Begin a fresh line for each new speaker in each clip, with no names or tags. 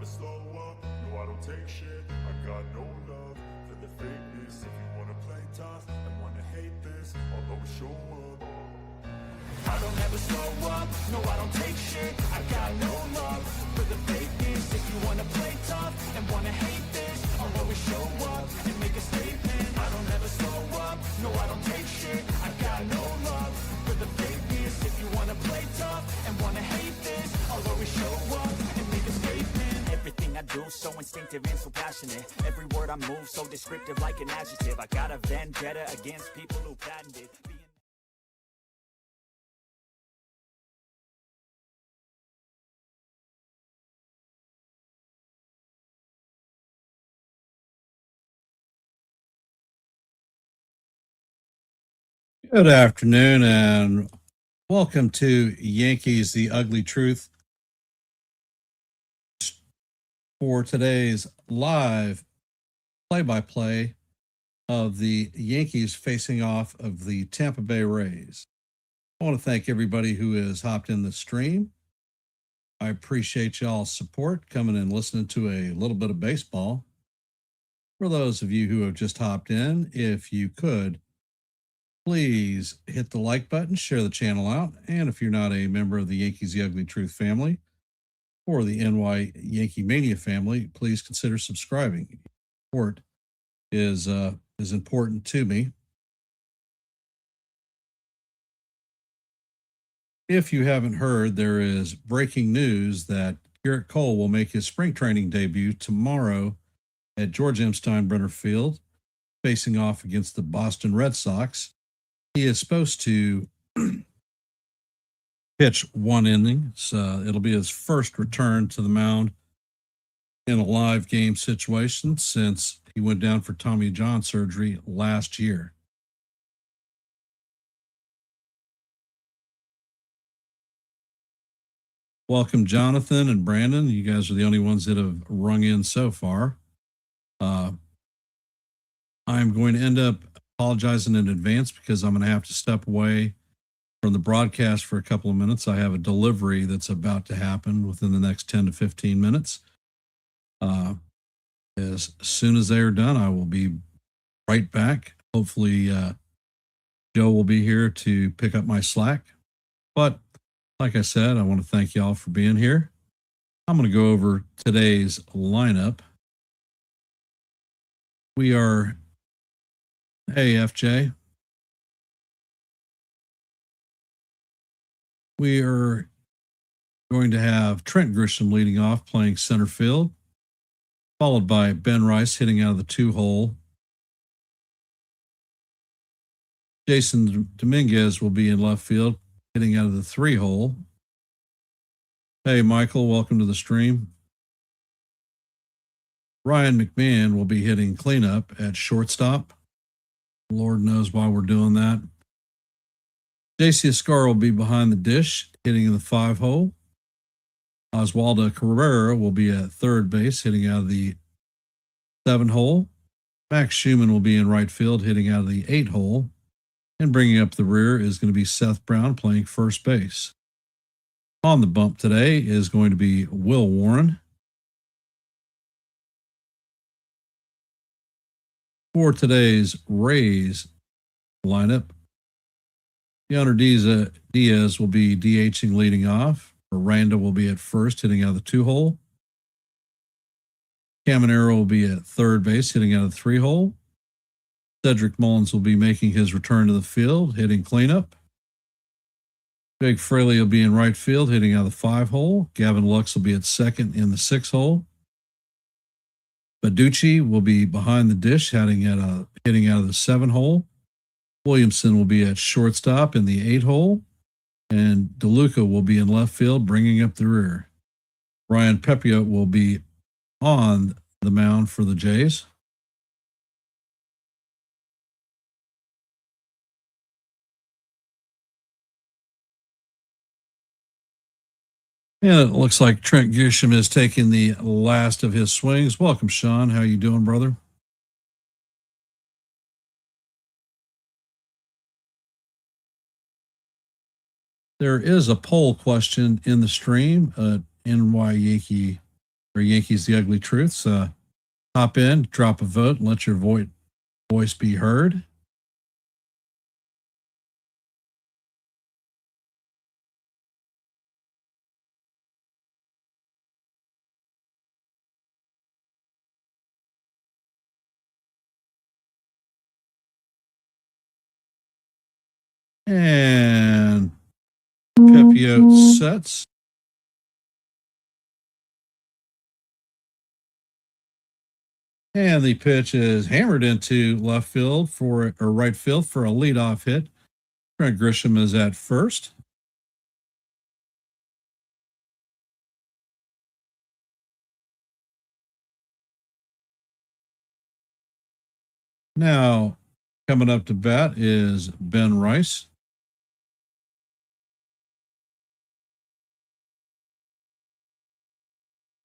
never slow up, no I don't take shit. I got no love for the fakeness. If you wanna play tough and wanna hate this, I'll always show up. I don't ever slow up, no I don't take shit. I got no love for the fakeness. If you wanna play tough and wanna hate this, I'll always show up and make a statement. I don't ever slow up, no I don't take shit. I got no love for the fakeness. If you wanna play tough and wanna hate this, I'll always show up and make a statement. Everything I do so instinctive and so passionate. Every word I move so descriptive like an adjective. I got a vendetta against people who patented being.
Good afternoon and welcome to Yankees The Ugly Truth for today's live play-by-play of the Yankees facing off of the Tampa Bay Rays. I want to thank everybody who has hopped in the stream. I appreciate y'all's support coming and listening to a little bit of baseball. For those of you who have just hopped in, if you could, please hit the like button, share the channel out, and if you're not a member of the Yankees The Ugly Truth family or the YankeeMania family, please consider subscribing. Support is important to me. If you haven't heard, there is breaking news that Garrett Cole will make his spring training debut tomorrow at George M. Steinbrenner Field, facing off against the Boston Red Sox. He is supposed to pitch one inning, so it'll be his first return to the mound in a live game situation since he went down for Tommy John surgery last year. Welcome, Jonathan and Brandon. You guys are the only ones that have rung in so far. I'm going to end up apologizing in advance because I'm going to have to step away from the broadcast for a couple of minutes. I have a delivery that's about to happen within the next 10 to 15 minutes. As soon as they are done, I will be right back. Hopefully, Joe will be here to pick up my slack. But like I said, I want to thank y'all for being here. I'm going to go over today's lineup. We are, hey, FJ. We are going to have Trent Grisham leading off, playing center field, followed by Ben Rice hitting out of the 2-hole. Jason Dominguez will be in left field, hitting out of the 3-hole. Hey, Michael, welcome to the stream. Ryan McMahon will be hitting cleanup at shortstop. Lord knows why we're doing that. JC Escar will be behind the dish, hitting in the 5-hole. Oswaldo Carrera will be at third base, hitting out of the 7-hole. Max Schumann will be in right field, hitting out of the 8-hole. And bringing up the rear is going to be Seth Brown, playing first base. On the bump today is going to be Will Warren. For today's Rays lineup, Yonder Diaz will be DHing leading off. Miranda will be at first, hitting out of the 2-hole. Caminero will be at third base, hitting out of the 3-hole. Cedric Mullins will be making his return to the field, hitting cleanup. Jake Fraley will be in right field, hitting out of the 5-hole. Gavin Lux will be at second in the 6-hole. Baducci will be behind the dish, hitting out of the 7-hole. Williamson will be at shortstop in the 8-hole. And DeLuca will be in left field, bringing up the rear. Ryan Pepiot will be on the mound for the Jays. And it looks like Trent Grisham is taking the last of his swings. Welcome, Sean. How you doing, brother? There is a poll question in the stream at NY Yankee or Yankees The Ugly Truths. Hop in, drop a vote, and let your voice be heard. And Pepio sets. And the pitch is hammered into left field or right field for a leadoff hit. Greg Grisham is at first. Now, coming up to bat is Ben Rice.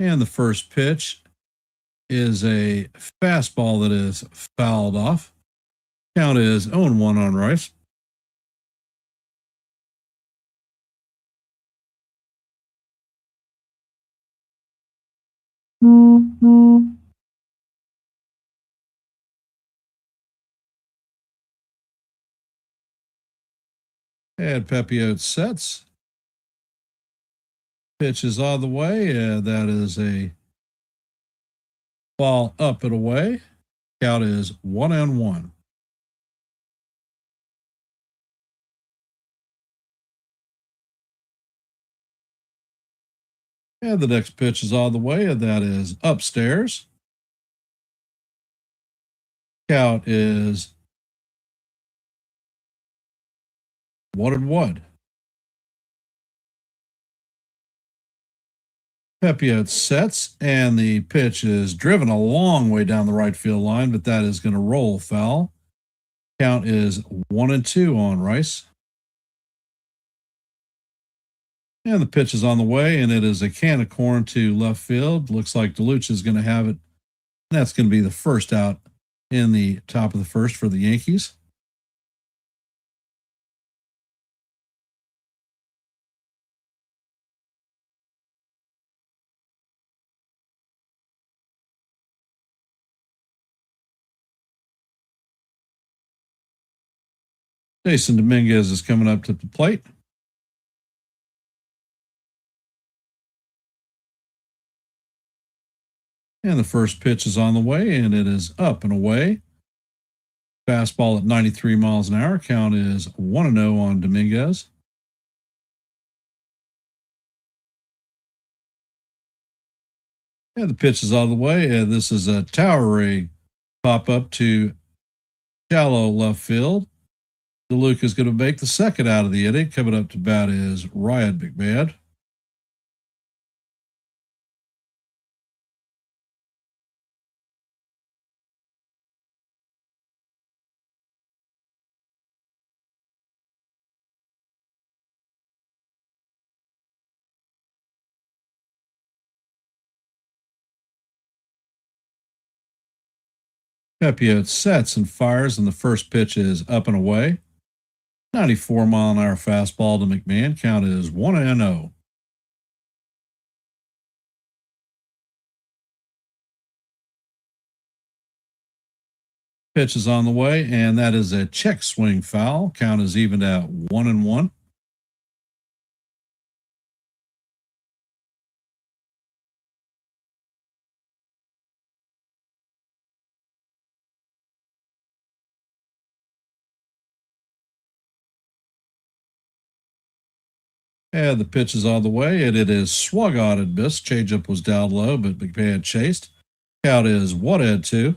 And the first pitch is a fastball that is fouled off. Count is 0-1 on Rice. And Pepio sets. Pitch is on the way. That is a ball up and away. Count is 1-1. And the next pitch is on the way, and that is upstairs. Count is 1-1. Pepio sets, and the pitch is driven a long way down the right field line, but that is going to roll foul. Count is 1-2 on Rice. And the pitch is on the way, and it is a can of corn to left field. Looks like DeLucia is going to have it. That's going to be the first out in the top of the first for the Yankees. Jason Dominguez is coming up to the plate. And the first pitch is on the way, and it is up and away. Fastball at 93 miles an hour. Count is 1-0 on Dominguez. And the pitch is on the way. And this is a towering pop up to shallow left field. DeLuca is going to make the second out of the inning. Coming up to bat is Ryan McMahon. Pepio sets and fires, and the first pitch is up and away. 94 mile an hour fastball to McMahon. Count is 1-0. Pitch is on the way, and that is a check swing foul. Count is evened at 1-1. And the pitch is on the way, and it is swung on and missed. Changeup was down low, but McMahon chased. Count is 1-2.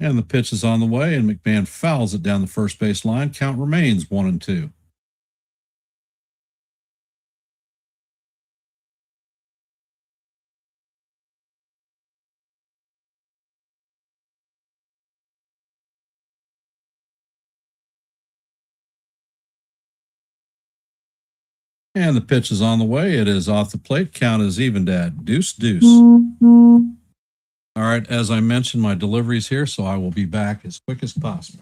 And the pitch is on the way, and McMahon fouls it down the first base line. Count remains 1-2. And the pitch is on the way. It is off the plate. Count is evened at deuce, deuce. All right. As I mentioned, my delivery's here, so I will be back as quick as possible.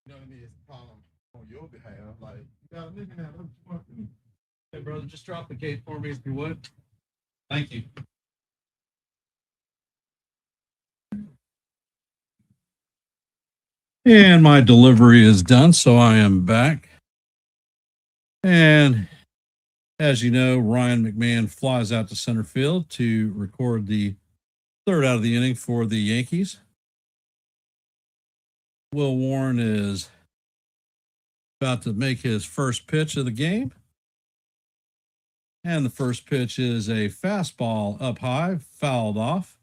You know what I mean? It's a problem on your behalf. Like, you got a nigga now. Hey, brother, just drop the gate for me if you would. Thank you. And my delivery is done, so I am back. And as you know, Ryan McMahon flies out to center field to record the third out of the inning for the Yankees. Will Warren is about to make his first pitch of the game. And the first pitch is a fastball up high, fouled off.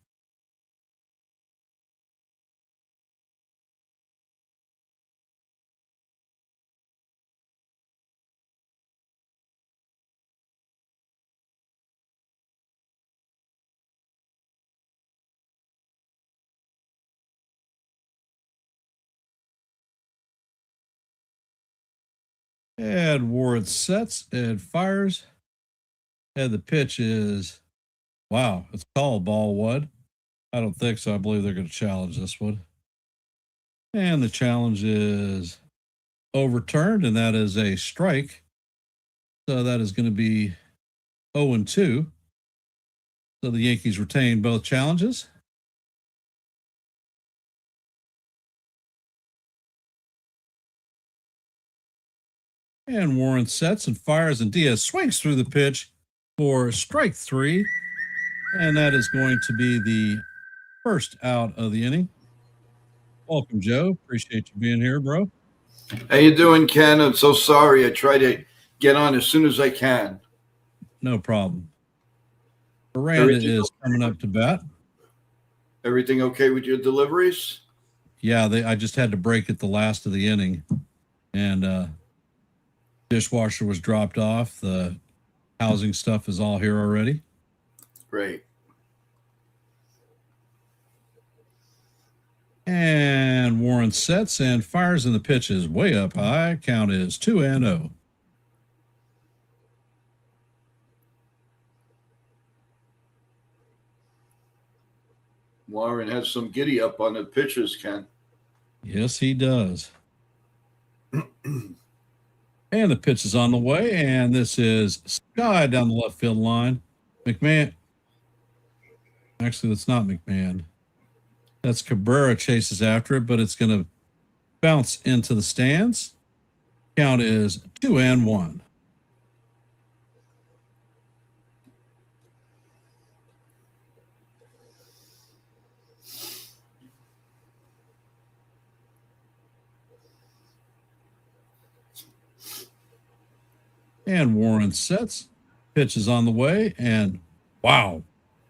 And Warren sets and fires. And the pitch is, wow, it's called ball one. I don't think so. I believe they're going to challenge this one. And the challenge is overturned, and that is a strike. So that is going to be 0-2. So the Yankees retain both challenges. And Warren sets and fires, and Diaz swings through the pitch for strike three. And that is going to be the first out of the inning. Welcome, Joe. Appreciate you being here, bro.
How you doing, Ken? I'm so sorry. I try to get on as soon as I can.
No problem. Miranda is coming up to bat.
Everything okay with your deliveries?
Yeah, I just had to break at the last of the inning, and dishwasher was dropped off. The housing stuff is all here already.
Great.
And Warren sets and fires, and the pitch is way up high. Count is 2-0.
Warren has some giddy up on the pitches, Ken.
Yes, he does. And the pitch is on the way, and this is Sky down the left field line. McMahon. Actually, that's not McMahon. That's Cabrera chases after it, but it's going to bounce into the stands. Count is 2-1. And Warren sets. Pitch is on the way, and wow.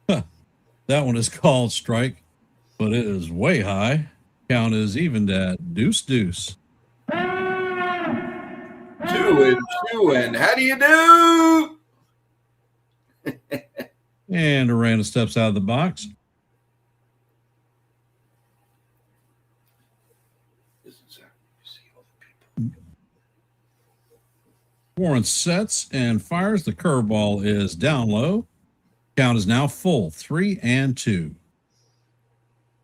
That one is called strike, but it is way high. Count is evened at 2-2.
2-2. How do you do?
And Aranda steps out of the box. Warren sets and fires. The curveball is down low. Count is now full, 3-2.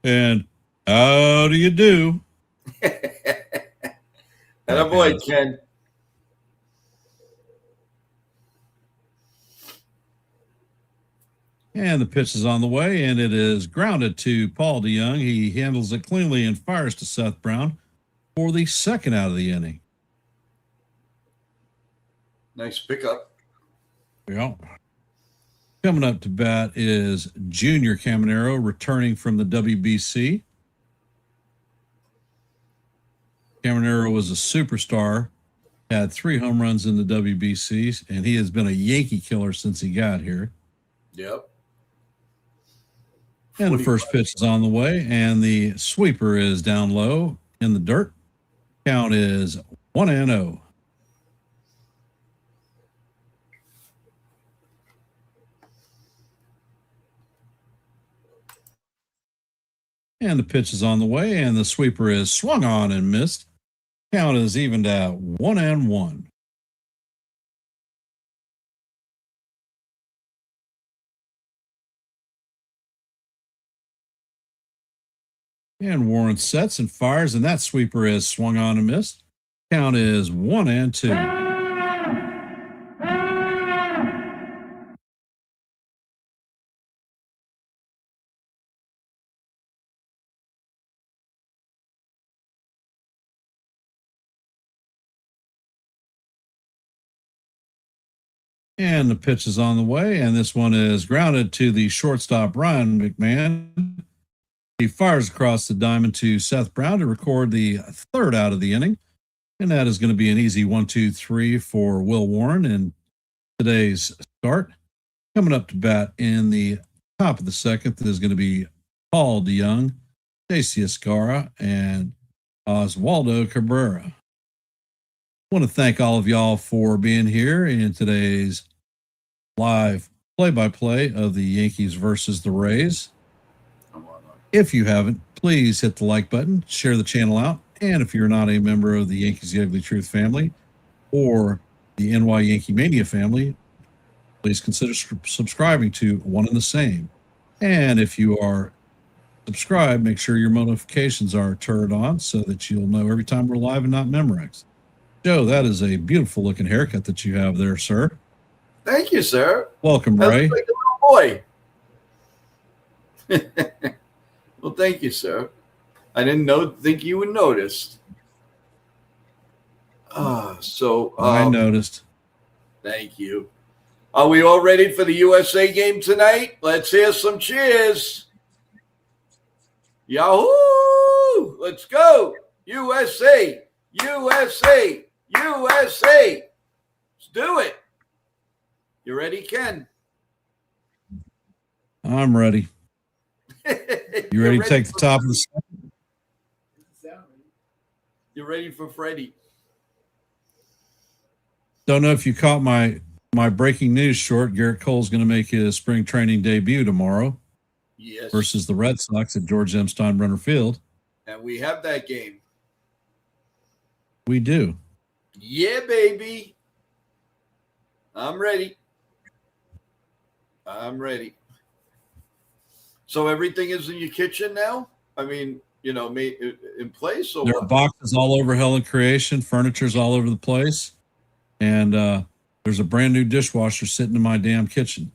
And how do you do?
Attaboy, Ken.
And the pitch is on the way, and it is grounded to Paul DeYoung. He handles it cleanly and fires to Seth Brown for the second out of the inning.
Nice pickup.
Yeah. Coming up to bat is Junior Caminero, returning from the WBC. Caminero was a superstar, had 3 home runs in the WBC, and he has been a Yankee killer since he got here.
Yep.
And the first pitch is on the way, and the sweeper is down low in the dirt. Count is 1-0. And the pitch is on the way, and the sweeper is swung on and missed. Count is evened at 1-1. And Warren sets and fires, and that sweeper is swung on and missed. Count is 1-2. And the pitch is on the way, and this one is grounded to the shortstop, Ryan McMahon. He fires across the diamond to Seth Brown to record the third out of the inning. And that is going to be an easy 1-2-3 for Will Warren in today's start. Coming up to bat in the top of the second is going to be Paul DeYoung, JC Escara, and Oswaldo Cabrera. I want to thank all of y'all for being here in today's live play-by-play of the Yankees versus the Rays. If you haven't, please hit the like button, share the channel out, and if you're not a member of the Yankees The Ugly Truth family or the NY YankeeMania family, please consider subscribing to one and the same. And if you are subscribed, make sure your notifications are turned on so that you'll know every time we're live and not Memorex. Joe, that is a beautiful looking haircut that you have there, sir.
Thank you, sir.
Welcome, Ray.
Like a little boy. Well, thank you, sir. I didn't think you would notice.
I noticed.
Thank you. Are we all ready for the USA game tonight? Let's hear some cheers. Yahoo! Let's go. USA! USA! USA! Let's do it. You ready, Ken?
I'm ready. You ready to take the top of the second?
You're ready for Freddie.
Don't know if you caught my breaking news short. Garrett Cole's going to make his spring training debut tomorrow.
Yes.
Versus the Red Sox at George M. Steinbrenner Field.
And we have that game.
We do.
Yeah, baby. I'm ready. So everything is in your kitchen now? I mean, in place? Or
there are boxes all over Hell and Creation. Furniture's all over the place. And there's a brand new dishwasher sitting in my damn kitchen.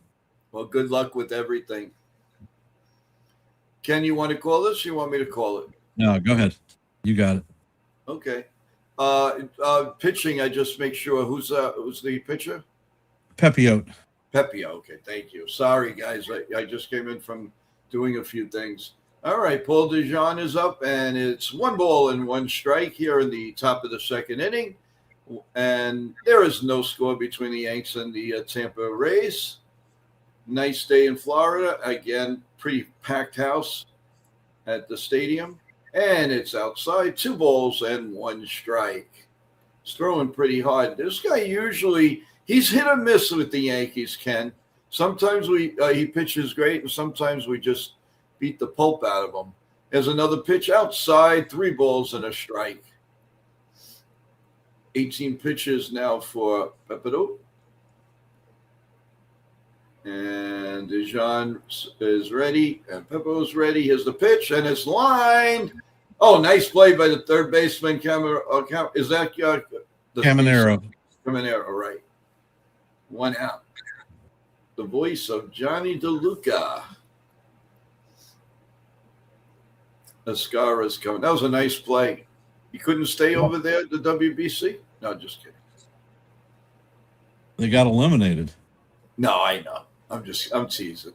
Well, good luck with everything. Ken, you want to call this? Or you want me to call it?
No, go ahead. You got it.
Okay. Pitching, I just make sure who's the pitcher?
Pepiote.
Pepe. Okay, thank you. Sorry, guys. I just came in from doing a few things. All right, Paul DeJean is up, and it's 1 strike here in the top of the second inning. And there is no score between the Yanks and the Tampa Rays. Nice day in Florida. Again, pretty packed house at the stadium. And it's outside, 2 strike. He's throwing pretty hard. This guy usually, he's hit or miss with the Yankees, Ken. Sometimes he pitches great, and sometimes we just beat the pulp out of him. There's another pitch outside, 3 strike. 18 pitches now for Pepito. And DeJean is ready, and Pepito's ready. Here's the pitch, and it's lined. Oh, nice play by the third baseman. Is that the
Caminero?
Caminero, right. 1 out. The voice of Johnny DeLuca. Escara's coming. That was a nice play. You couldn't stay over there at the WBC? No, just kidding.
They got eliminated.
No, I know. I'm teasing.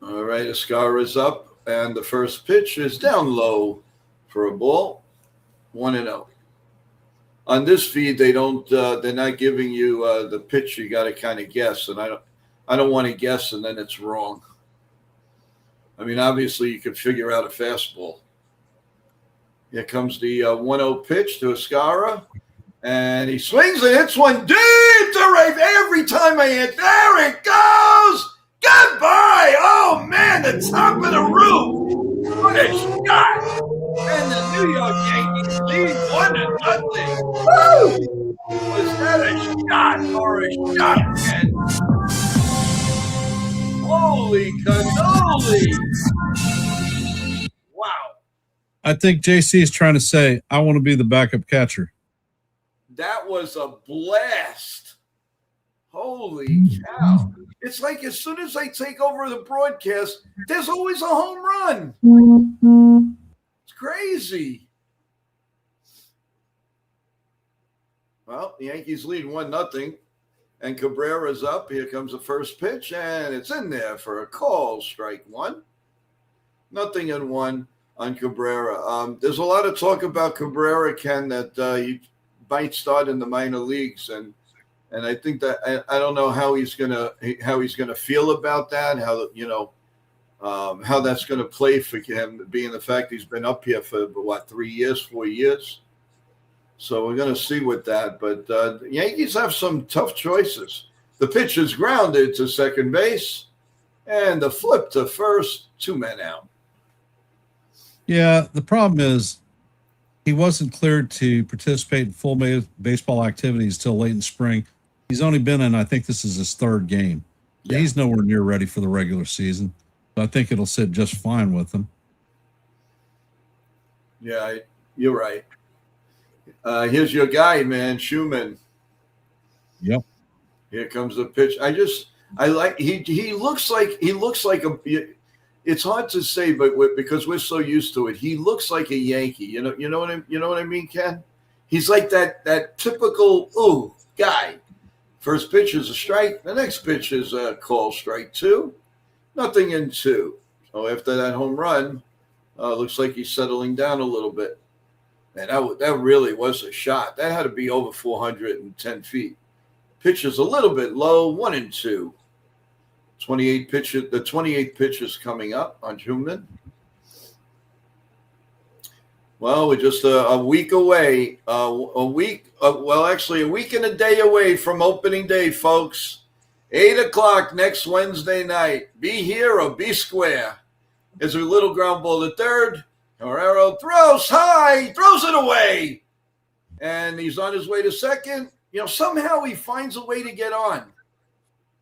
All right, Escara's up, and the first pitch is down low for a ball. 1-0. On this feed, they're not giving you the pitch. You got to kind of guess, and I don't want to guess, and then it's wrong. I mean, obviously, you could figure out a fastball. Here comes the 1-0 pitch to Escara, and he swings and hits one deep to right. Every time I hit, there it goes. Goodbye. Oh, man, the top of the roof. What a shot. And the New York Yankees lead 1-0. Woo! Was that a shot or a shot, Ken? Holy cannoli. Wow.
I think JC is trying to say, I want to be the backup catcher.
That was a blast. Holy cow. It's like as soon as I take over the broadcast, there's always a home run. It's crazy. Well, the Yankees lead 1-0, and Cabrera's up. Here comes the first pitch, and it's in there for a call, strike 1. 0-1 on Cabrera. There's a lot of talk about Cabrera, Ken, that he might start in the minor leagues, and I think that I don't know how he's gonna feel about that. How that's gonna play for him, being the fact he's been up here for 4 years. So we're gonna see with that. But the Yankees have some tough choices. The pitch is grounded to second base, and the flip to first. 2 men out.
Yeah, the problem is he wasn't cleared to participate in full baseball activities till late in spring. He's only been in, I think this is his 3rd game.
Yeah.
He's nowhere near ready for the regular season. So I think it'll sit just fine with him.
Yeah, you're right. Here's your guy, man, Schumann.
Yep.
Here comes the pitch. He looks like a. It's hard to say, but because we're so used to it, he looks like a Yankee. You know what I mean, Ken? He's like that typical guy. First pitch is a strike. The next pitch is a call, strike 2. 0-2. So after that home run, looks like he's settling down a little bit. And that really was a shot. That had to be over 410 feet. Pitch is a little bit low. 1-2. 28 pitches. The 28th pitch is coming up on Schumann. Well, we're just a week away. A week and a day away from opening day, folks. 8:00 next Wednesday night. Be here or be square. There's a little ground ball to third. Herrera throws high, throws it away. And he's on his way to second. Somehow he finds a way to get on.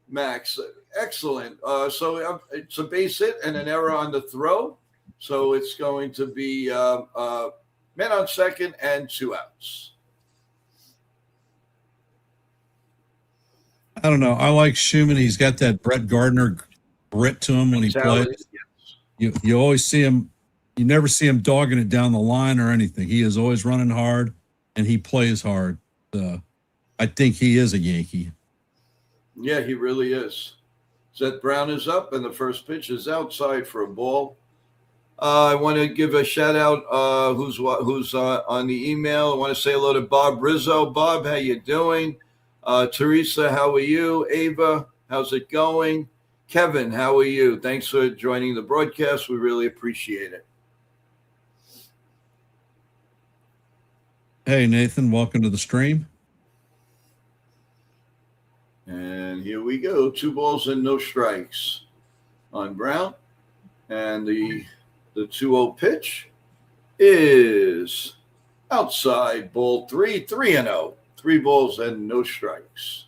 Max, excellent. So it's a base hit and an error on the throw. So it's going to be Men on second and 2 outs.
I don't know. I like Schumann. He's got that Brett Gardner grit to him when he plays. You always see him. You never see him dogging it down the line or anything. He is always running hard, and he plays hard. I think he is a Yankee.
Yeah, he really is. Seth Brown is up, and the first pitch is outside for a ball. I want to give a shout out who's on the email. I want to say hello to Bob Rizzo. Bob, how you doing? Teresa, how are you? Ava, how's it going? Kevin, how are you? Thanks for joining the broadcast. We really appreciate it.
Hey, Nathan, welcome to the stream.
And here we go. 2 balls and no strikes on Brown. And the 2-0 pitch is outside, ball 3, 3-0. 3 balls and no strikes.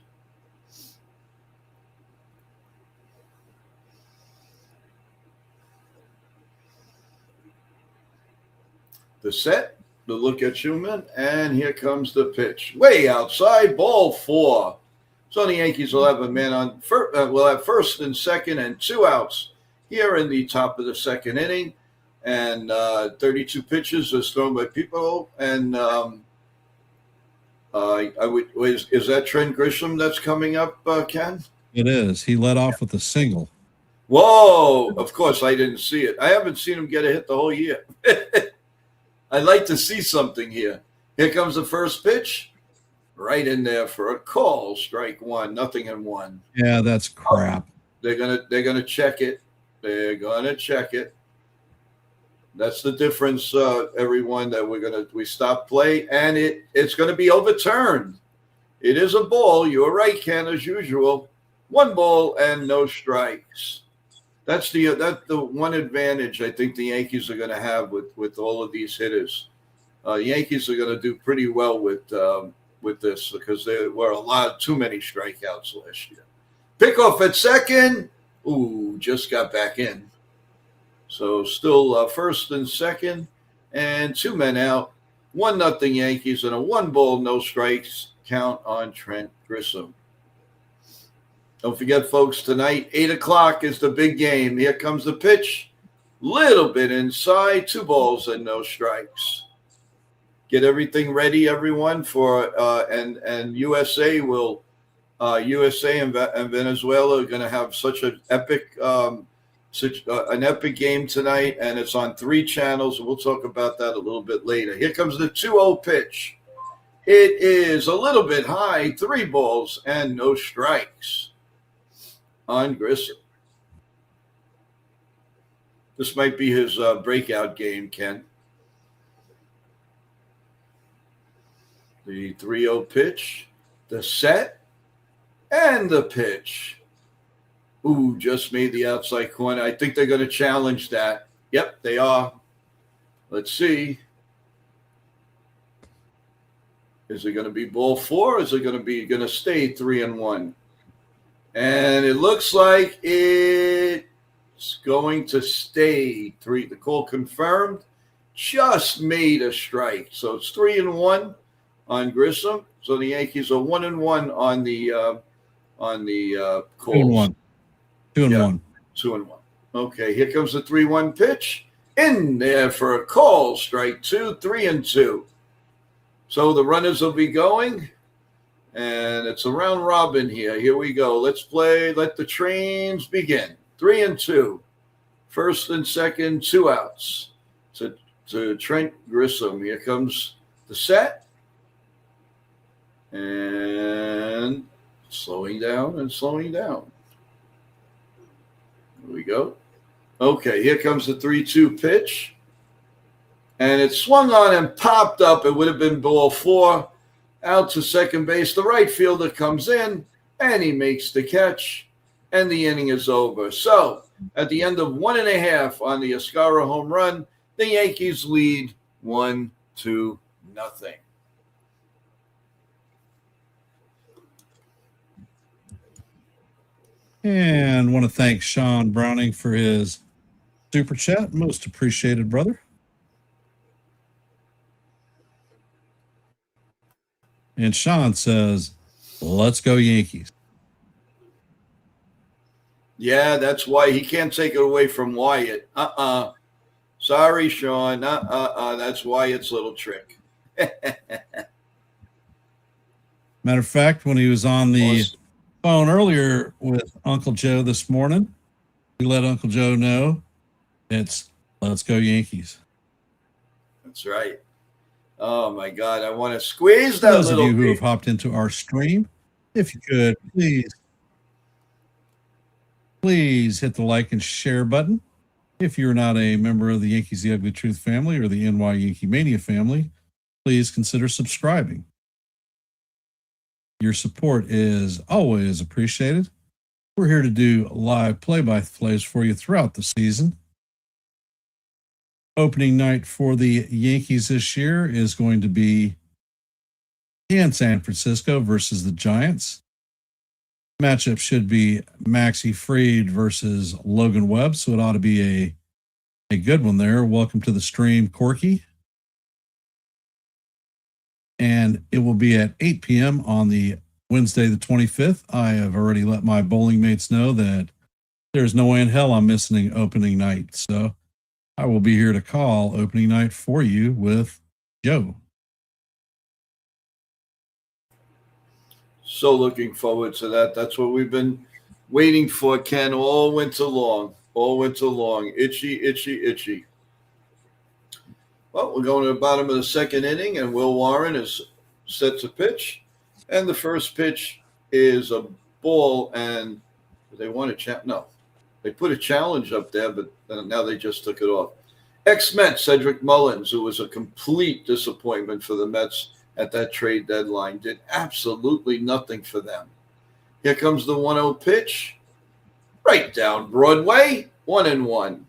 The set, the look at Schumann, and here comes the pitch. Way outside, ball 4. So the Yankees will have a man on. We'll have first and second and 2 outs here in the top of the second inning, and 32 pitches is thrown by people. And is that Trent Grisham that's coming up, Ken?
It is. He led off with a single.
Whoa! Of course, I didn't see it. I haven't seen him get a hit the whole year. I'd like to see something here. Here comes the first pitch. Right in there for a call, strike 1, 0-1.
Yeah, that's crap.
They're gonna check it. They're gonna check it. That's the difference, everyone. That we stop play, and it's gonna be overturned. It is a ball. You were right, Ken, as usual. 1 ball and no strikes. That's the one advantage I think the Yankees are gonna have with all of these hitters. Yankees are gonna do pretty well with this because there were too many strikeouts last year. Pickoff at second. Ooh, just got back in. So still first and second and 2 men out. 1-0 Yankees and a 1 ball, no strikes count on Trent Grisham. Don't forget, folks, tonight, 8 o'clock is the big game. Here comes the pitch. Little bit inside, 2 balls and no strikes. Get everything ready, everyone, for and USA will USA and Venezuela are going to have such an epic game tonight, and it's on 3 channels. We'll talk about that a little bit later. Here comes the 2-0 pitch. It is a little bit high, 3 balls and no strikes on Grissom. This might be his breakout game, Ken. The 3-0 pitch, the set, and the pitch. Ooh, just made the outside corner. I think they're going to challenge that. Yep, they are. Let's see. Is it going to be ball 4? Or is it going to stay 3-1? And it looks like it's going to stay 3. The call confirmed. Just made a strike. So it's 3-1 on Grissom. So the Yankees are 1-1 on the calls.
2-1.
2-1. Okay, here comes the 3-1 pitch. In there for a call. Strike 2, 3-2. So the runners will be going. And it's a round robin here. Here we go. Let's play. Let the trains begin. 3-2. First and second, 2 outs. To Trent Grissom. Here comes the set. And slowing down and slowing down. Here we go. Okay, here comes the 3-2 pitch. And it swung on and popped up. It would have been ball 4. Out to second base. The right fielder comes in, and he makes the catch, and the inning is over. So, at the end of 1.5 on the Ascara home run, the Yankees lead 1-0.
And want to thank Sean Browning for his super chat. Most appreciated, brother. And Sean says, let's go Yankees.
Yeah, that's why he can't take it away from Wyatt. Sorry, Sean. That's Wyatt's little trick.
Matter of fact, when he was on the
Awesome.
phone earlier with Uncle Joe this morning, we let Uncle Joe know it's let's go Yankees.
That's right. Oh, my God. I want to squeeze
For
that
those of
little
you who
baby.
have hopped into our stream, if you could, please hit the like and share button. If you're not a member of the Yankees The Ugly Truth family or the NY YankeeMania family, please consider subscribing. Your support is always appreciated. We're here to do live play-by-plays for you throughout the season. Opening night for the Yankees this year is going to be in San Francisco versus the Giants. Matchup should be Maxie Fried versus Logan Webb, so it ought to be a good one there. Welcome to the stream, Corky. And it will be at 8 p.m. on the Wednesday, the 25th. I have already let my bowling mates know that there's no way in hell I'm missing opening night. So I will be here to call opening night for you with Joe.
So looking forward to that. That's what we've been waiting for, Ken, all winter long. All winter long. Itchy, itchy, itchy. Well, we're going to the bottom of the second inning, and Will Warren is set to pitch. And the first pitch is a ball, and they want a challenge. No, they put a challenge up there, but now they just took it off. Ex-Met Cedric Mullins, who was a complete disappointment for the Mets at that trade deadline, did absolutely nothing for them. Here comes the 1-0 pitch. Right down Broadway, 1-1.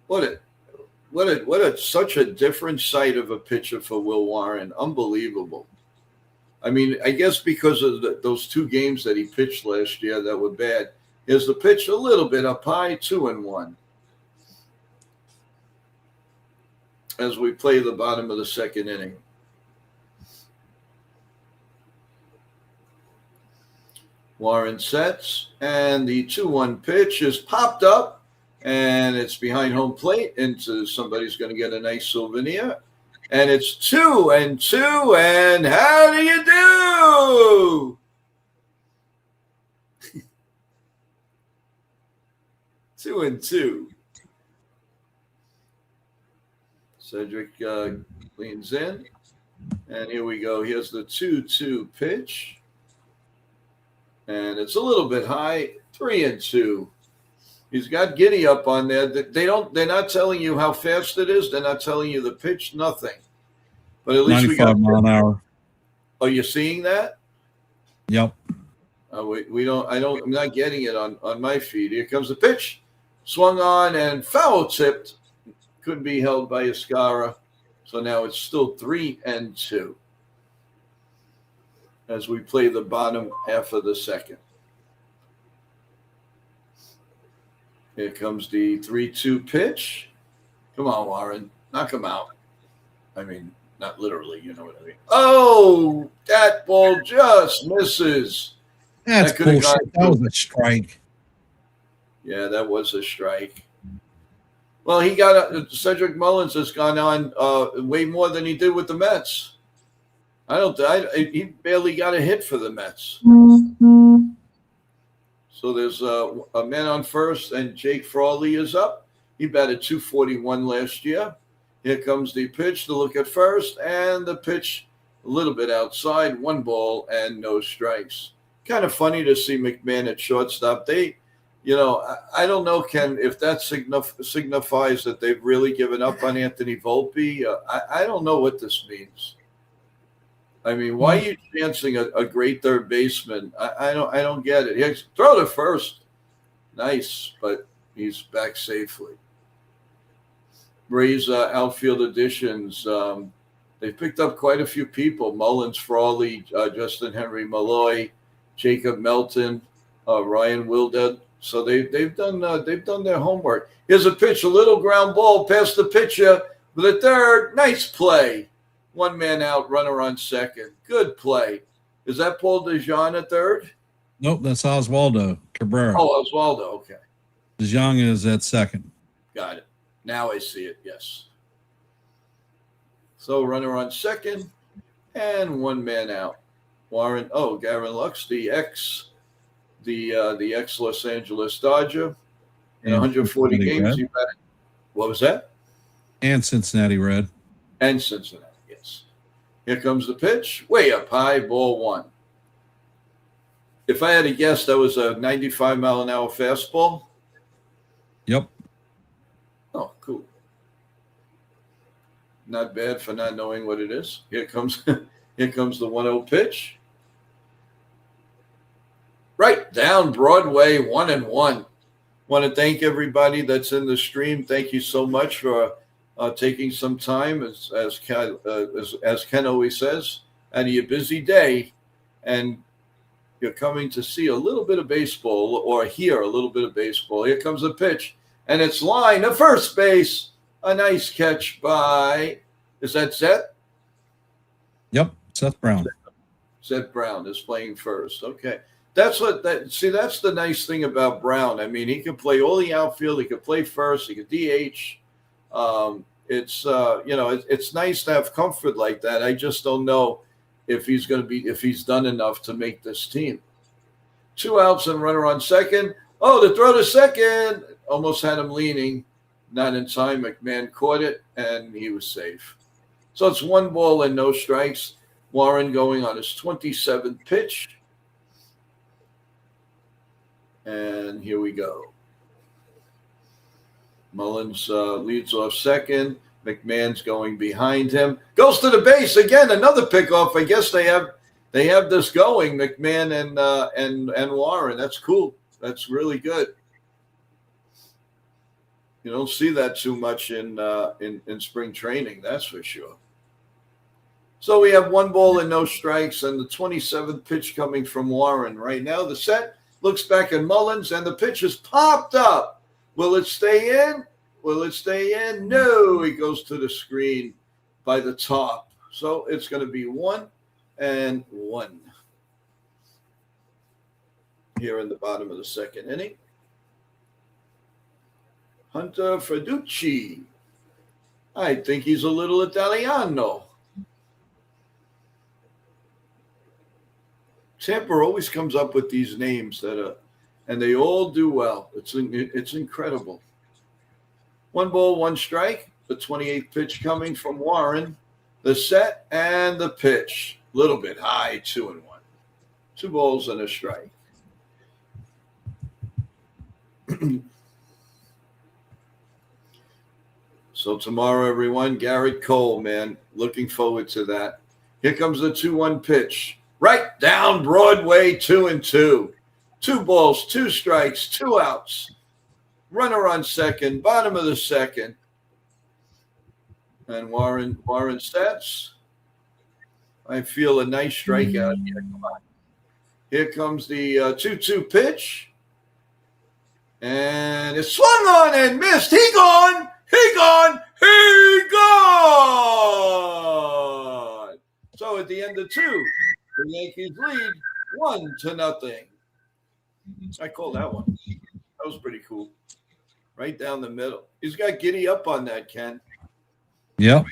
What a such a different sight of a pitcher for Will Warren. Unbelievable. I mean, I guess because of those two games that he pitched last year that were bad, is the pitch a little bit up high, 2-1. As we play the bottom of the second inning. Warren sets, and the 2-1 pitch is popped up, and it's behind home plate into somebody's going to get a nice souvenir. And it's 2-2, and how do you do? 2-2. Cedric leans in, and here we go. Here's the 2-2 pitch. And it's a little bit high, 3-2. He's got giddy up on there. They're not telling you how fast it is. They're not telling you the pitch, nothing. But at least we got
95 mile an hour.
Oh, you're seeing that?
Yep.
I'm not getting it on my feed. Here comes the pitch. Swung on and foul tipped. Couldn't be held by Escara. So now it's still 3-2. As we play the bottom half of the second. Here comes the 3-2 pitch. Come on, Warren. Knock him out. I mean, not literally, you know what I mean. Oh, that ball just misses.
That's bullshit. That was a strike.
Yeah, that was a strike. Well, he got Cedric Mullins has gone on way more than he did with the Mets. He barely got a hit for the Mets. So there's a man on first, and Jake Frawley is up. He batted .241 last year. Here comes the pitch to look at first, and the pitch a little bit outside, 1 ball and no strikes. Kind of funny to see McMahon at shortstop. I don't know, Ken, if that signifies that they've really given up on Anthony Volpe. I don't know what this means. I mean, why are you chancing a great third baseman? I don't get it. He throw to first. Nice, but he's back safely. Rays outfield additions. They picked up quite a few people. Mullins, Frawley, Justin Henry Malloy, Jacob Melton, Ryan Wilded. So they've done their homework. Here's a pitch, a little ground ball past the pitcher for the third. Nice play. 1 man out, runner on second. Good play. Is that Paul DeJong at third?
Nope, that's Oswaldo Cabrera.
Oh, Oswaldo. Okay.
DeJong is at second.
Got it. Now I see it. Yes. So runner on second and 1 man out. Warren. Oh, Gavin Lux, the ex Los Angeles Dodger. In 140 games, he batted. What was that?
And Cincinnati Red.
And Cincinnati. Yes. Here comes the pitch. Way up high. Ball 1. If I had to guess, that was a 95-mile-an-hour fastball.
Yep.
Oh, cool. Not bad for not knowing what it is. Here comes the 1-0 pitch. Right down Broadway, 1-1. Want to thank everybody that's in the stream. Thank you so much for taking some time, as Ken always says, out of your busy day, and you're coming to see a little bit of baseball or hear a little bit of baseball. Here comes the pitch, and it's line to first base. A nice catch by, is that Zet?
Yep, Seth Brown.
Zet Brown is playing first. Okay. That's the nice thing about Brown. I mean, he can play all the outfield. He can play first. He can DH. It's nice to have comfort like that. I just don't know if he's done enough to make this team. 2 outs and runner on second. Oh, the throw to second. Almost had him leaning. Not in time. McMahon caught it, and he was safe. So it's 1 ball and no strikes. Warren going on his 27th pitch. And here we go. Mullins leads off second. McMahon's going behind him. Goes to the base again. Another pickoff. I guess they have this going. McMahon and Warren. That's cool. That's really good. You don't see that too much in spring training. That's for sure. So we have 1 ball and no strikes, and the 27th pitch coming from Warren. Right now, the set. Looks back at Mullins, and the pitch is popped up. Will it stay in? Will it stay in? No, he goes to the screen by the top. So it's going to be 1-1 here in the bottom of the second inning. Hunter Freducci. I think he's a little Italiano. Tampa always comes up with these names and they all do well. It's incredible. 1 ball, 1 strike. The 28th pitch coming from Warren. The set and the pitch. A little bit high, 2-1. 2 balls and a strike. So tomorrow, everyone, Garrett Cole, man. Looking forward to that. Here comes the 2-1 pitch. Right down Broadway, 2-2. 2 balls, 2 strikes, 2 outs. Runner on second, bottom of the second. And Warren sets. I feel a nice strikeout here. Come on. Here comes the 2-2 pitch. And it's swung on and missed. He gone. So at the end of 2, the Yankees lead 1-0. I call that one. That was pretty cool. Right down the middle. He's got giddy up on that, Ken.
Yep.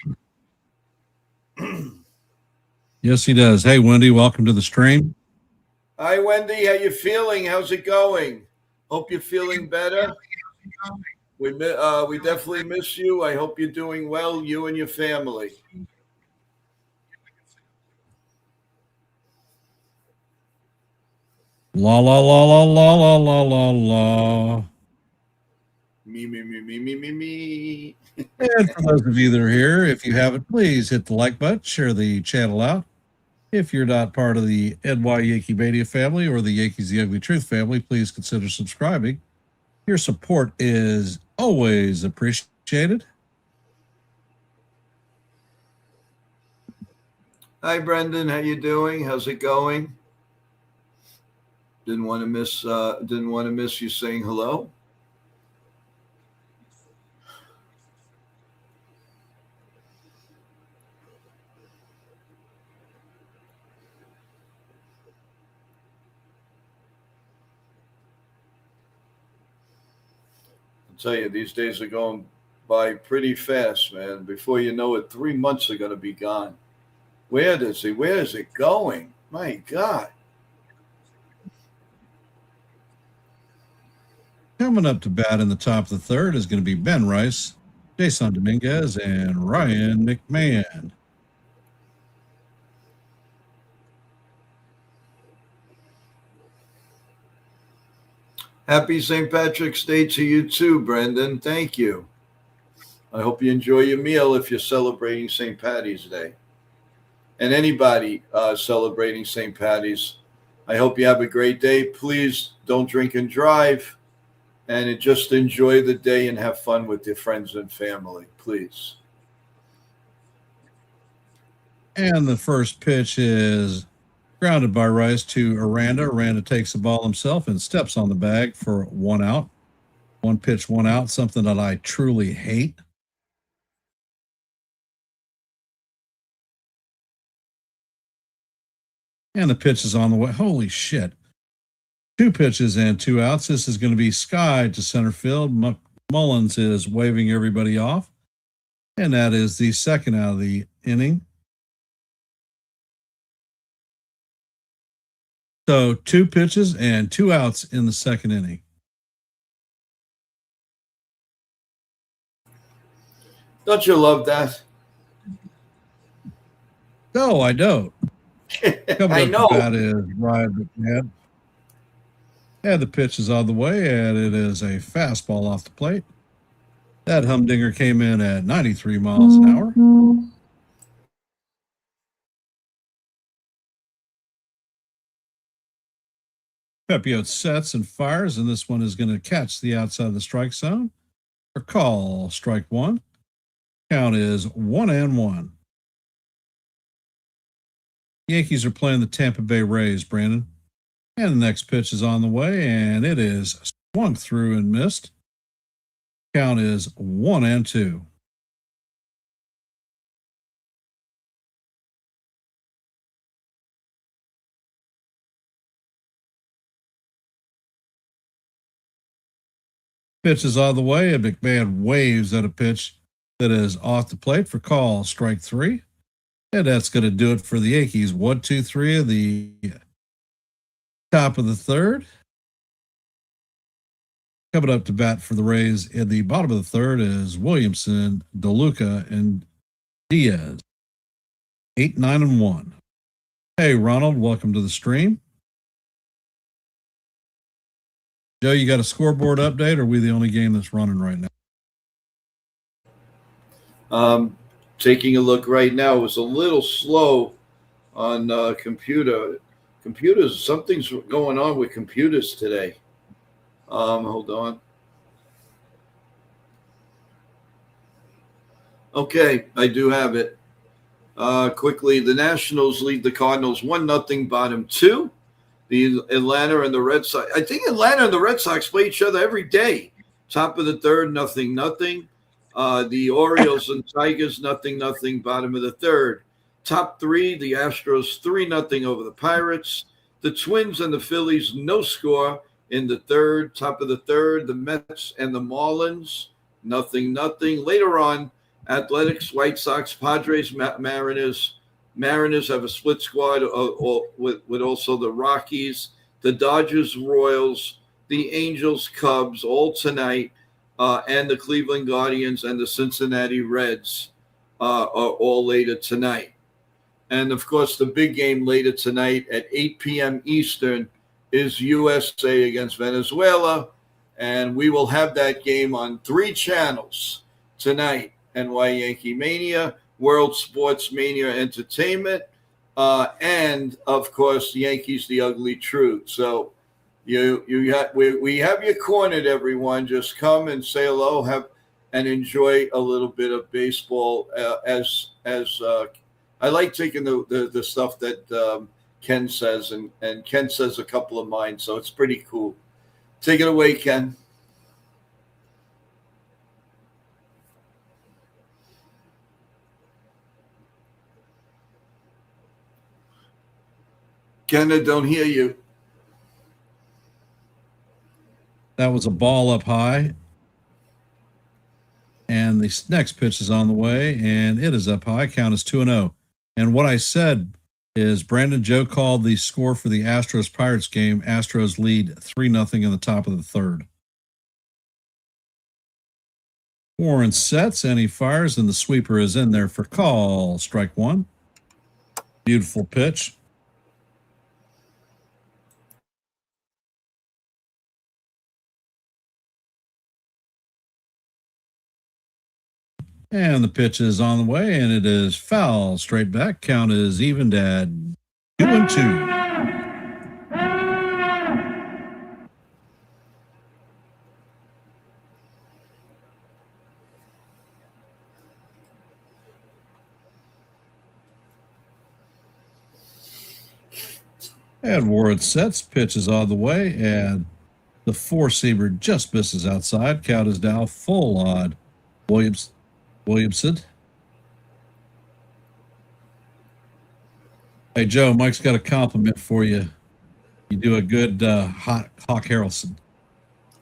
Yes, he does. Hey, Wendy, welcome to the stream.
Hi, Wendy. How you feeling? How's it going? Hope you're feeling better. We definitely miss you. I hope you're doing well, you and your family.
La la la la la la la la la.
Me.
And for those of you that are here, if you haven't, please hit the like button, share the channel out. If you're not part of the NY YankeeMania family or the Yankees The Ugly Truth family, please consider subscribing. Your support is always appreciated.
Hi, Brendan. How you doing? How's it going? Didn't want to miss you saying hello. tell you, these days are going by pretty fast, man. Before you know it, 3 months are going to be gone. Where is it going? My God.
Coming up to bat in the top of the third is going to be Ben Rice, Jason Dominguez, and Ryan McMahon.
Happy St. Patrick's Day to you too, Brendan. Thank you. I hope you enjoy your meal if you're celebrating St. Patty's Day. And anybody celebrating St. Patty's, I hope you have a great day. Please don't drink and drive, and just enjoy the day and have fun with your friends and family, please.
And the first pitch is grounded by Rice to Aranda. Aranda takes the ball himself and steps on the bag for 1 out. 1 pitch, 1 out, something that I truly hate. And the pitch is on the way. Holy shit. 2 pitches and 2 outs. This is going to be Sky to center field. Mullins is waving everybody off. And that is the second out of the inning. So 2 pitches and 2 outs in the second inning.
Don't you love that?
No, I don't.
I know.
That is Ryan McMahon. And the pitch is on the way, and it is a fastball off the plate. That humdinger came in at 93 miles an hour. Pepio sets and fires, and this one is going to catch the outside of the strike zone. For call, strike 1. Count is 1-1. Yankees are playing the Tampa Bay Rays, Brandon. And the next pitch is on the way, and it is swung through and missed. Count is 1-2. Pitch is on the way, and McMahon waves at a pitch that is off the plate for call, strike 3. And that's going to do it for the Yankees. 1, 2, 3 of the top of the third. Coming up to bat for the Rays in the bottom of the third is Williamson, DeLuca, and Diaz. 8, 9, and 1. Hey, Ronald, welcome to the stream. Joe, you got a scoreboard update, or are we the only game that's running right now?
Taking a look right now, it was a little slow on computers. Something's going on with computers today. Hold on. Okay, I do have it. Quickly, the Nationals lead the Cardinals 1-0, bottom 2. The Atlanta and the Red Sox. I think Atlanta and the Red Sox play each other every day. Top of the third, 0-0. The Orioles and Tigers, 0-0, bottom of the third. Top 3, the Astros 3-0 over the Pirates. The Twins and the Phillies, no score in the third. Top of the third, the Mets and the Marlins, 0-0. Later on, Athletics, White Sox, Padres, Mariners. Mariners have a split squad with also the Rockies, the Dodgers, Royals, the Angels, Cubs, all tonight. And the Cleveland Guardians and the Cincinnati Reds are all later tonight. And, of course, the big game later tonight at 8 p.m. Eastern is USA against Venezuela. And we will have that game on 3 channels tonight: NYYankeeMania, World Sports Mania Entertainment, and, of course, Yankees The Ugly Truth. So we have you cornered, everyone. Just come and say hello, and enjoy a little bit of baseball. As I like taking the stuff that Ken says, and Ken says a couple of mine, so it's pretty cool. Take it away, Ken. Ken, I don't hear you.
That was a ball up high. And the next pitch is on the way, and it is up high. Count is 2-0. And what I said is Brandon Joe called the score for the Astros-Pirates game. Astros lead 3-0 in the top of the third. Warren sets, and he fires, and the sweeper is in there for call. Strike one. Beautiful pitch. And the pitch is on the way, and it is foul. Straight back. Count is evened at 2-2. And Warren sets, pitch is on the way, and the four-seamer just misses outside. Count is now full on Williamson. Hey, Joe, Mike's got a compliment for you. You do a good Hawk Harrelson.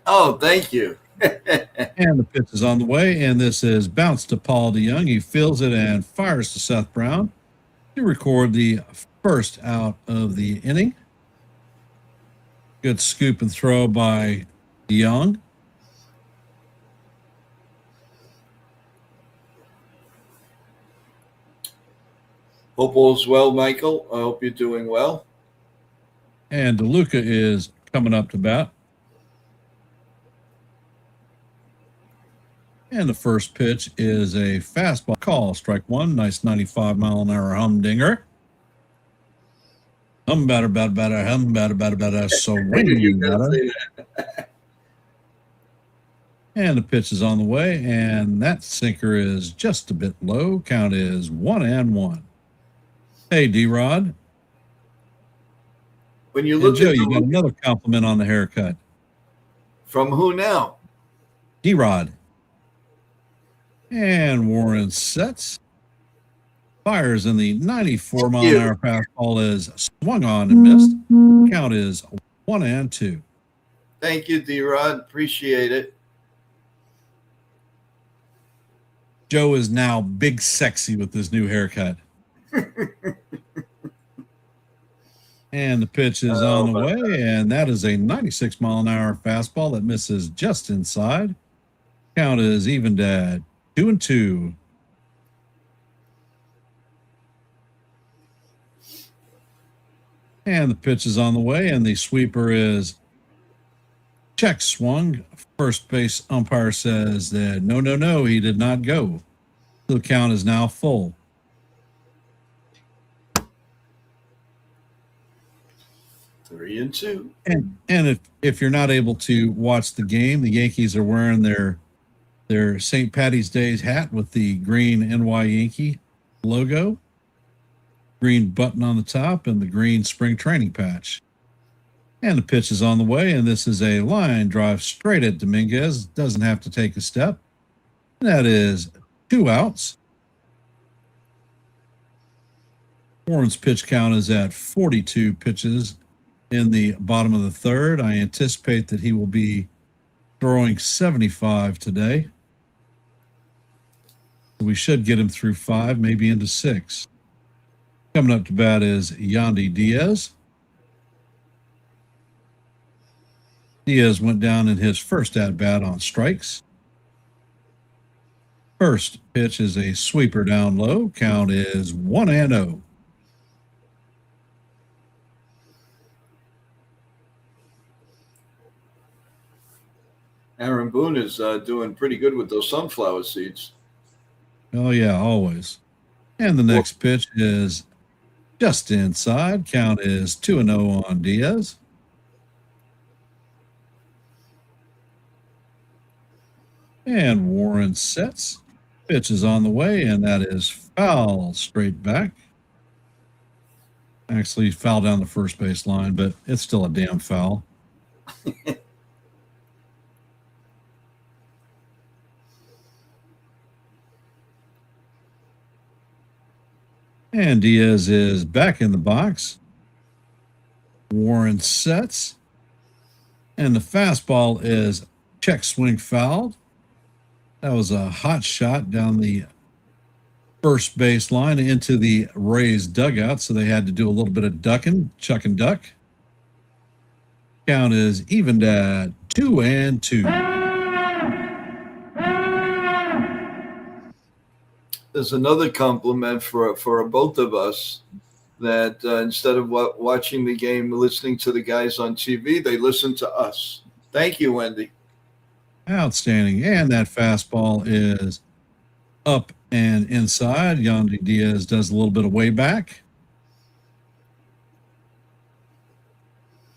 Oh, thank you.
And the pitch is on the way, and this is bounced to Paul DeYoung. He fields it and fires to Seth Brown to record the first out of the inning. Good scoop and throw by DeYoung.
Hope all's well, Michael. I hope you're doing well.
And DeLuca is coming up to bat. And the first pitch is a fastball. Call, strike one. Nice 95-mile-an-hour humdinger. Hum batter, batter, batter, hum batter, batter, batter, swing batter. And the pitch is on the way, and that sinker is just a bit low. Count is 1-1. Hey, D-Rod.
When you
And
look
Joe,
at
you got another compliment on the haircut.
from who now?
D-Rod. And Warren sets. Fires, in the 94-mile-an-hour fastball is swung on and missed. Count is 1-2.
Thank you, D-Rod. Appreciate it.
Joe is now big sexy with his new haircut. And the pitch is on the way, and that is a 96-mile-an-hour fastball that misses just inside. Count is evened at 2-2. And the pitch is on the way, and the sweeper is check swung. First base umpire says that no, he did not go. The count is now full.
Three and two.
And if you're not able to watch the game, the Yankees are wearing their St. Patty's Day hat with the green NY Yankee logo, green button on the top, and the green spring training patch. And the pitch is on the way, and this is a line drive straight at Dominguez. Doesn't have to take a step. And that is 2 outs. Warren's pitch count is at 42 pitches in the bottom of the third. I anticipate that he will be throwing 75 today. We should get him through 5, maybe into 6. Coming up to bat is Yandy Diaz. Diaz went down in his first at-bat on strikes. First pitch is a sweeper down low. Count is 1-0.
Aaron Boone is doing pretty good with those sunflower seeds.
Oh, yeah, always. And the next pitch is just inside. Count is 2-0 on Diaz. And Warren sets. Pitch is on the way, and that is foul straight back. Actually, foul down the first base line, but it's still a damn foul. And Diaz is back in the box. Warren sets. And the fastball is check swing fouled. That was a hot shot down the first base line into the Rays dugout, so they had to do a little bit of ducking, chuck and duck. Count is evened at 2-2.
There's another compliment for both of us that instead of watching the game, listening to the guys on TV, they listen to us. Thank you, Wendy.
Outstanding. And that fastball is up and inside. Yandy Diaz does a little bit of way back.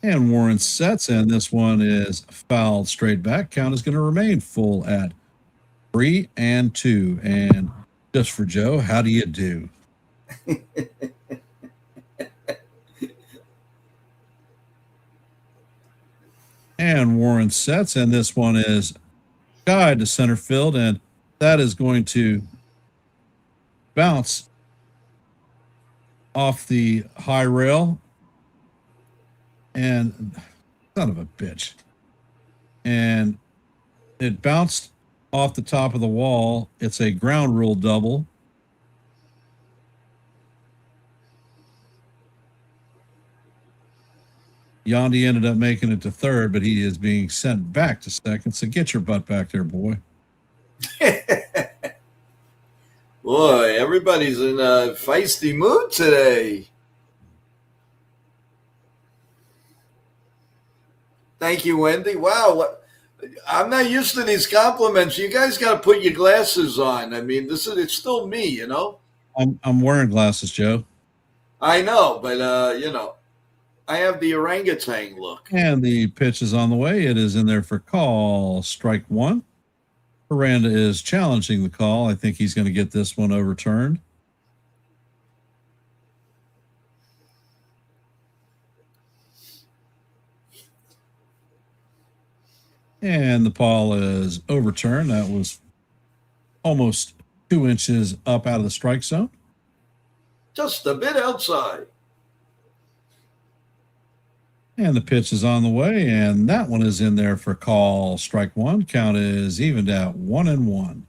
And Warren sets, and this one is fouled straight back. Count is going to remain full at 3-2. And just for Joe, how do you do? And Warren sets, and this one is guide to center field, and that is going to bounce off the high rail. And son of a bitch. And it bounced off the top of the wall. It's a ground rule double. Yandy ended up making it to third, but he is being sent back to second. So get your butt back there, boy.
Boy, everybody's in a feisty mood today. Thank you, Wendy. Wow, I'm not used to these compliments. You guys got to put your glasses on. I mean, it's still me, you know.
I'm wearing glasses, Joe.
I know, but I have the orangutan look.
And the pitch is on the way. It is in there for call, strike one. Miranda is challenging the call. I think he's going to get this one overturned. And the ball is overturned. That was almost 2 inches up out of the strike zone.
Just a bit outside.
And the pitch is on the way, and that one is in there for call, strike one. Count is evened at 1-1.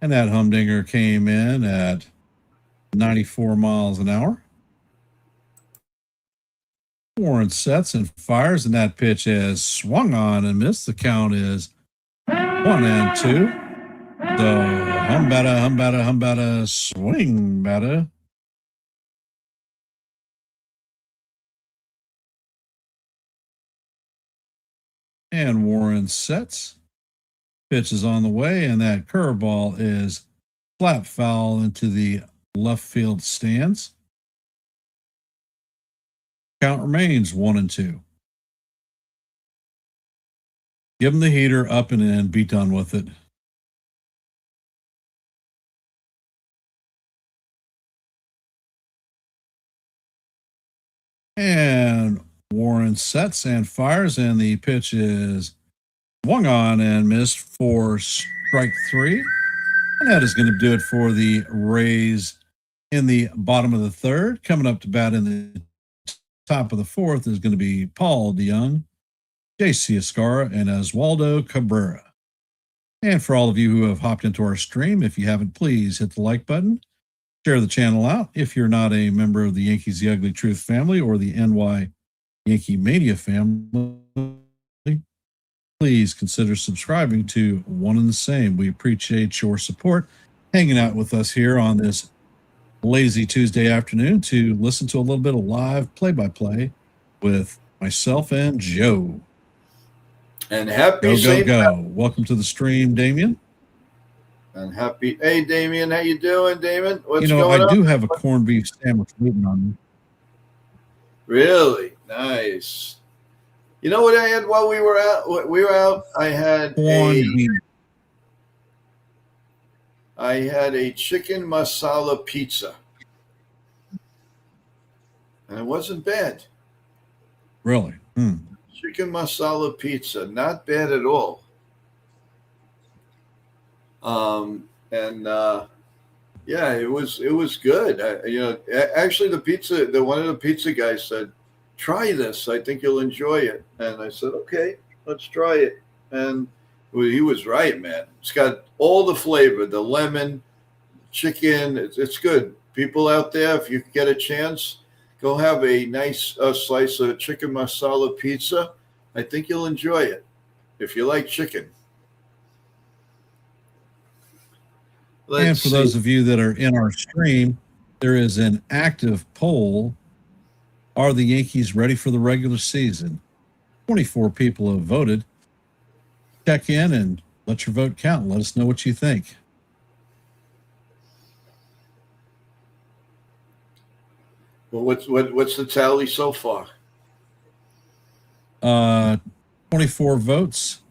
And that humdinger came in at 94 miles an hour. Warren sets and fires, and that pitch is swung on and missed. The count is 1-2. So humbada, swing batter. And Warren sets. Pitch is on the way, and that curveball is flat foul into the left field stands. Count remains 1-2. Give him the heater, up and in, be done with it. And Warren sets and fires, and the pitch is swung on and missed for strike three. And that is going to do it for the Rays in the bottom of the third. Coming up to bat in the top of the fourth is going to be Paul DeYoung, J.C. Escara, and Oswaldo Cabrera. And for all of you who have hopped into our stream, if you haven't, please hit the like button. Share the channel out. If you're not a member of the Yankees The Ugly Truth family or the NY YankeeMania family, please consider subscribing to One and the Same. We appreciate your support, hanging out with us here on this lazy Tuesday afternoon to listen to a little bit of live play-by-play with myself and Joe.
And happy
go. Welcome to the stream, Damien.
And happy, hey Damien, how you doing, Damien? What's going on?
I do have a corned beef sandwich waiting on me.
Really nice. You know what I had while we were out? I had a chicken masala pizza, and it wasn't bad.
Really?
Chicken masala pizza, not bad at all. Yeah, it was good. Actually, one of the pizza guys said, "Try this. I think you'll enjoy it." And I said, "Okay, let's try it." And he was right, man. It's got all the flavor, the lemon, chicken. It's good. People out there, if you get a chance, go have a nice slice of chicken masala pizza. I think you'll enjoy it if you like chicken.
And for those of you that are in our stream, there is an active poll. Are the Yankees ready for the regular season? 24 people have voted. Check in and let your vote count. Let us know what you think.
Well, what's the tally so far?
24 votes.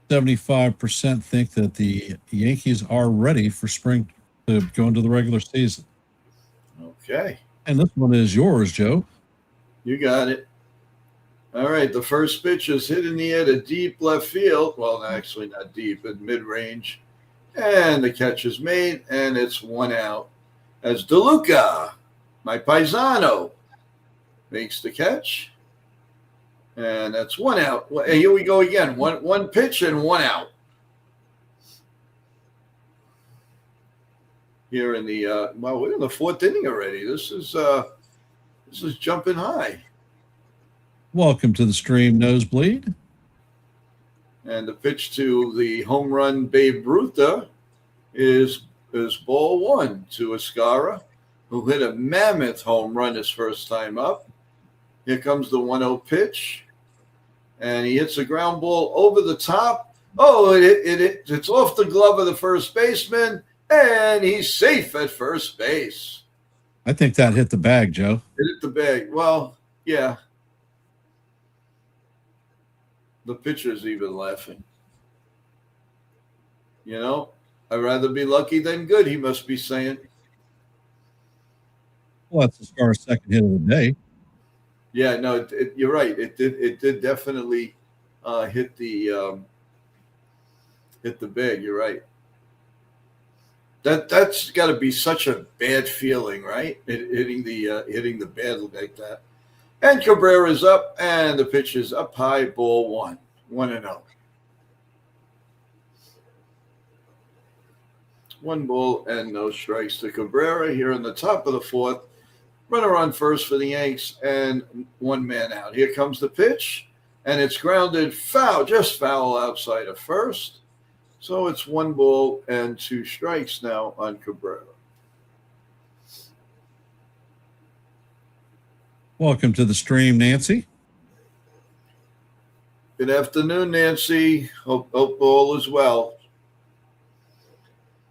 75% think that the Yankees are ready for spring to go into the regular season.
Okay.
And this one is yours, Joe.
You got it. All right. The first pitch is hit in the air to deep left field. Well, actually not deep, but mid-range. And the catch is made, and it's 1 out. As DeLuca, my paisano, makes the catch. And that's 1 out. Well, here we go again. One pitch and 1 out. Here in the well, we're in the 4th inning already. This is jumping high.
Welcome to the stream, Nosebleed.
And the pitch to the home run Babe Ruth is ball 1 to Escara, who hit a mammoth home run his first time up. Here comes the 1-0 pitch, and he hits a ground ball over the top. Oh, it's off the glove of the first baseman, and he's safe at first base.
I think that hit the bag, Joe.
It hit the bag. Well, yeah. The pitcher's even laughing. You know, I'd rather be lucky than good, he must be saying.
Well, that's Escara's second hit of the day.
Yeah, no, you're right. It did definitely hit the bag. You're right. That's got to be such a bad feeling, right? Hitting the bad like that. And Cabrera's up, and the pitch is up high, ball 1, 1-0. 1 ball and no strikes to Cabrera here in the top of the 4th. Runner on first for the Yanks, and 1 man out. Here comes the pitch, and it's grounded foul, just foul outside of first. So it's 1 ball and 2 strikes now on Cabrera.
Welcome to the stream, Nancy.
Good afternoon, Nancy. Hope all is well.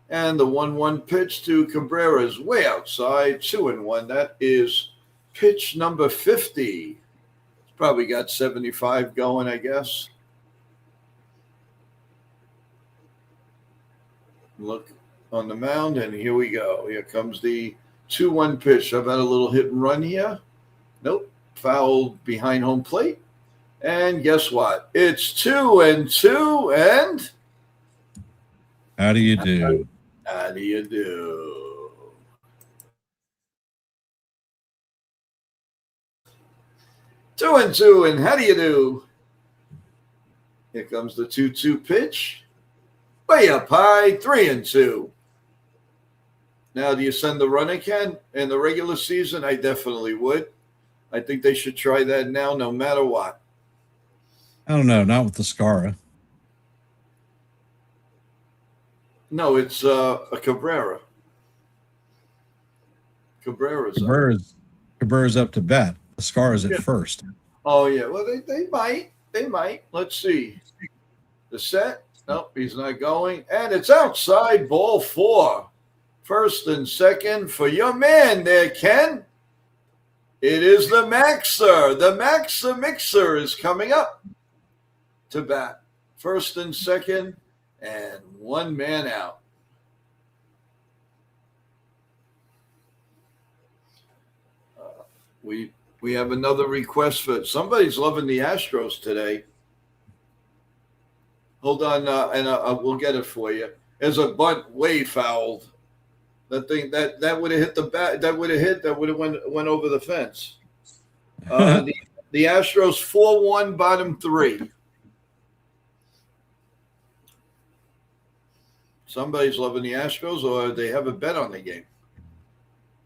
And the 1-1 pitch to Cabrera is way outside, 2-1. That is pitch number 50. He's probably got 75 going, I guess. Look on the mound, and here we go. Here comes the 2-1 pitch. How about a little hit and run here? Nope. Fouled behind home plate. And guess what? It's 2-2, and
how do you do?
How do you do? Two and how do you do? Here comes the 2-2 pitch. Way up high, 3-2. Now, do you send the run again in the regular season? I definitely would. I think they should try that now, no matter what.
I don't know, not with the Escara.
No, it's a Cabrera.
Cabrera's up to bat. Escara's at first.
Oh, yeah. Well, they might. They might. Let's see. The set. Nope, he's not going. And it's outside, ball 4. First and second for your man there, Ken. It is the Maxer. The Maxer Mixer is coming up to bat. First and second, and 1 man out. We have another request for somebody's loving the Astros today. Hold on, and we'll get it for you. There's a bunt way fouled. That thing that would have hit the bat. That would have went over the fence. The Astros 4-1, bottom 3. Somebody's loving the Astros, or they have a bet on the game.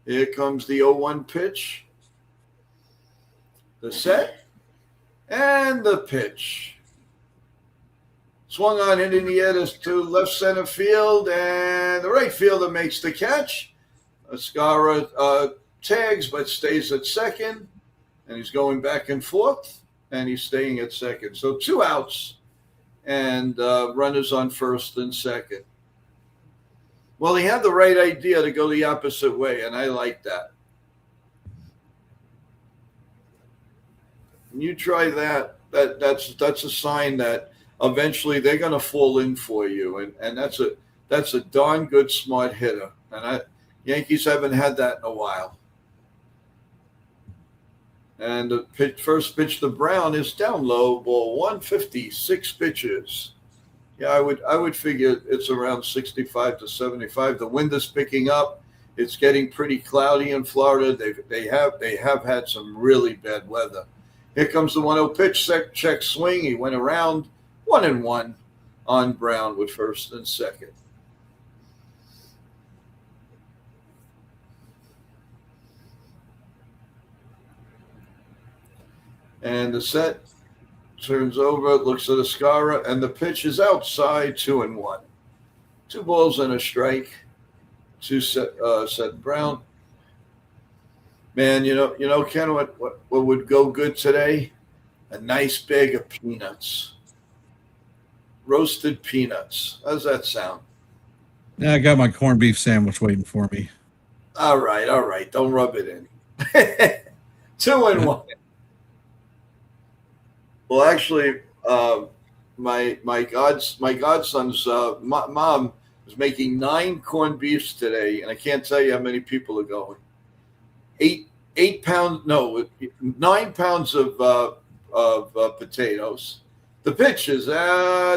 Here comes the 0-1 pitch. The set. And the pitch. Swung on, hit in the air to left center field, and the right fielder makes the catch. Ascara tags, but stays at second, and he's going back and forth, and he's staying at second. So 2 outs, and runners on first and second. Well, he had the right idea to go the opposite way, and I like that. When you try that, that's a sign that eventually they're going to fall in for you, and that's a darn good smart hitter. And Yankees haven't had that in a while. And the first pitch to Brown is down low, ball 156 pitches. Yeah, I would figure it's around 65 to 75. The wind is picking up. It's getting pretty cloudy in Florida. They have had some really bad weather. Here comes the 1-0 pitch, check swing. He went around 1-1 on Brown with first and second. And the set turns over, looks at Ascara, and the pitch is outside, 2-1. 2 balls and a strike. Set Brown. Man, you know, Ken, what would go good today? A nice bag of peanuts. Roasted peanuts. How's that sound?
Yeah, I got my corned beef sandwich waiting for me.
All right. Don't rub it in. 2-1. Well, actually, my godson's mom is making 9 corned beefs today, and I can't tell you how many people are going. 9 pounds of potatoes. The pitches.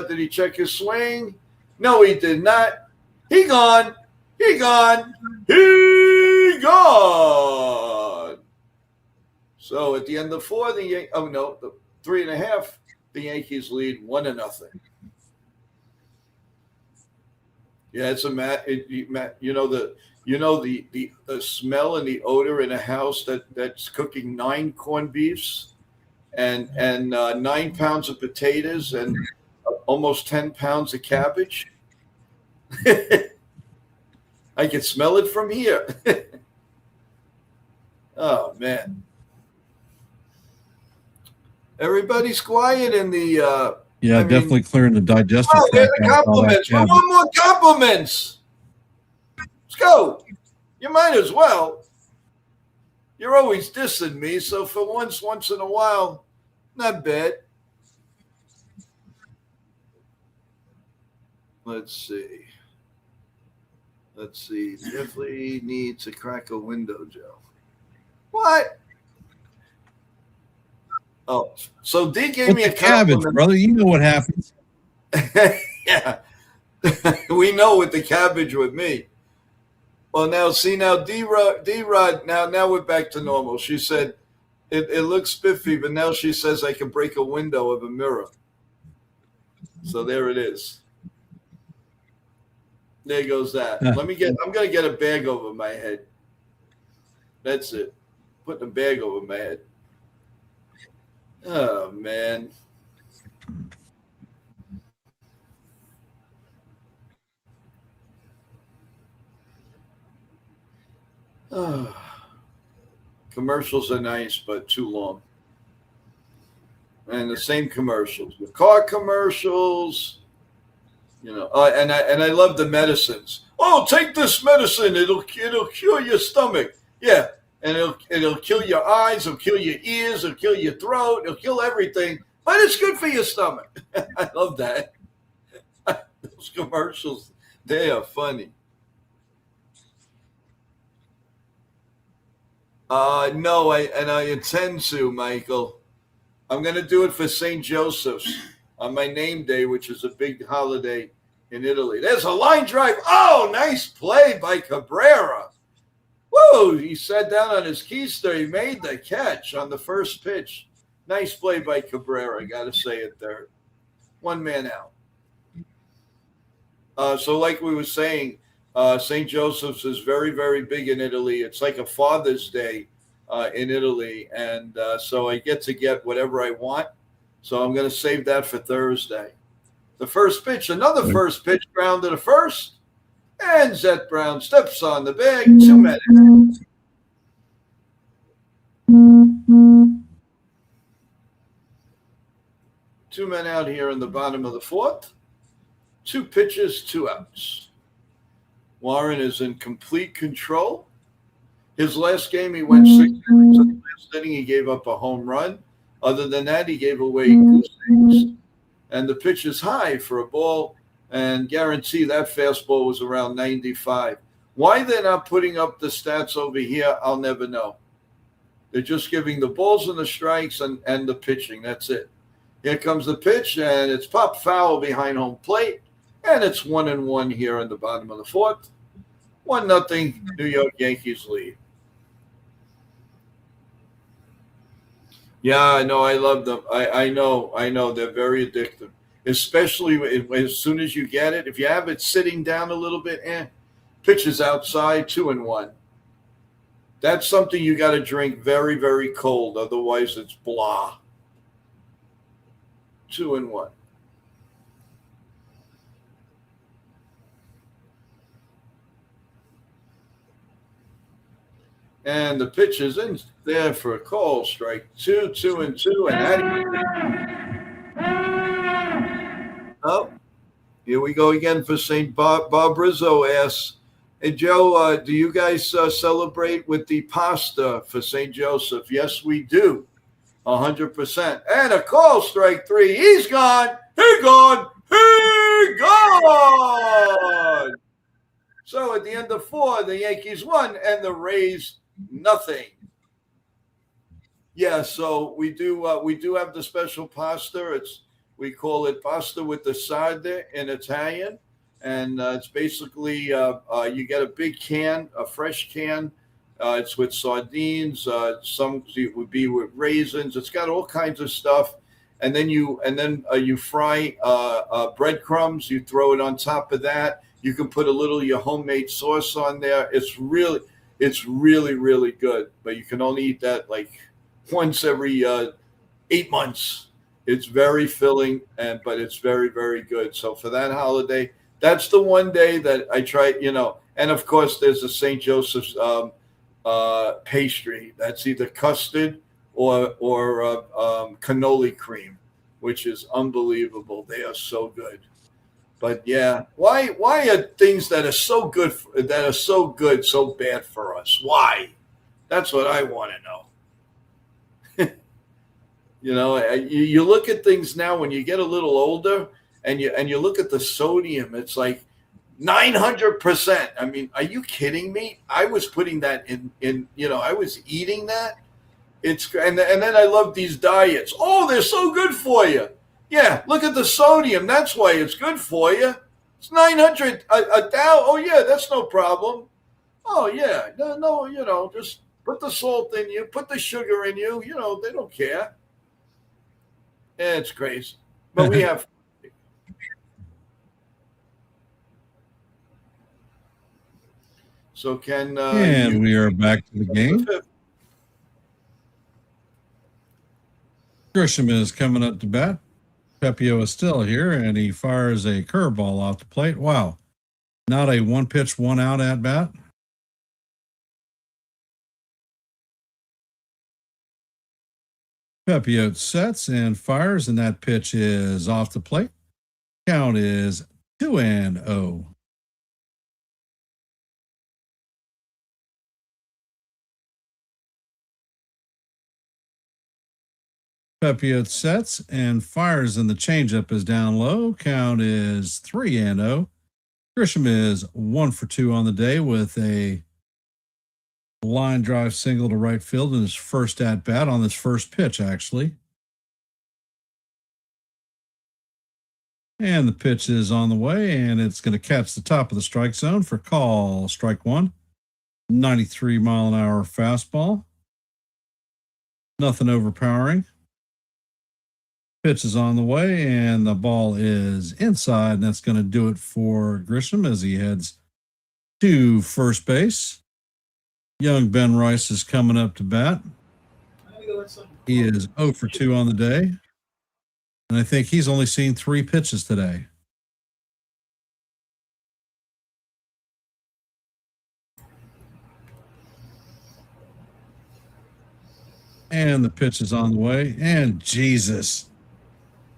Did he check his swing? No, he did not. He gone. So at the end of 4, the 3.5, the Yankees lead 1-0. Yeah, it's a the smell and the odor in a house that's cooking 9 corned beefs and 9 pounds of potatoes and almost 10 pounds of cabbage. I can smell it from here. Oh man. Everybody's quiet in the
definitely clearing the digestive tract.
The compliments. We want more compliments. Let's go. You might as well. You're always dissing me, so for once in a while, not bad. Let's see. Definitely need to crack a window, Joe. What? Oh, so D gave me a
cabbage, brother. You know what happens.
Yeah. We know with the cabbage with me. Well, now D-Rod, now we're back to normal. She said it looks spiffy, but now she says I can break a window of a mirror. So there it is. There goes that. I'm going to get a bag over my head. That's it. Putting a bag over my head. Oh, man. Oh. Commercials are nice, but too long. And the same commercials. The car commercials, and I love the medicines. Oh, take this medicine. It'll cure your stomach. Yeah. And it'll kill your eyes, it'll kill your ears, it'll kill your throat, it'll kill everything. But it's good for your stomach. I love that. Those commercials, they are funny. No, I intend to, Michael. I'm going to do it for St. Joseph's on my name day, which is a big holiday in Italy. There's a line drive. Oh, nice play by Cabrera. Whoa, he sat down on his keister. He made the catch on the first pitch. Nice play by Cabrera, got to say it there. 1 man out. So like we were saying, St. Joseph's is very, very big in Italy. It's like a Father's Day in Italy. And so I get whatever I want. So I'm going to save that for Thursday. The first pitch, another first pitch, ground to the first. And Zet Brown steps on the bag. 2 minutes. 2 men out here in the bottom of the fourth. 2 pitches, 2 outs. Warren is in complete control. His last game, he went 6 innings. In the last inning, he gave up a home run. Other than that, he gave away goose eggs. And the pitch is high for a ball, and guarantee that fastball was around 95. Why they're not putting up the stats over here, I'll never know. They're just giving the balls and the strikes and the pitching. That's it. Here comes the pitch, and it's popped foul behind home plate. And it's 1-1 here in the bottom of the fourth. 1-0 New York Yankees lead. Yeah, I know. I love them. I know. They're very addictive, especially as soon as you get it. If you have it sitting down a little bit, pitches outside, 2-1. That's something you got to drink very, very cold. Otherwise, it's blah. 2-1. And the pitch is in there for a call. Strike 2, 2-2. Oh, here we go again for St. Bob Rizzo asks, hey, Joe, do you guys celebrate with the pasta for St. Joseph? Yes, we do. 100%. And a call, strike 3. He's gone. He gone. He gone. So at the end of 4, the Yankees won and the Rays nothing. Yeah, so we do have the special pasta. We call it pasta with the sarde in Italian, and it's basically you get a big can, a fresh can. It's with sardines. Some it would be with raisins. It's got all kinds of stuff, and then you fry breadcrumbs. You throw it on top of that. You can put a little your homemade sauce on there. It's really, really good. But you can only eat that like once every 8 months. It's very filling, but it's very, very good. So for that holiday, that's the one day that I try, And of course, there's the St. Joseph's pastry. That's either custard or cannoli cream, which is unbelievable. They are so good. But yeah, why are things that are so good so bad for us? Why? That's what I want to know. You look at things now when you get a little older, and you look at the sodium. It's like 900%. I mean, are you kidding me? I was putting that in. I was eating that. And then I love these diets. Oh, they're so good for you. Yeah, look at the sodium. That's why it's good for you. It's 900 a dow. Oh yeah, that's no problem. Oh yeah, no, just put the salt in you, put the sugar in you. They don't care. Yeah, it's crazy, but we have. So can
and we are back to the game. Grisham is coming up to bat. Pepio is still here, and he fires a curveball off the plate. Wow. Not a one pitch, one out at bat. Pepio sets and fires, and that pitch is off the plate. Count is 2-0. Pepio sets and fires, and the changeup is down low. Count is 3-0. Grisham is 1 for 2 on the day with a line drive single to right field in his first at bat on this first pitch, actually. And the pitch is on the way, and it's going to catch the top of the strike zone for call. Strike 1. 93-mile-an-hour fastball. Nothing overpowering. Pitch is on the way, and the ball is inside, and that's going to do it for Grisham as he heads to first base. Young Ben Rice is coming up to bat. He is 0 for 2 on the day, and I think he's only seen 3 pitches today. And the pitch is on the way, and Jesus.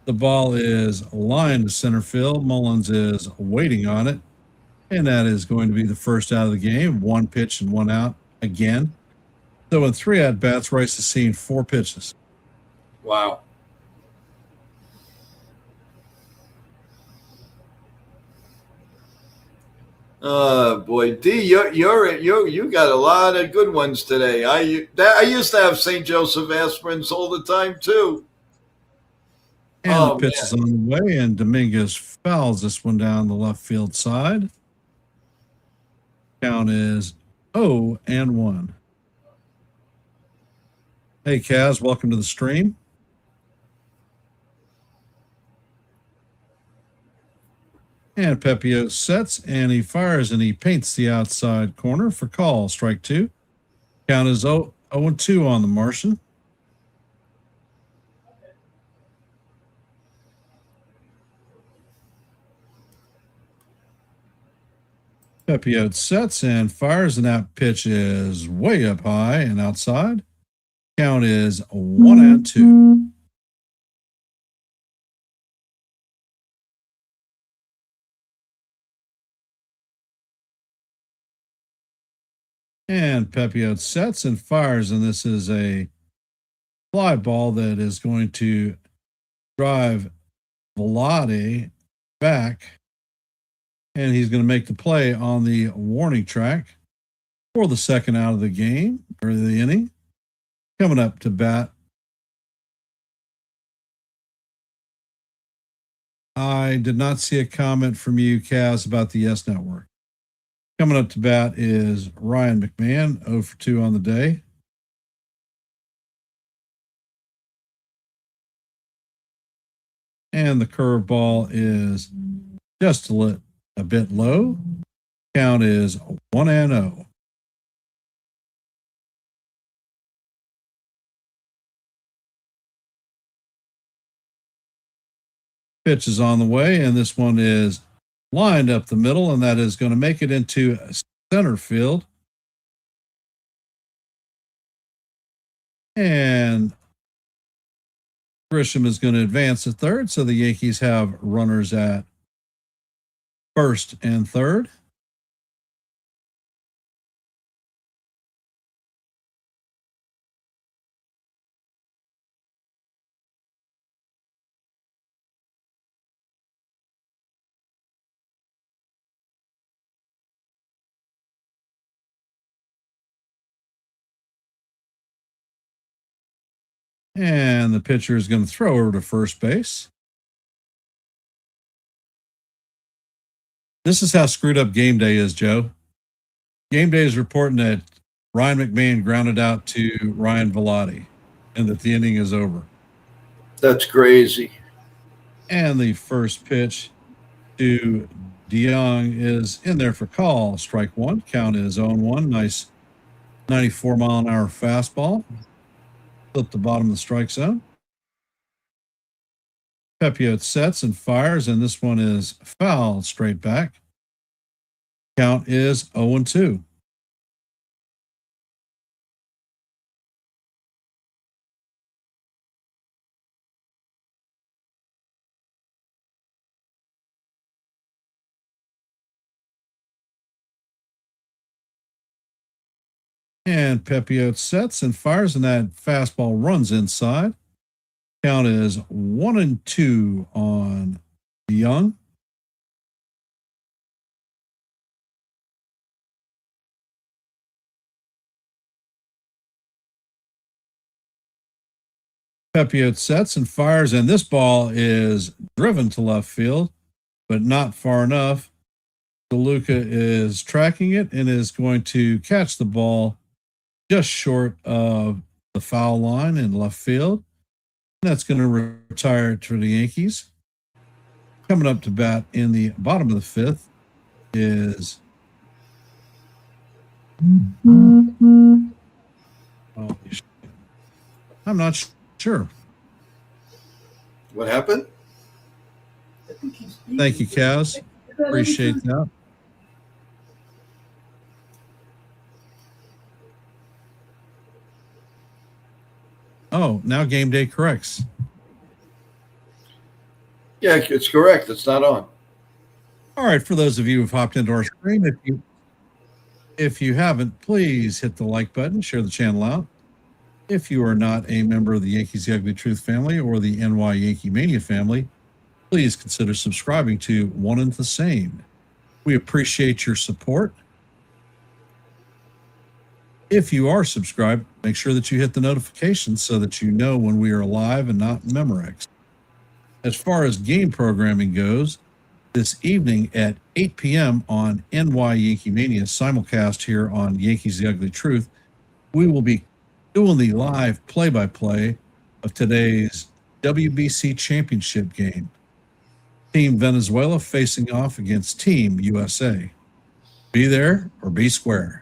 The ball is lined to center field. Mullins is waiting on it. And that is going to be the first out of the game. 1 pitch and 1 out again. So in 3 at-bats, Rice has seen 4 pitches.
Wow. Oh boy, D, you got a lot of good ones today. I used to have St. Joseph aspirins all the time too.
And the pitch is on the way, and Dominguez fouls this one down the left field side. Count is 0-1. Hey, Kaz, welcome to the stream. And Pepio sets, and he fires, and he paints the outside corner for call. Strike 2. Count is 0-2 on the Martian. Pepio sets and fires, and that pitch is way up high and outside. Count is 1-2. And Pepio sets and fires, and this is a fly ball that is going to drive Velotti back, and he's going to make the play on the warning track for the second out of the game, or the inning. Coming up to bat, I did not see a comment from you, Kaz, about the Yes Network. Coming up to bat is Ryan McMahon, 0 for 2 on the day. And the curveball is just a bit low. Count is 1-0. Pitch is on the way, and this one is lined up the middle, and that is going to make it into center field. And Grisham is going to advance to third, so the Yankees have runners at first and third. And the pitcher is going to throw over to first base. This is how screwed up game day is, Joe. Game day is reporting that Ryan McMahon grounded out to Ryan Velotti and that the inning is over.
That's crazy.
And the first pitch to DeYoung is in there for call. Strike 1. Count is 0-1. Nice 94-mile-an-hour fastball. Flip the bottom of the strike zone. Pepio sets and fires, and this one is fouled straight back. Count is 0-2. And Pepio sets and fires, and that fastball runs inside. Count is 1-2 on DeYoung. Pepio sets and fires, and this ball is driven to left field, but not far enough. DeLuca is tracking it and is going to catch the ball just short of the foul line in left field. That's going to retire to the Yankees. Coming up to bat in the bottom of the fifth is I'm not sure.
What happened?
Thank you, Kaz. Appreciate that. Oh, now game day corrects.
Yeah, it's correct. It's not on.
All right, for those of you who've hopped into our stream, if you haven't, please hit the like button, share the channel out. If you are not a member of the Yankees The Ugly Truth family or the NY YankeeMania family, please consider subscribing to One and the Same. We appreciate your support. If you are subscribed, make sure that you hit the notifications so that you know when we are live and not Memorex. As far as game programming goes, this evening at 8 p.m. on NY YankeeMania simulcast here on Yankees The Ugly Truth, we will be doing the live play-by-play of today's WBC championship game. Team Venezuela facing off against Team USA. Be there or be square.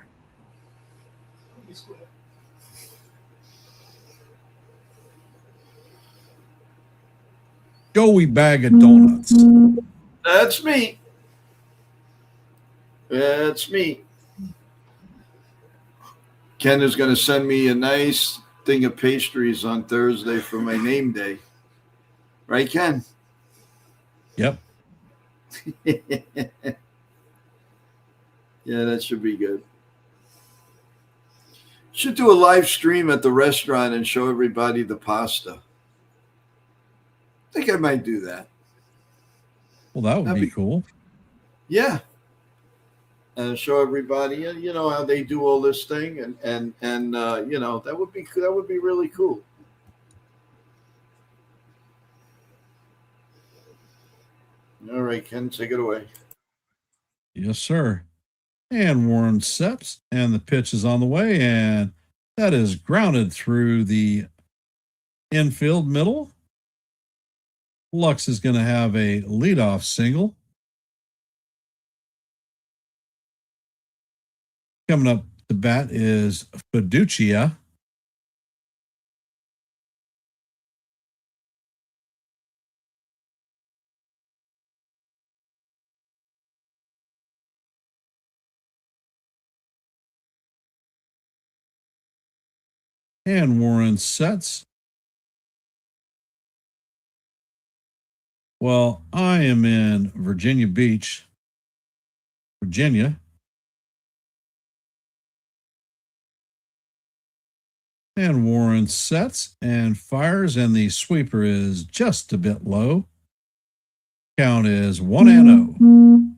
Joey Bag of Donuts.
That's me. That's me. Ken is going to send me a nice thing of pastries on Thursday for my name day. Right, Ken?
Yep.
Yeah, that should be good. Should do a live stream at the restaurant and show everybody the pasta. I think I might do that.
Well, that would be cool.
Yeah. And show everybody, you know, how they do all this thing, and you know, that would be really cool. All right, Ken, take it away.
Yes, sir. And Warren sets, and the pitch is on the way, and that is grounded through the infield middle. Lux is going to have a leadoff single. Coming up to bat is Fiducia. And Warren sets. Well, I am in Virginia Beach, Virginia. And Warren sets and fires, and the sweeper is just a bit low. Count is 1-0.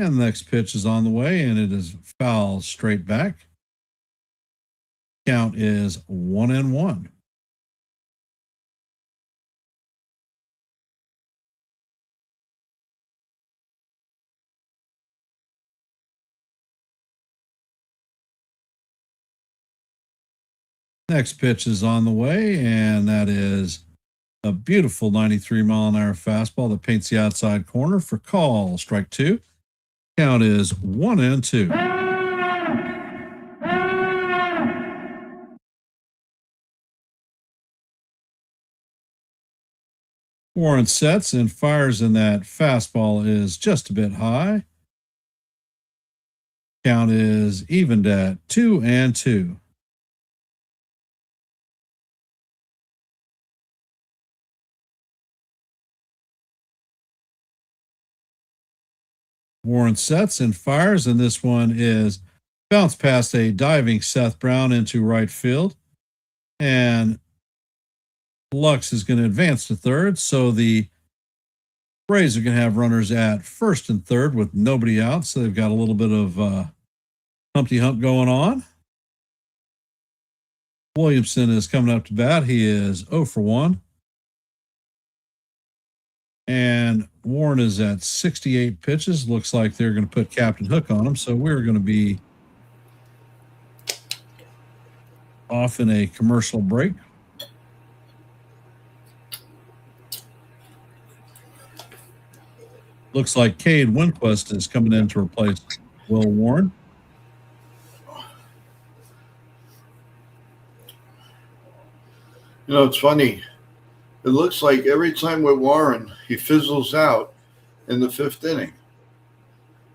And the next pitch is on the way, and it is foul straight back. Count is 1-1. Next pitch is on the way, and that is a beautiful 93-mile-an-hour fastball that paints the outside corner for call. Strike two. Count is 1-2. Warren sets and fires, and that fastball is just a bit high. Count is evened at 2-2. Warren sets and fires, and this one is bounced past a diving Seth Brown into right field. And Lux is going to advance to third, so the Rays are going to have runners at first and third with nobody out, so they've got a little bit of Humpty Hump going on. Williamson is coming up to bat. He is 0 for 1. And Warren is at 68 pitches. Looks like they're going to put Captain Hook on him. So we're going to be off in a commercial break. Looks like Cade Winquist is coming in to replace Will Warren.
You know, it's funny. It looks like every time with Warren, he fizzles out in the 5th inning.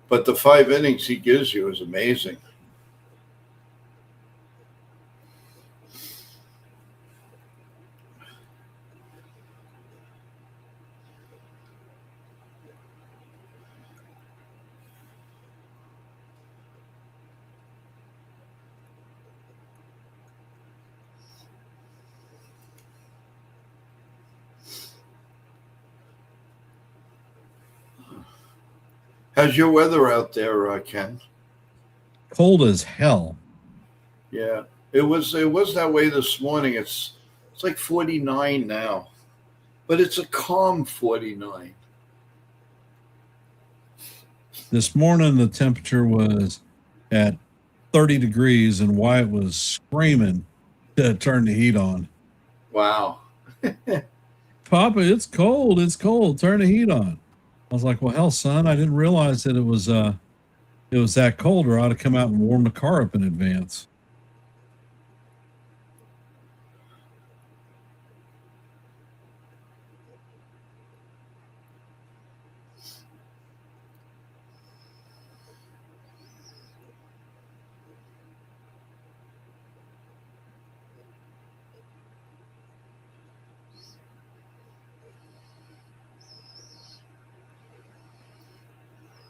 But the 5 innings he gives you is amazing. How's your weather out there, Ken?
Cold as hell.
Yeah, it was that way this morning. It's like 49 now, but it's a calm 49.
This morning, the temperature was at 30 degrees, and Wyatt was screaming to turn the heat on.
Wow.
Papa, it's cold. It's cold. Turn the heat on. I was like, well, hell, son, I didn't realize that it was that cold, or I ought to come out and warm the car up in advance.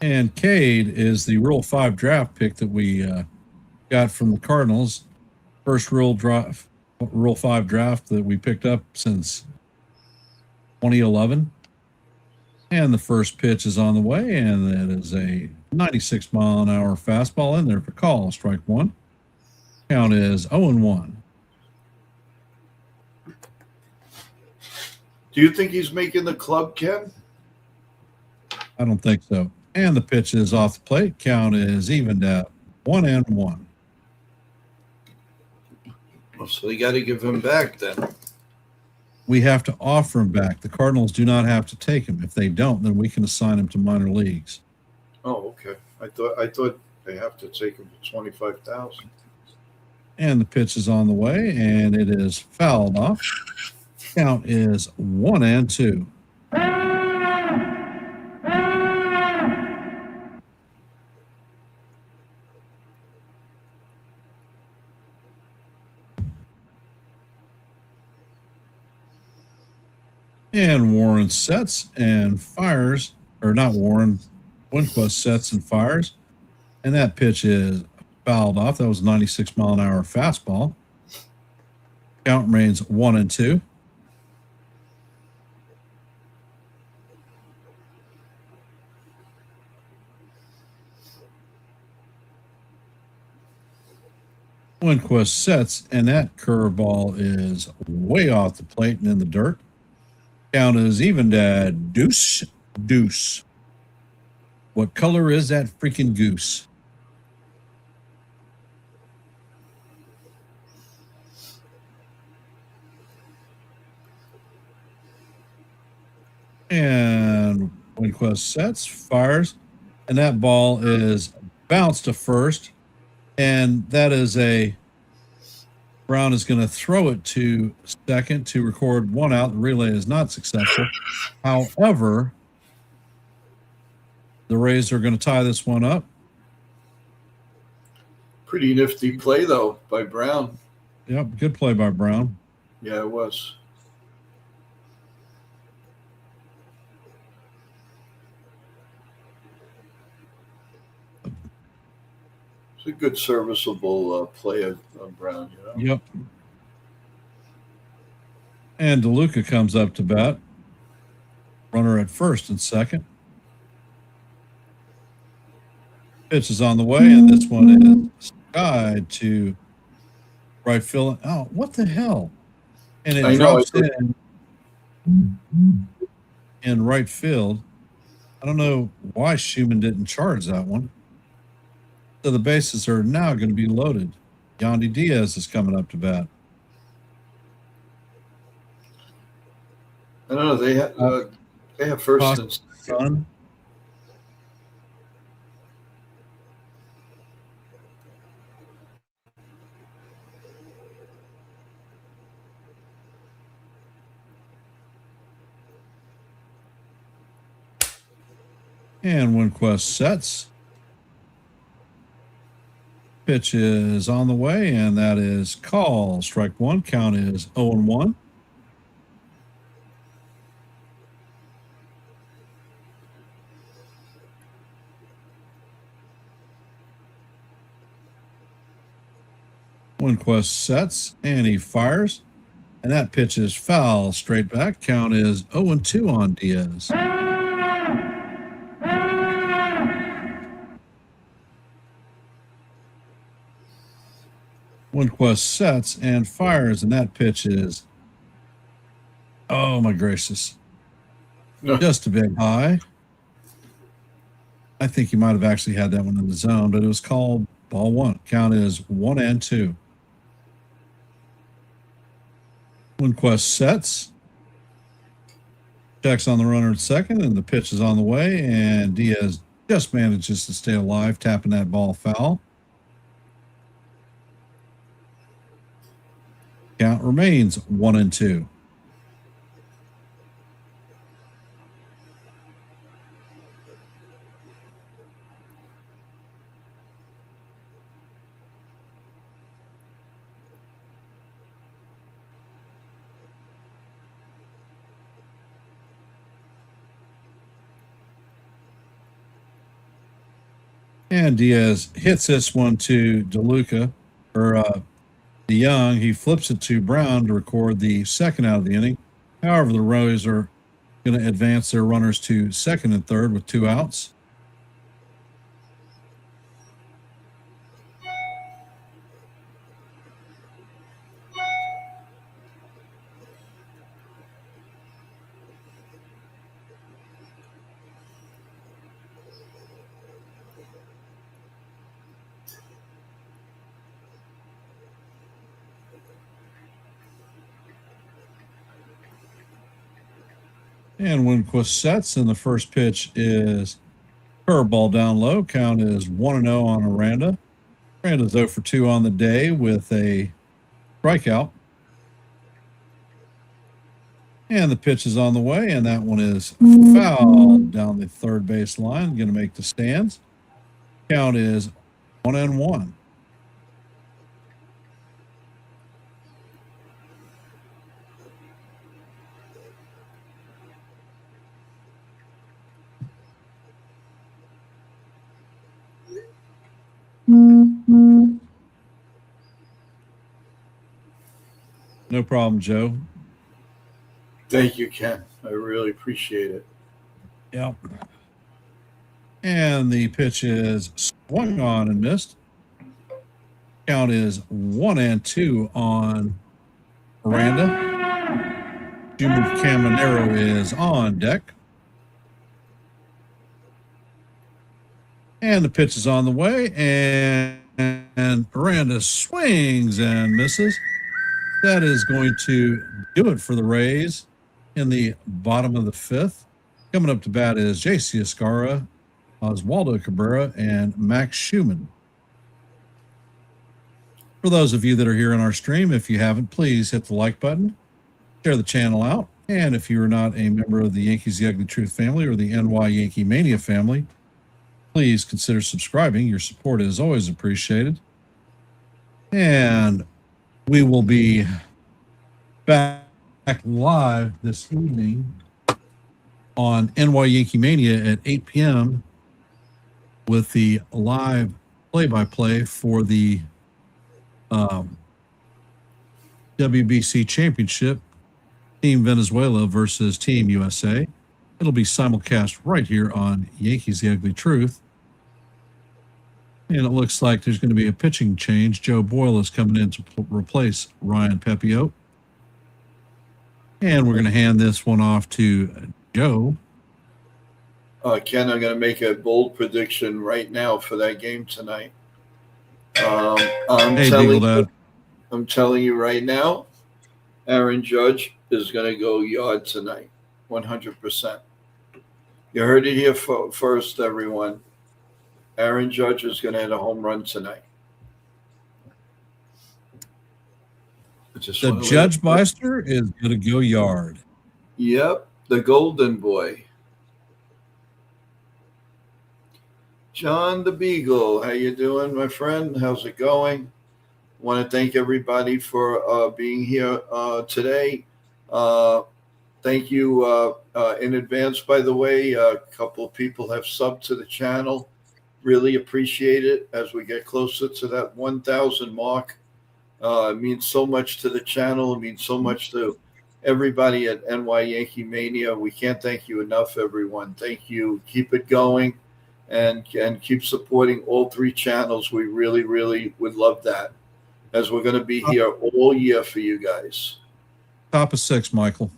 And Cade is the Rule 5 draft pick that we got from the Cardinals. First Rule 5 draft that we picked up since 2011. And the first pitch is on the way, and that is a 96-mile-an-hour fastball in there for call, strike 1. Count is 0-1.
Do you think he's making the club, Ken?
I don't think so. And the pitch is off the plate. Count is evened at 1-1.
Well, so you got to give him back then.
We have to offer him back. The Cardinals do not have to take him. If they don't, then we can assign him to minor leagues.
Oh, okay. I thought they have to take him for $25,000.
And the pitch is on the way, and it is fouled off. Count is 1-2. And Warren sets and fires, or not Warren, Winquist sets and fires. And that pitch is fouled off. That was a 96-mile-an-hour fastball. Count remains 1-2. Winquist sets, and that curveball is way off the plate and in the dirt. Count is evened at deuce. What color is that freaking goose? And Winquist sets, fires, and that ball is bounced to first. And that is Brown is going to throw it to second to record 1 out. The relay is not successful. However, the Rays are going to tie this one up.
Pretty nifty play, though, by Brown.
Yep, good play by Brown.
Yeah, it was. It's a good serviceable play of Brown, you know?
Yep. And DeLuca comes up to bat. Runner at first and second. Pitch is on the way, and this one is skied to right field. Oh, what the hell? And it
I know.
drops in right field. I don't know why Schumann didn't charge that one. So the bases are now going to be loaded. Yandy Diaz is coming up to bat.
I don't know. They have first and second.
Son. And Winquist sets. Pitch is on the way, and that is call. Strike one. Count is 0-1. Winquist sets, and he fires. And that pitch is foul. Straight back. Count is 0-2 on Diaz. Winquist sets and fires, and that pitch is, oh my gracious, just a bit high. I think he might have actually had that one in the zone, but it was called ball one. Count is 1-2. Winquist sets, checks on the runner at second, and the pitch is on the way, and Diaz just manages to stay alive, tapping that ball foul. Count remains 1-2. And Diaz hits this one to DeLuca, or DeYoung. He flips it to Brown to record the second out of the inning. However, the Rays are going to advance their runners to second and third with 2 outs. And Winquist sets, and the first pitch is curveball down low. Count is 1-0 on Aranda. Aranda's 0 for 2 on the day with a strikeout. And the pitch is on the way, and that one is fouled down the third base line. Going to make the stands. Count is 1-1. No problem, Joe.
Thank you, Ken. I really appreciate it.
Yep. And the pitch is swung on and missed. Count is 1-2 on Aranda. Junior Caminero is on deck. And the pitch is on the way, and Aranda swings and misses. That is going to do it for the Rays in the bottom of the 5th. Coming up to bat is J.C. Escarra, Oswaldo Cabrera, and Max Schumann. For those of you that are here on our stream, if you haven't, please hit the like button, share the channel out, and if you are not a member of the Yankees The Ugly Truth family or the NY YankeeMania family, please consider subscribing. Your support is always appreciated. And we will be back live this evening on NY YankeeMania at 8 p.m. with the live play-by-play for the WBC Championship, Team Venezuela versus Team USA. It'll be simulcast right here on Yankees The Ugly Truth. And it looks like there's going to be a pitching change. Joe Boyle is coming in to replace Ryan Pepio. And we're going to hand this one off to Joe.
Ken, I'm going to make a bold prediction right now for that game tonight. I'm telling you right now, Aaron Judge is going to go yard tonight, 100%. You heard it here first, everyone. Aaron Judge is going to hit a home run tonight.
The Judge Meister is going to go yard.
Yep, the golden boy. John the Beagle, how you doing, my friend? How's it going? Want to thank everybody for being here today. Thank you in advance, by the way. A couple of people have subbed to the channel. Really appreciate it as we get closer to that 1,000 mark. It means so much to the channel. It means so much to everybody at NYYankeeMania. We can't thank you enough, everyone. Thank you. Keep it going and keep supporting all three channels. We really, really would love that, as we're going to be here all year for you guys.
Top of 6, Michael.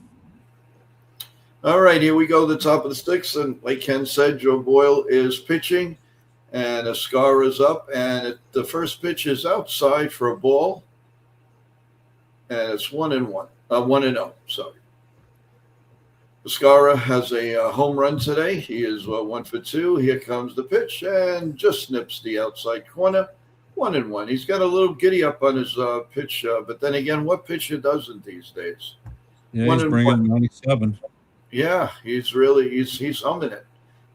All right, here we go, the top of the sticks. And like Ken said, Joe Boyle is pitching, and Ascar is up. And the first pitch is outside for a ball. And it's 1-1. 1-0, sorry. Ascara has a home run today. He is 1 for 2. Here comes the pitch and just snips the outside corner. 1-1. He's got a little giddy up on his pitch, but then again, what pitcher doesn't these days?
Yeah, he's bringing 97.
Yeah, he's humming it.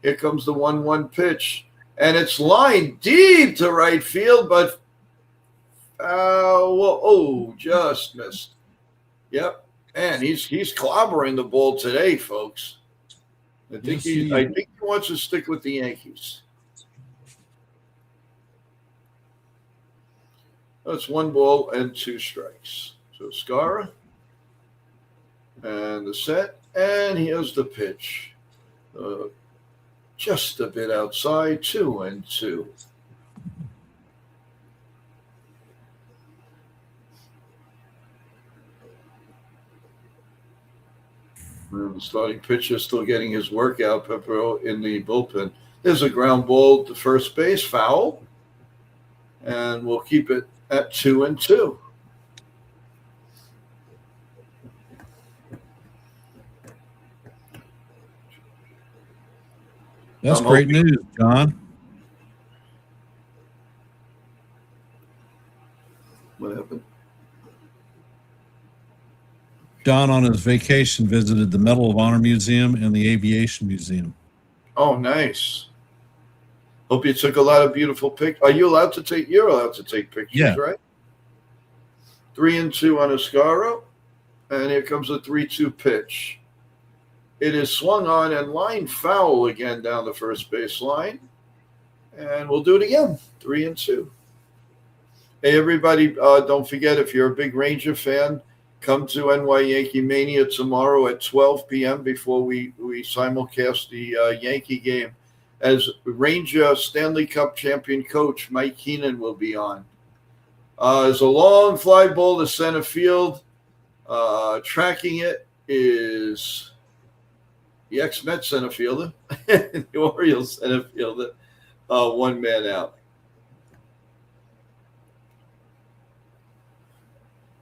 Here comes the 1-1 pitch, and it's lined deep to right field, but just missed. Yep. And he's clobbering the ball today, folks. I think he wants to stick with the Yankees. That's 1 ball and 2 strikes. So Scara and the set, and here's the pitch. Just a bit outside, 2-2. The starting pitcher still getting his workout, Pepero, in the bullpen. There's a ground ball to first base, foul. And we'll keep it at 2-2.
That's great news, John.
What happened?
Don, on his vacation, visited the Medal of Honor Museum and the Aviation Museum.
Oh, nice. Hope you took a lot of beautiful pictures. Are you allowed to take? You're allowed to take pictures, right? 3-2 on Ascaro, and here comes a 3-2 pitch. It is swung on and line foul again down the first base line, and we'll do it again. 3-2. Hey, everybody! Don't forget, if you're a big Ranger fan, come to NYYankeeMania tomorrow at 12 p.m. before we simulcast the Yankee game, as Ranger Stanley Cup champion coach Mike Keenan will be on. There's a long fly ball to center field. Tracking it is the ex-Met center fielder, the Orioles center fielder, 1 man out.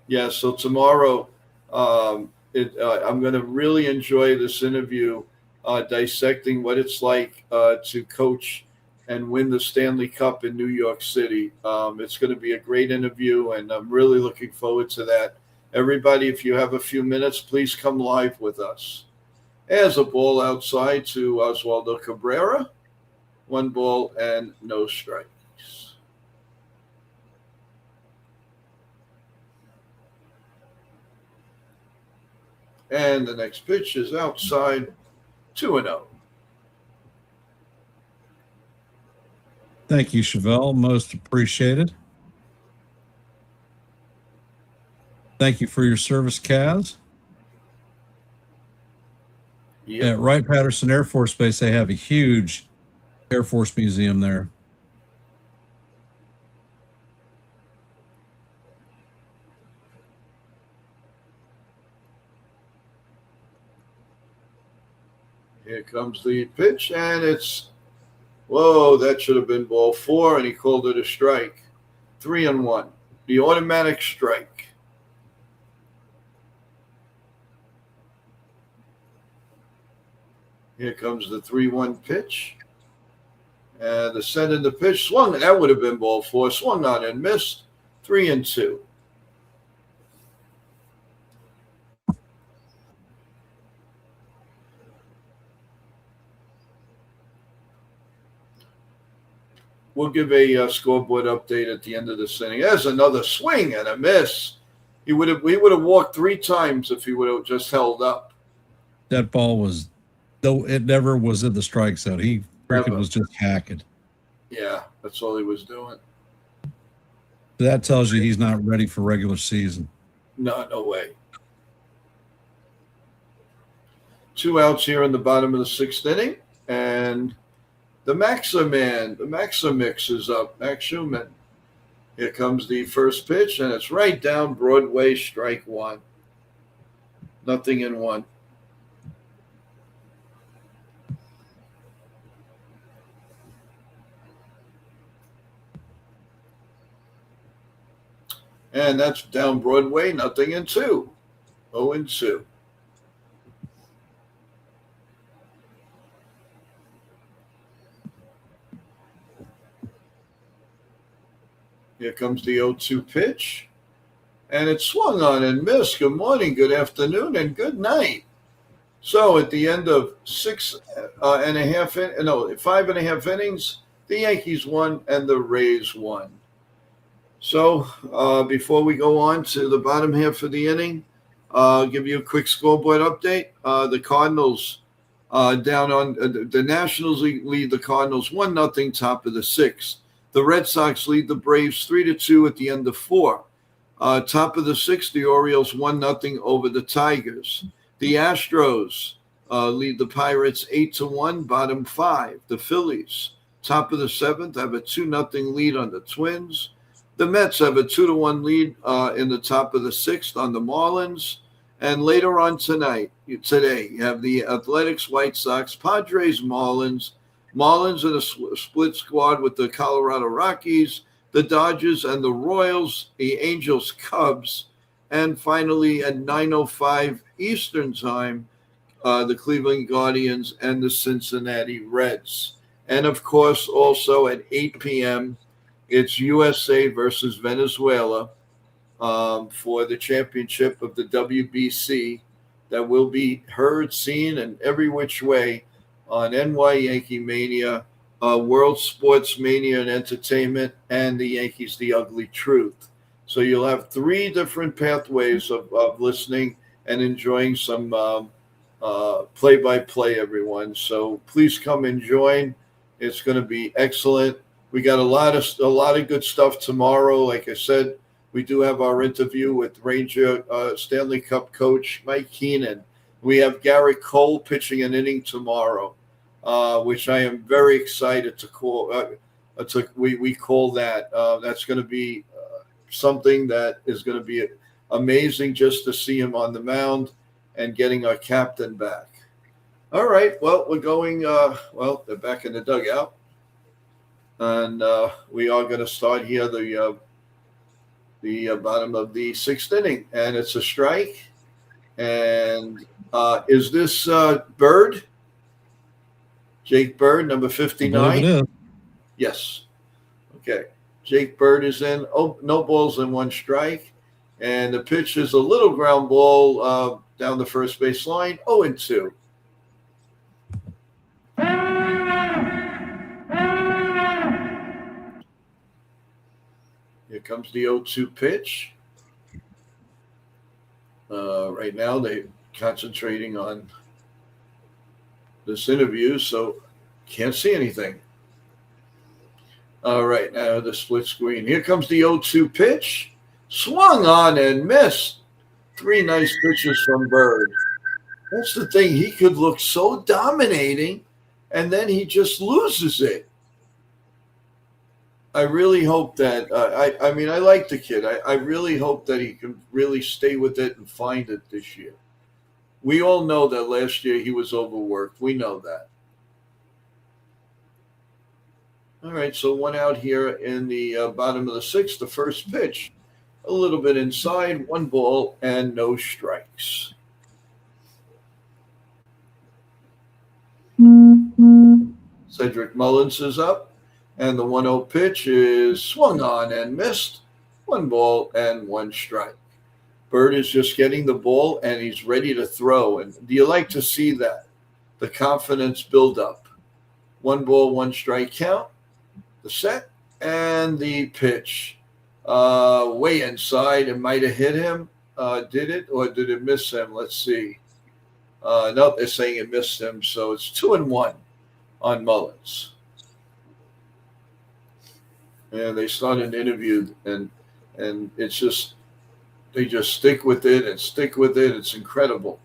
Yeah, so tomorrow I'm going to really enjoy this interview, dissecting what it's like to coach and win the Stanley Cup in New York City. It's going to be a great interview, and I'm really looking forward to that. Everybody, if you have a few minutes, please come live with us. As a ball outside to Oswaldo Cabrera, 1 ball and no strikes. And the next pitch is outside, 2-0.
Thank you, Chevelle. Most appreciated. Thank you for your service, Kaz.
Yep.
At Wright-Patterson Air Force Base, they have a huge Air Force museum there.
Here comes the pitch, and it's, whoa, that should have been ball 4, and he called it a strike. 3-1. The automatic strike. Here comes the 3-1 pitch. And the send in the pitch swung. That would have been ball 4. Swung on and missed. 3-2. We'll give a scoreboard update at the end of this inning. There's another swing and a miss. He would have walked 3 times if he would have just held up.
That ball was, though it never was in the strike zone. He freaking was just hacking.
Yeah, that's all he was doing.
That tells you he's not ready for regular season.
No way. 2 outs here in the bottom of the 6th inning, and the Maximix is up. Max Schumann. Here comes the first pitch, and it's right down Broadway, strike 1. 0-1. And that's down Broadway, 0-2. 0-2. Here comes the 0-2 pitch. And it swung on and missed. Good morning, good afternoon, and good night. So at the end of 5.5 innings, the Yankees won and the Rays won. So before we go on to the bottom half of the inning, I'll give you a quick scoreboard update. The Cardinals down on the Nationals lead the Cardinals 1-0, top of the 6th. The Red Sox lead the Braves 3-2 at the end of 4. Top of the 6th, the Orioles 1-0 over the Tigers. The Astros lead the Pirates 8-1, bottom 5. The Phillies, top of the 7th, have a 2-0 lead on the Twins. The Mets have a 2-1 lead in the top of the 6th on the Marlins. And later on today, you have the Athletics, White Sox, Padres, Marlins. Marlins in a split squad with the Colorado Rockies, the Dodgers and the Royals, the Angels, Cubs, and finally at 9:05 Eastern Time, the Cleveland Guardians and the Cincinnati Reds. And of course, also at 8 p.m., it's USA versus Venezuela for the championship of the WBC that will be heard, seen, and every which way on YankeeMania, World Sports Mania and Entertainment, and the Yankees, The Ugly Truth. So you'll have 3 different pathways of listening and enjoying some play-by-play, everyone. So please come and join. It's going to be excellent. We got a lot of good stuff tomorrow. Like I said, we do have our interview with Ranger Stanley Cup coach Mike Keenan. We have Garrett Cole pitching an inning tomorrow, which I am very excited to call. We call that. That's going to be something that is going to be amazing just to see him on the mound and getting our captain back. All right. Well, we're going. They're back in the dugout, and we are going to start here the bottom of the 6th inning, and it's a strike. And is this Bird? Jake Bird, number 59? Yes. Okay. Jake Bird is in. Oh, no balls and 1 strike. And the pitch is a little ground ball down the first base line, 0-2. Here comes the 0-2 pitch. Right now, they're concentrating on this interview, so can't see anything. All right, now the split screen. Here comes the 0-2 pitch. Swung on and missed. 3 nice pitches from Bird. That's the thing. He could look so dominating, and then he just loses it. I really hope that I mean, I like the kid. I really hope that he can really stay with it and find it this year. We all know that last year he was overworked. We know that. All right, so 1 out here in the bottom of the 6th, the first pitch. A little bit inside, 1 ball and no strikes. Cedric Mullins is up, and the 1-0 pitch is swung on and missed. 1 ball and 1 strike. Bird is just getting the ball, and he's ready to throw. And do you like to see that? The confidence build up. 1 ball, 1 strike count. The set and the pitch. Way inside. It might have hit him. Did it, or did it miss him? Let's see. No, they're saying it missed him. So it's 2-1 on Mullins. And they start an interview, and it's just, they just stick with it and stick with it. It's incredible.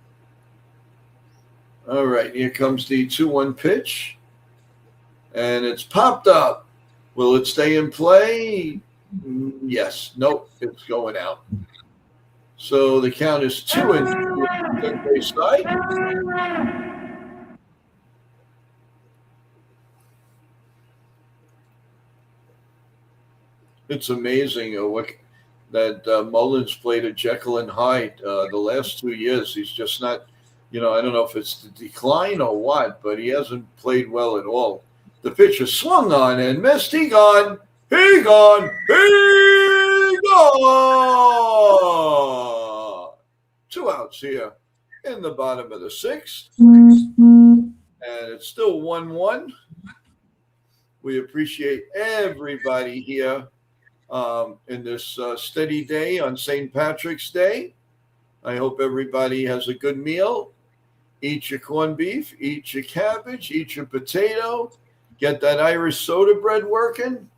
All right, here comes the 2-1 pitch, and it's popped up. Will it stay in play? Yes. Nope, it's going out. So the count is 2-2 on the base side. It's amazing that Mullins played a Jekyll and Hyde the last 2 years. He's just not, I don't know if it's the decline or what, but he hasn't played well at all. The pitcher swung on and missed. He gone. He gone. He gone. 2 outs here in the bottom of the 6th. And it's still 1-1. We appreciate everybody here in this steady day on St. Patrick's Day. I hope everybody has a good meal. Eat your corned beef, eat your cabbage, eat your potato, get that Irish soda bread working.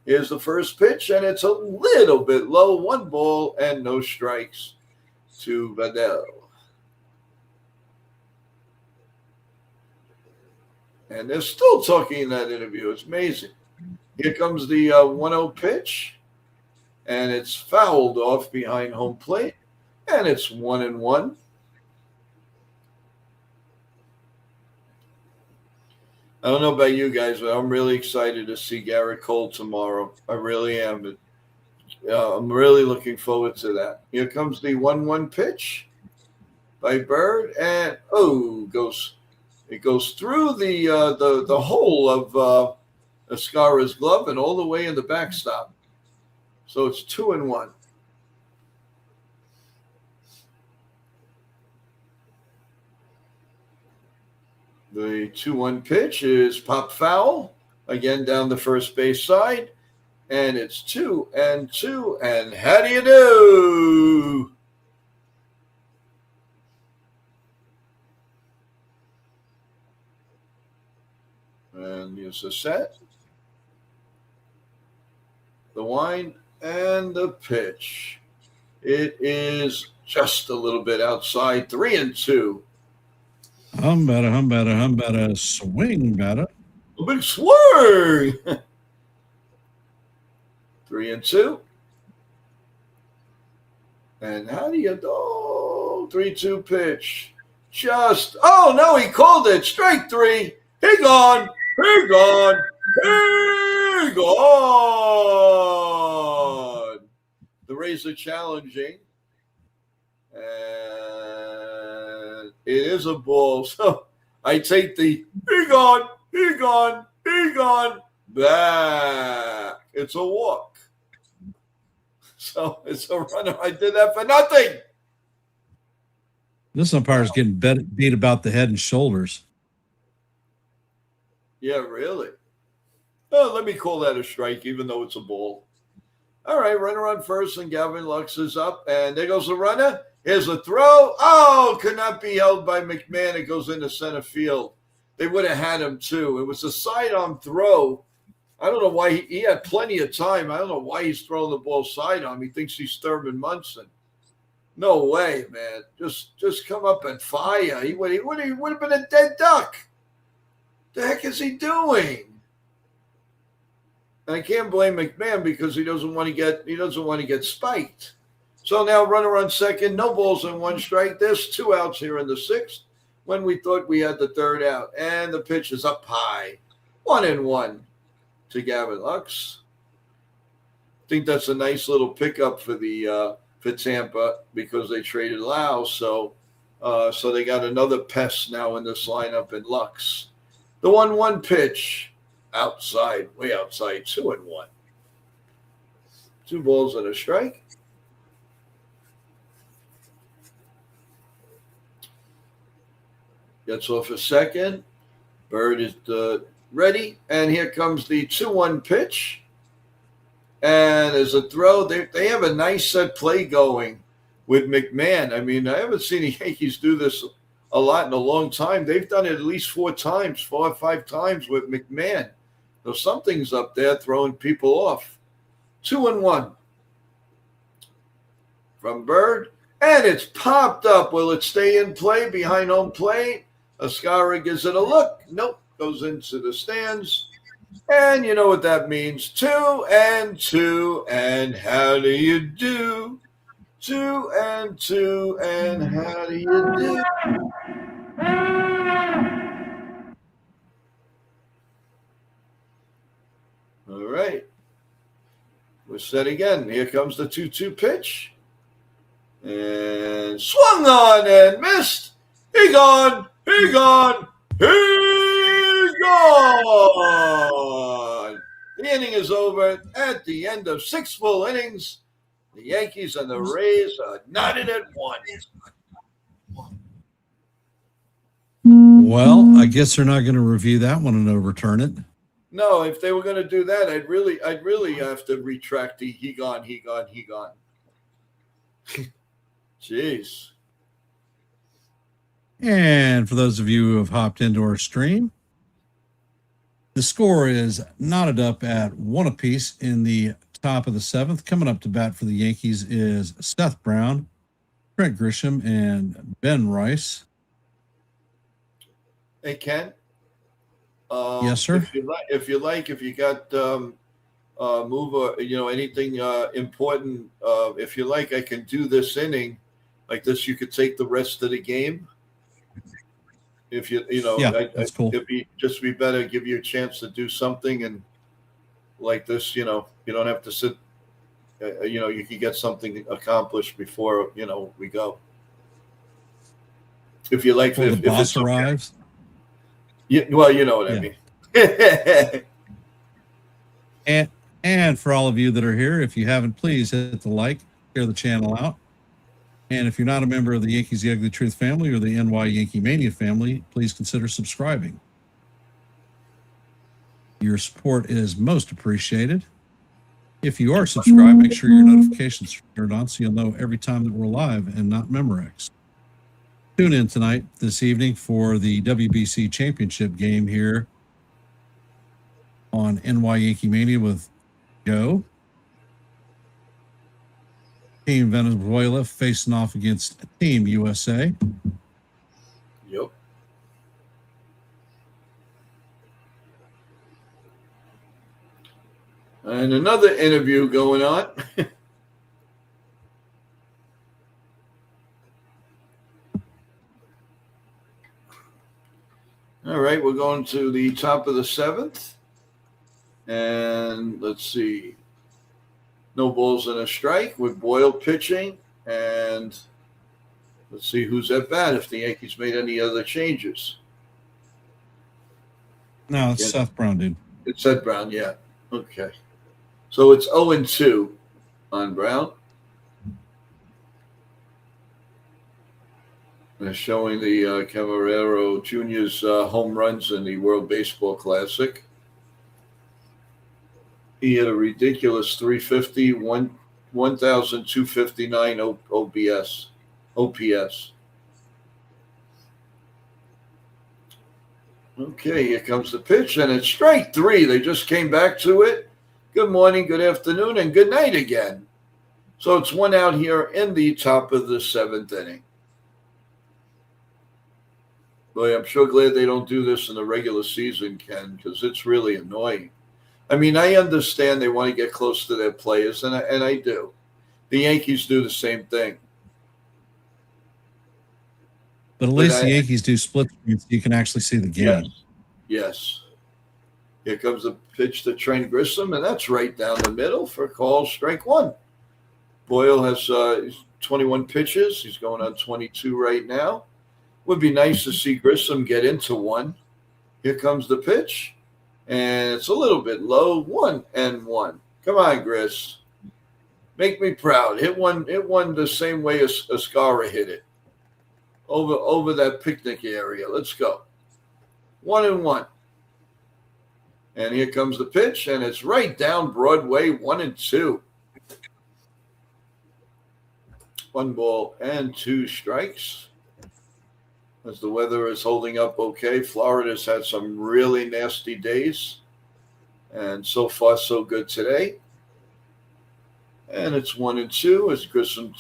Here's the first pitch, and it's a little bit low. 1 ball and no strikes to Vadell. And they're still talking in that interview. It's amazing. Here comes the 1-0 pitch, and it's fouled off behind home plate, and it's 1-1. I don't know about you guys, but I'm really excited to see Garrett Cole tomorrow. I really am. I'm really looking forward to that. Here comes the 1-1 pitch by Bird, and it goes through the hole of Escara's glove and all the way in the backstop. So it's 2-1. The 2-1 pitch is pop foul, again down the first base side, and it's 2-2. And how do you do? And here's the set, the wind, and the pitch. It is just a little bit outside. 3-2.
Hum better, swing better.
A big swing. 3-2. And how do you do? 3-2 pitch. No, he called it. Strike 3. He gone. He gone. He gone. The Rays are challenging. And it is a ball. So I take the he gone back. It's a walk. So it's a runner. I did that for nothing.
This umpire's getting beat about the head and shoulders.
Yeah, really? Oh, let me call that a strike, even though it's a ball. All right, runner on first, and Gavin Lux is up. And there goes the runner. Here's a throw. Oh, could not be held by McMahon. It goes into center field. They would have had him, too. It was a sidearm throw. I don't know why he had plenty of time. I don't know why he's throwing the ball sidearm. He thinks he's Thurman Munson. No way, man. Just come up and fire. He would have been a dead duck. The heck is he doing? And I can't blame McMahon because he doesn't want to get spiked. So now runner on second, no balls and one strike. There's 2 outs here in the 6th when we thought we had the 3rd out. And the pitch is up high. 1-1 to Gavin Lux. I think that's a nice little pickup for Tampa because they traded Lau. So they got another pest now in this lineup in Lux. The 1-1 pitch outside, way outside, 2-1. 2 balls and a strike. Gets off a second. Bird is ready. And here comes the 2-1 pitch. And as a throw, they have a nice set play going with McMahon. I mean, I haven't seen the Yankees do this a lot in a long time. They've done it at least 4 or 5 times with McMahon. So something's up there throwing people off. 2-1 from Bird. And it's popped up. Will it stay in play behind home plate? Ascara gives it a look. Nope. Goes into the stands. And you know what that means. 2-2. And how do you do? 2-2. And how do you do? All right. We're set again. Here comes the 2-2 pitch. And swung on and missed. He gone. He gone. He's gone. The inning is over. At the end of 6 full innings, the Yankees and the Rays are knotted at 1.
Well, I guess they're not going to review that one and overturn it.
No, if they were going to do that, I'd really have to retract the he gone. Jeez.
And for those of you who have hopped into our stream, the score is knotted up at 1 apiece in the top of the 7th. Coming up to bat for the Yankees is Seth Brown, Trent Grisham, and Ben Rice.
Hey, Ken.
Yes, sir.
If you got move or anything important, if you like, I can do this inning like this. You could take the rest of the game. If
that's cool.
It'd be better, give you a chance to do something, and like this, you don't have to sit. You can get something accomplished before we go. If you like,
if the boss arrives.
Okay. Yeah, well, you know what I
mean. And for all of you that are here, if you haven't, please hit the like, share the channel out. And if you're not a member of the Yankees The Ugly Truth family or the NY YankeeMania family, please consider subscribing. Your support is most appreciated. If you are subscribed, make sure your notifications are turned on so you'll know every time that we're live and not Memorex. Tune in tonight, this evening, for the WBC Championship game here on NY YankeeMania with Joe. Team Venezuela facing off against Team USA.
Yep. And another interview going on. All right, we're going to the top of the 7th. And let's see. No balls and a strike with Boyle pitching. And let's see who's at bat if the Yankees made any other changes.
No, it's Seth Brown, dude.
It's Seth Brown, yeah. Okay. So it's 0-2 on Brown. They're showing the Camarero Jr.'s home runs in the World Baseball Classic. He had a ridiculous 350, 1,259 OPS. Okay, here comes the pitch, and it's strike 3. They just came back to it. Good morning, good afternoon, and good night again. So it's 1 out here in the top of the 7th inning. Boy, I'm sure glad they don't do this in the regular season, Ken, because it's really annoying. I mean, I understand they want to get close to their players, and I do. The Yankees do the same thing.
But at least the Yankees do split screen so you can actually see the game.
Yes. Here comes the pitch to Trent Grisham, and that's right down the middle for call strike one. Boyle has 21 pitches. He's going on 22 right now. Would be nice to see Grisham get into one. Here comes the pitch, and it's a little bit low. 1-1. Come on, Gris. Make me proud. Hit one the same way as Ascara hit it. Over that picnic area. Let's go. 1-1. And here comes the pitch, and it's right down Broadway, 1-2. 1 ball and 2 strikes. As the weather is holding up okay. Florida's had some really nasty days. And so far, so good today. And it's 1-2 as Grissom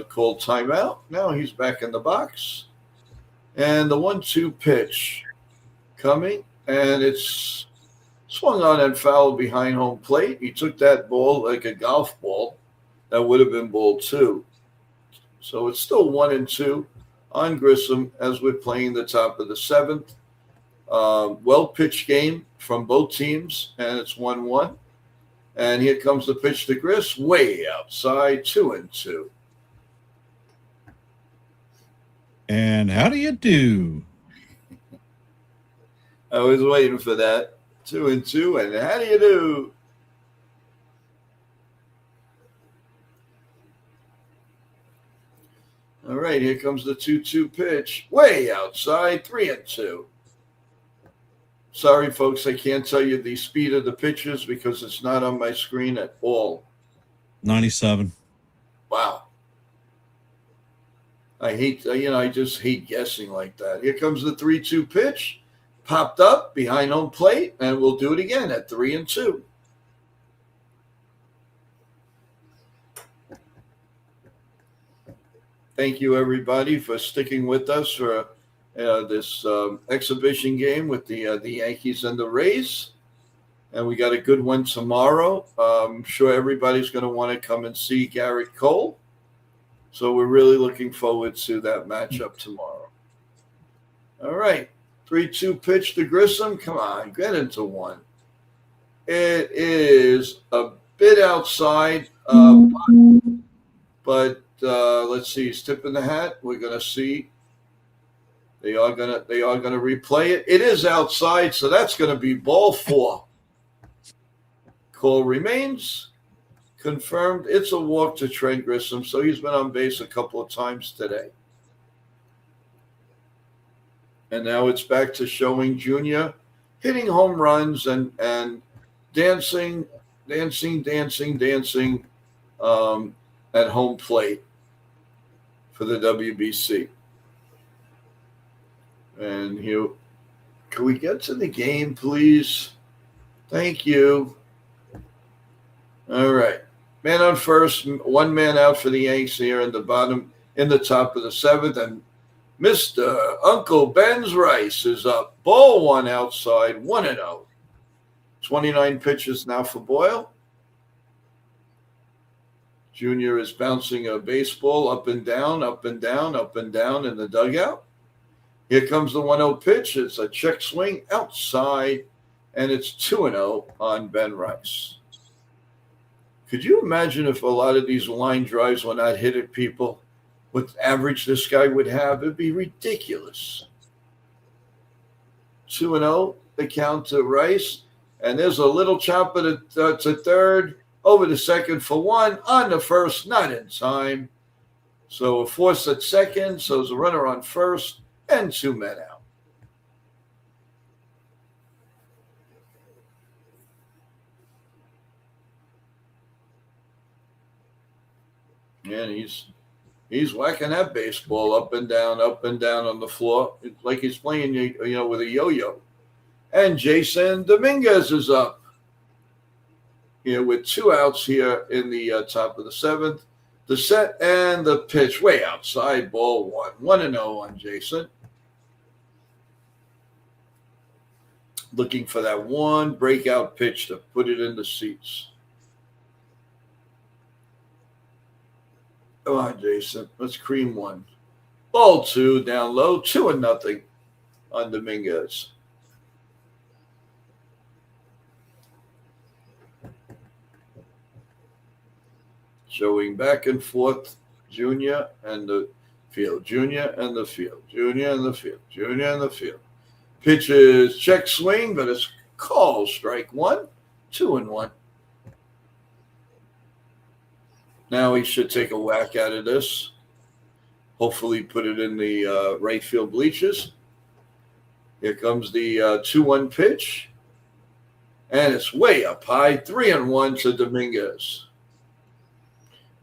called timeout. Now he's back in the box. And the 1-2 pitch coming. And it's swung on and fouled behind home plate. He took that ball like a golf ball. That would have been ball 2. So it's still 1-2 on Grissom as we're playing the top of the 7th. Well-pitched game from both teams, and it's 1-1. And here comes the pitch to Gris, way outside, 2-2.
And how do you do?
I was waiting for that. 2-2, and how do you do? All right, here comes the 2-2 pitch. Way outside, 3-2. Sorry, folks, I can't tell you the speed of the pitches because it's not on my screen at all.
97.
Wow. I just hate guessing like that. Here comes the 3-2 pitch. Popped up behind home plate, and we'll do it again at 3-2. Thank you, everybody, for sticking with us for this exhibition game with the Yankees and the Rays. And we got a good one tomorrow. I'm sure everybody's going to want to come and see Garrett Cole. So we're really looking forward to that matchup tomorrow. All right. 3-2 pitch to Grissom. Come on, get into one. It is a bit outside, but let's see. He's tipping the hat. We're gonna see. They are gonna replay it. It is outside, so that's gonna be ball 4. Call remains. Confirmed. It's a walk to Trent Grisham, so he's been on base a couple of times today. And now it's back to showing Junior hitting home runs and dancing at home plate for the WBC. And here, can we get to the game, please? Thank you. All right. Man on first, 1 man out for the Yanks here in the top of the 7th. And Mr. Uncle Ben's Rice is up. Ball 1 outside, 1-0. 29 pitches now for Boyle. Junior is bouncing a baseball up and down, up and down, up and down in the dugout. Here comes the 1-0 pitch. It's a check swing outside, and it's 2-0 on Ben Rice. Could you imagine if a lot of these line drives were not hit at people? What average this guy would have? It'd be ridiculous. 2-0, the count to Rice. And there's a little chopper to third, over to second for 1, on the first, not in time. So a force at second, so there's a runner on first, and 2 men out. And he's whacking that baseball up and down on the floor. It's like he's playing, with a yo-yo. And Jason Dominguez is up here with 2 outs here in the top of the 7th. The set and the pitch way outside, ball 1. 1-0 on Jason. Looking for that one breakout pitch to put it in the seats. Come on, Jason. Let's cream one. Ball 2 down low, 2-0 on Dominguez. Showing back and forth, Junior and the field, Junior and the field, Junior and the field, Junior and the field. Pitches, check swing, but it's called strike 1, 2-1. Now he should take a whack out of this. Hopefully put it in the right field bleachers. Here comes the 2-1 pitch. And it's way up high, 3-1 to Dominguez.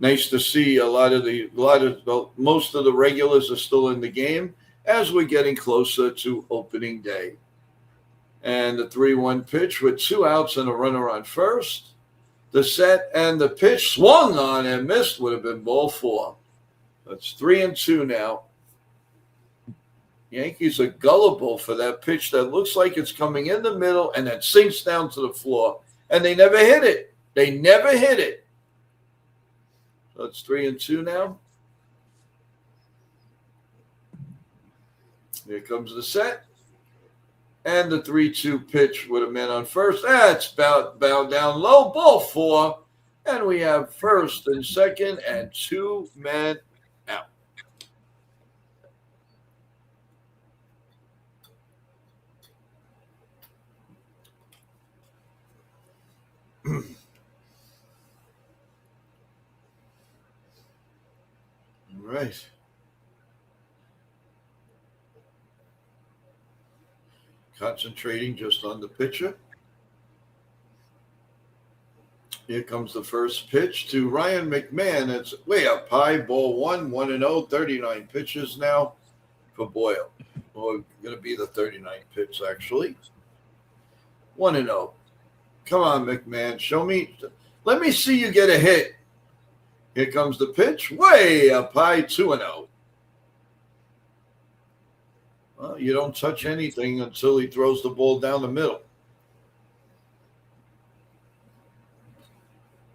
Nice to see most of the regulars are still in the game as we're getting closer to opening day. And the 3-1 pitch with 2 outs and a runner on first. The set and the pitch swung on and missed would have been ball 4. That's 3-2 now. Yankees are gullible for that pitch that looks like it's coming in the middle and then sinks down to the floor. And they never hit it. They never hit it. So it's 3-2 now. Here comes the set. And the 3-2 pitch with a man on first. That's bow down low. Ball 4. And we have first and second and 2 men out. All right. Concentrating just on the pitcher. Here comes the first pitch to Ryan McMahon. It's way up high, ball 1, 1-0, 39 pitches now for Boyle. Well, going to be the 39th pitch, actually. 1-0. Come on, McMahon. Show me. Let me see you get a hit. Here comes the pitch. Way up high, 2-0. Well, you don't touch anything until he throws the ball down the middle.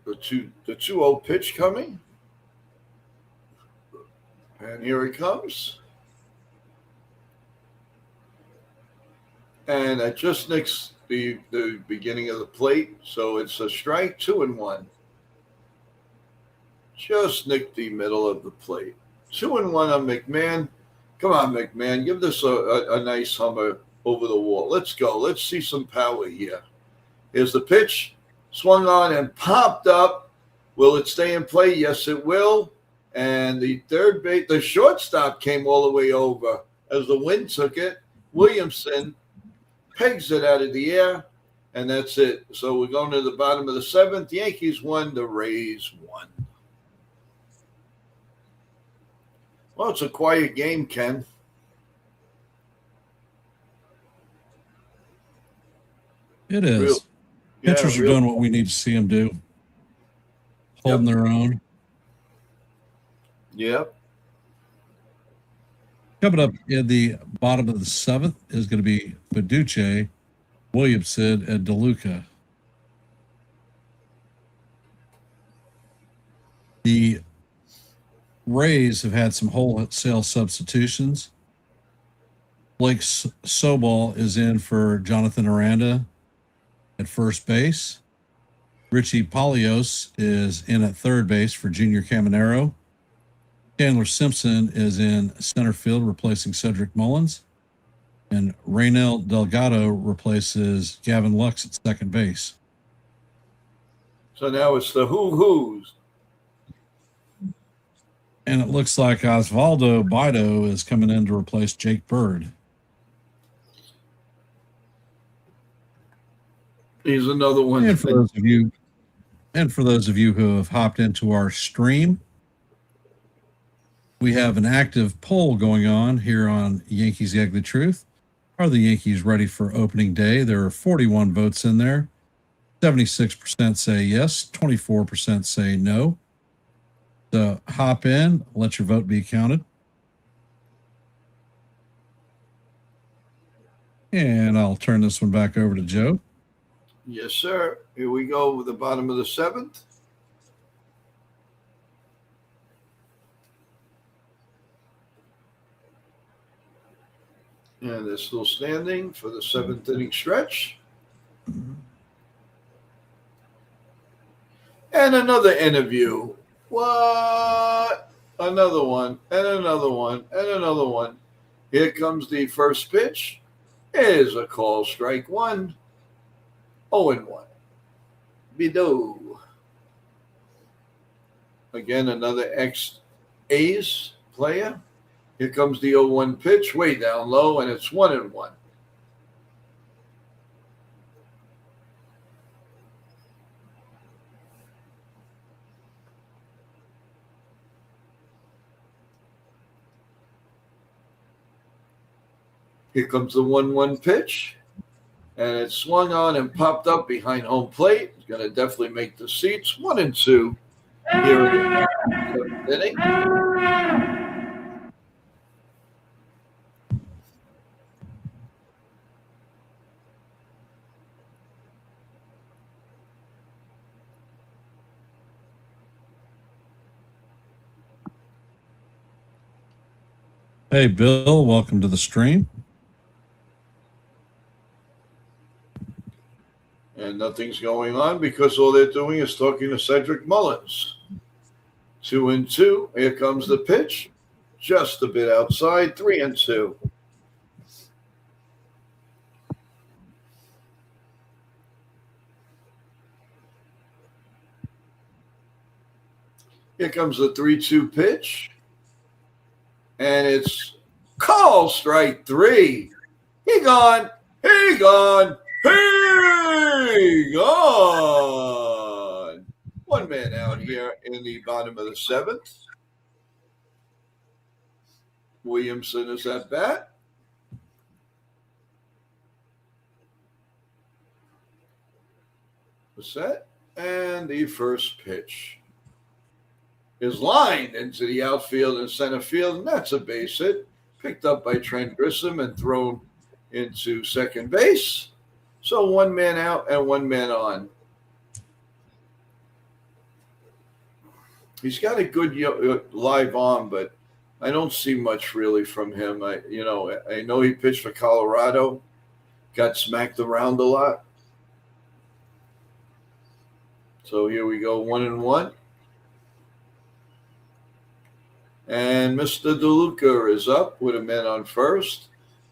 The 2-0 pitch coming. And here it comes. And that just nicks the beginning of the plate. So it's a strike, 2-1. Just nicked the middle of the plate. 2-1 on McMahon. Come on, McMahon. Give this a nice hummer over the wall. Let's go. Let's see some power here. Here's the pitch. Swung on and popped up. Will it stay in play? Yes, it will. And the shortstop came all the way over as the wind took it. Williamson pegs it out of the air, and that's it. So we're going to the bottom of the 7th. Yankees won, the Rays won. Well, it's a quiet game, Ken.
It is. Pitchers are doing what we need to see them do. Holding their own.
Yep.
Coming up in the bottom of the 7th is going to be Beduce, Williamson, and DeLuca. The Rays have had some wholesale substitutions. Blake Sobol is in for Jonathan Aranda at first base. Richie Palios is in at third base for Junior Caminero. Chandler Simpson is in center field replacing Cedric Mullins. And Raynel Delgado replaces Gavin Lux at second base.
So now it's the who's.
And it looks like Osvaldo Bido is coming in to replace Jake Bird.
He's another one.
And for those of you who have hopped into our stream, we have an active poll going on here on Yankees The Ugly Truth. Are the Yankees ready for opening day? There are 41 votes in there. 76% say yes, 24% say no. So hop in, let your vote be counted. And I'll turn this one back over to Joe.
Yes, sir. Here we go with the bottom of the 7th. And they're still standing for the 7th inning stretch. And another interview. What? Another one, and another one, and another one. Here comes the first pitch. Is a call, strike one. 0-1. Bido. Again, another ex-A's player. Here comes the 0-1 pitch, way down low, and it's 1-1. Here comes the 1-1 pitch, and it swung on and popped up behind home plate. It's going to definitely make the seats. 1-2 here in the 7th inning.
Hey, Bill, welcome to the stream.
And nothing's going on because all they're doing is talking to Cedric Mullins. 2-2. Here comes the pitch. Just a bit outside. 3-2. Here comes the 3-2 pitch. And it's call, strike three. He gone. He gone. He gone. One man out here in the bottom of the 7th. Williamson is at bat. The set. And the first pitch is lined into the outfield and center field, and that's a base hit. Picked up by Trent Grissom and thrown into second base. So one man out and one man on. He's got a good live arm, but I don't see much really from him. I know he pitched for Colorado, got smacked around a lot. So here we go, 1-1. And Mr. DeLuca is up with a man on first.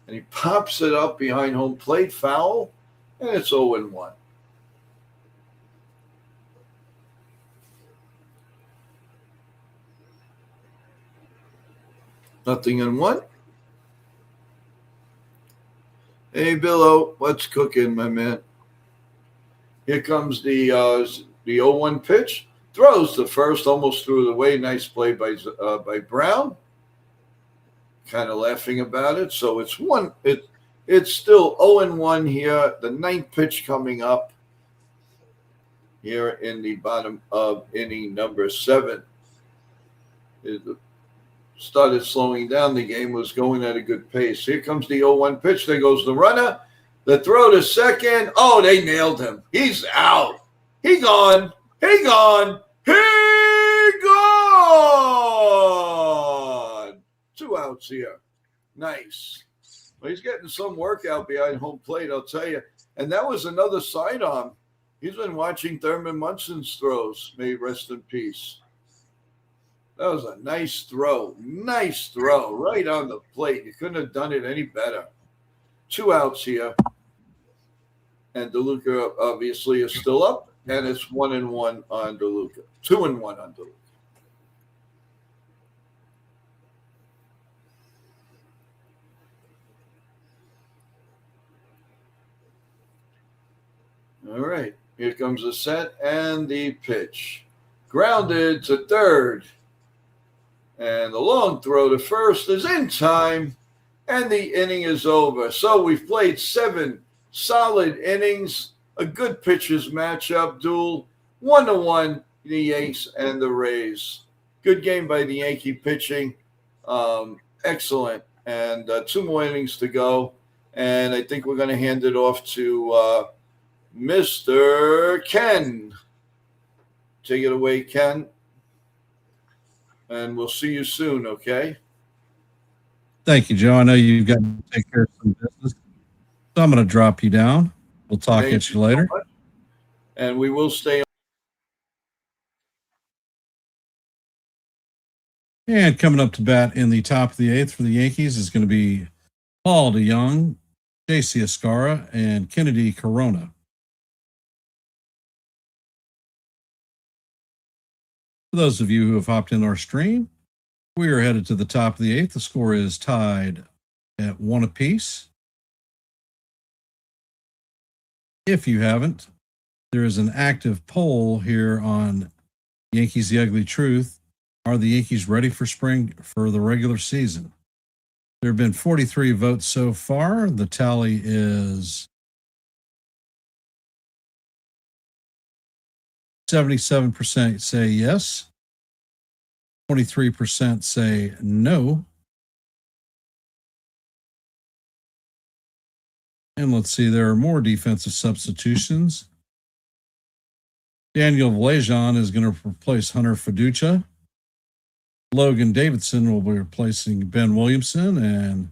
And he pops it up behind home plate, foul. And it's 0-1. Nothing in one. Hey, Billo, what's cooking, my man? Here comes the 0-1 pitch. Throws the first, almost threw it away. Nice play by Brown. Kind of laughing about it. So it's still 0-1 here. The 9th pitch coming up here in the bottom of inning number 7. It started slowing down. The game was going at a good pace. Here comes the 0-1 pitch. There goes the runner. The throw to second. Oh, they nailed him. He's out. He gone. He gone. He gone. 2 outs here. Nice. Well, he's getting some workout behind home plate, I'll tell you. And that was another sidearm. He's been watching Thurman Munson's throws. May he rest in peace. That was a nice throw. Nice throw. Right on the plate. You couldn't have done it any better. 2 outs here. And DeLuca obviously is still up. And it's 1-1 on DeLuca. 2-1 on DeLuca. All right. Here comes the set and the pitch. Grounded to third. And the long throw to first is in time. And the inning is over. So we've played 7 solid innings. A good pitchers matchup duel, 1-1, the Yanks and the Rays. Good game by the Yankee pitching. Excellent. And 2 more innings to go. And I think we're going to hand it off to Mr. Ken. Take it away, Ken. And we'll see you soon, okay?
Thank you, Joe. I know you've got to take care of some business. So I'm going to drop you down. We'll talk
Thank
at
you
you
so
later.
much. And we will stay.
And coming up to bat in the top of the eighth for the Yankees is going to be Paul DeYoung, JC Escara, and Kennedy Corona. For those of you who have hopped in our stream, we are headed to the top of the eighth. The score is tied at 1 apiece. If you haven't, there is an active poll here on Yankees The Ugly Truth. Are the Yankees ready for spring for the regular season? There have been 43 votes so far. The tally is 77% say yes, 23% say no. And let's see, there are more defensive substitutions. Daniel Vlajon is going to replace Hunter Fiducia. Logan Davidson will be replacing Ben Williamson, and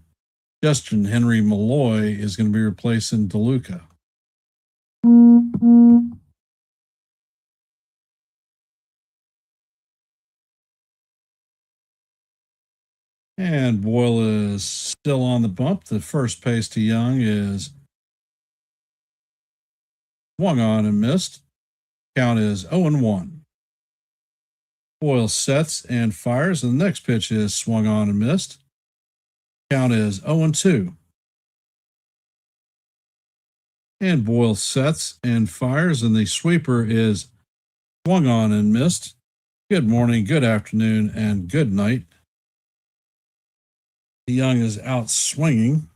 Justin Henry Malloy is going to be replacing DeLuca. And Boyle is still on the bump. The first pace to Young is swung on and missed. Count is 0-1. Boyle sets and fires. And the next pitch is swung on and missed. Count is 0-2. And Boyle sets and fires. And the sweeper is swung on and missed. Good morning, good afternoon, and good night. Young is out swinging.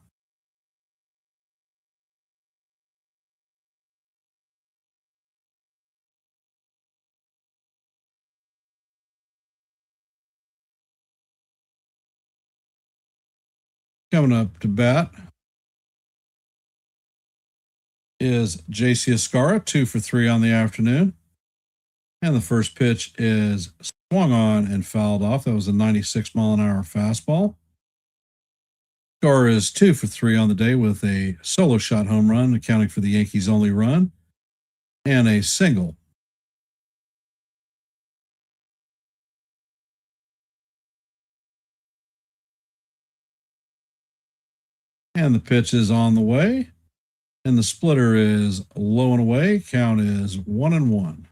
Coming up to bat is JC Escara, 2 for 3 on the afternoon. And the first pitch is swung on and fouled off. That was a 96-mile-an-hour fastball. Escara is 2 for 3 on the day with a solo shot home run, accounting for the Yankees' only run, and a single. And the pitch is on the way. And the splitter is low and away. Count is 1-1.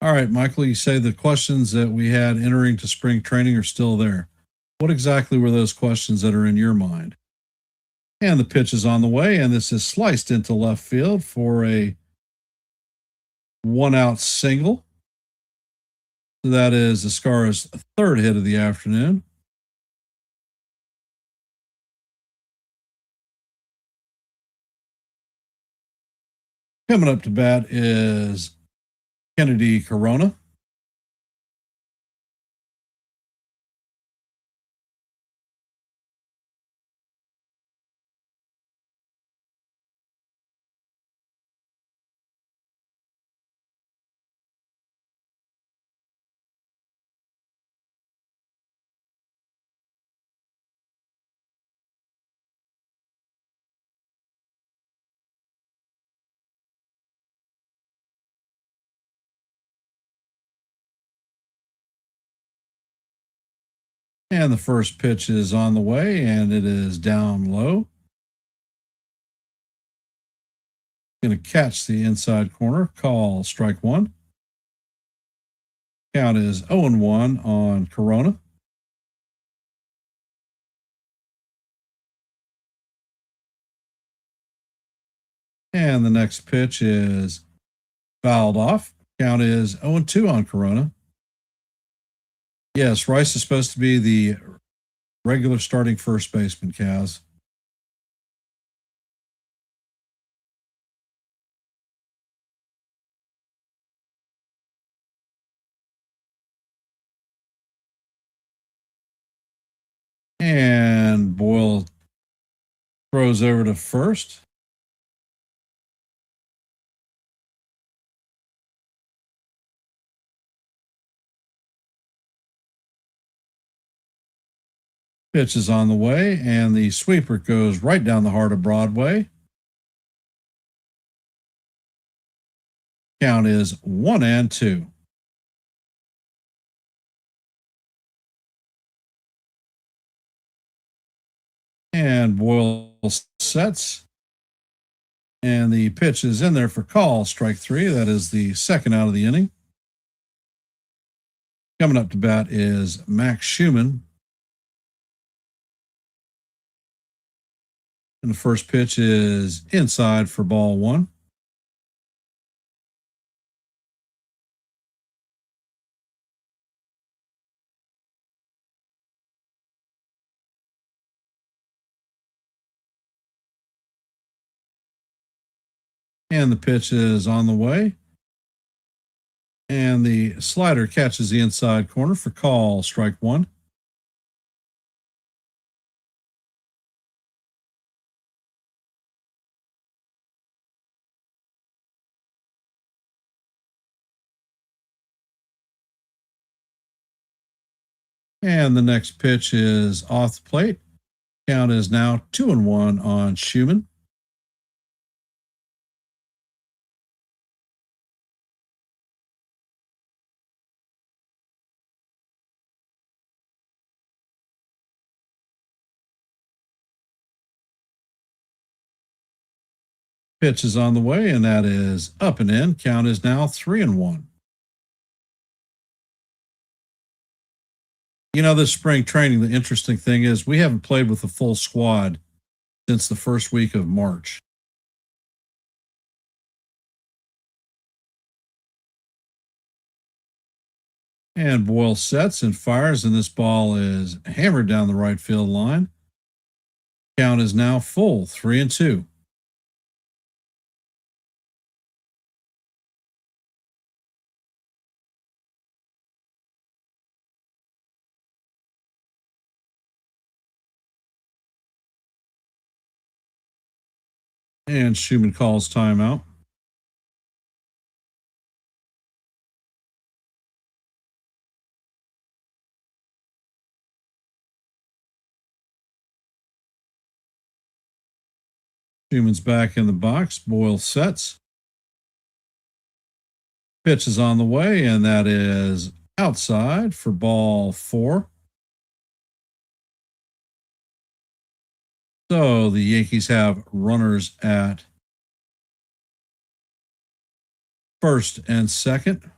All right, Michael, you say the questions that we had entering to spring training are still there. What exactly were those questions that are in your mind? And the pitch is on the way, and this is sliced into left field for a 1-out single. So that is Escara's third hit of the afternoon. Coming up to bat is Kennedy Corona. And the first pitch is on the way, and it is down low. Going to catch the inside corner. Call strike one. Count is 0-1 on Corona. And the next pitch is fouled off. Count is 0-2 on Corona. Yes, Rice is supposed to be the regular starting first baseman, Kaz. And Boyle throws over to first. Pitch is on the way, and the sweeper goes right down the heart of Broadway. Count is 1-2. And Boyle sets. And the pitch is in there for call, strike 3. That is the second out of the inning. Coming up to bat is Max Schumann. And the first pitch is inside for ball 1. And the pitch is on the way. And the slider catches the inside corner for call, strike 1. And the next pitch is off the plate. Count is now 2-1 on Schumann. Pitch is on the way, and that is up and in. Count is now 3-1. You know, this spring training, the interesting thing is we haven't played with a full squad since the first week of March. And Boyle sets and fires, and this ball is hammered down the right field line. Count is now full, 3-2. And Schumann calls timeout. Schumann's back in the box. Boyle sets. Pitch is on the way, and that is outside for ball 4. So the Yankees have runners at first and second.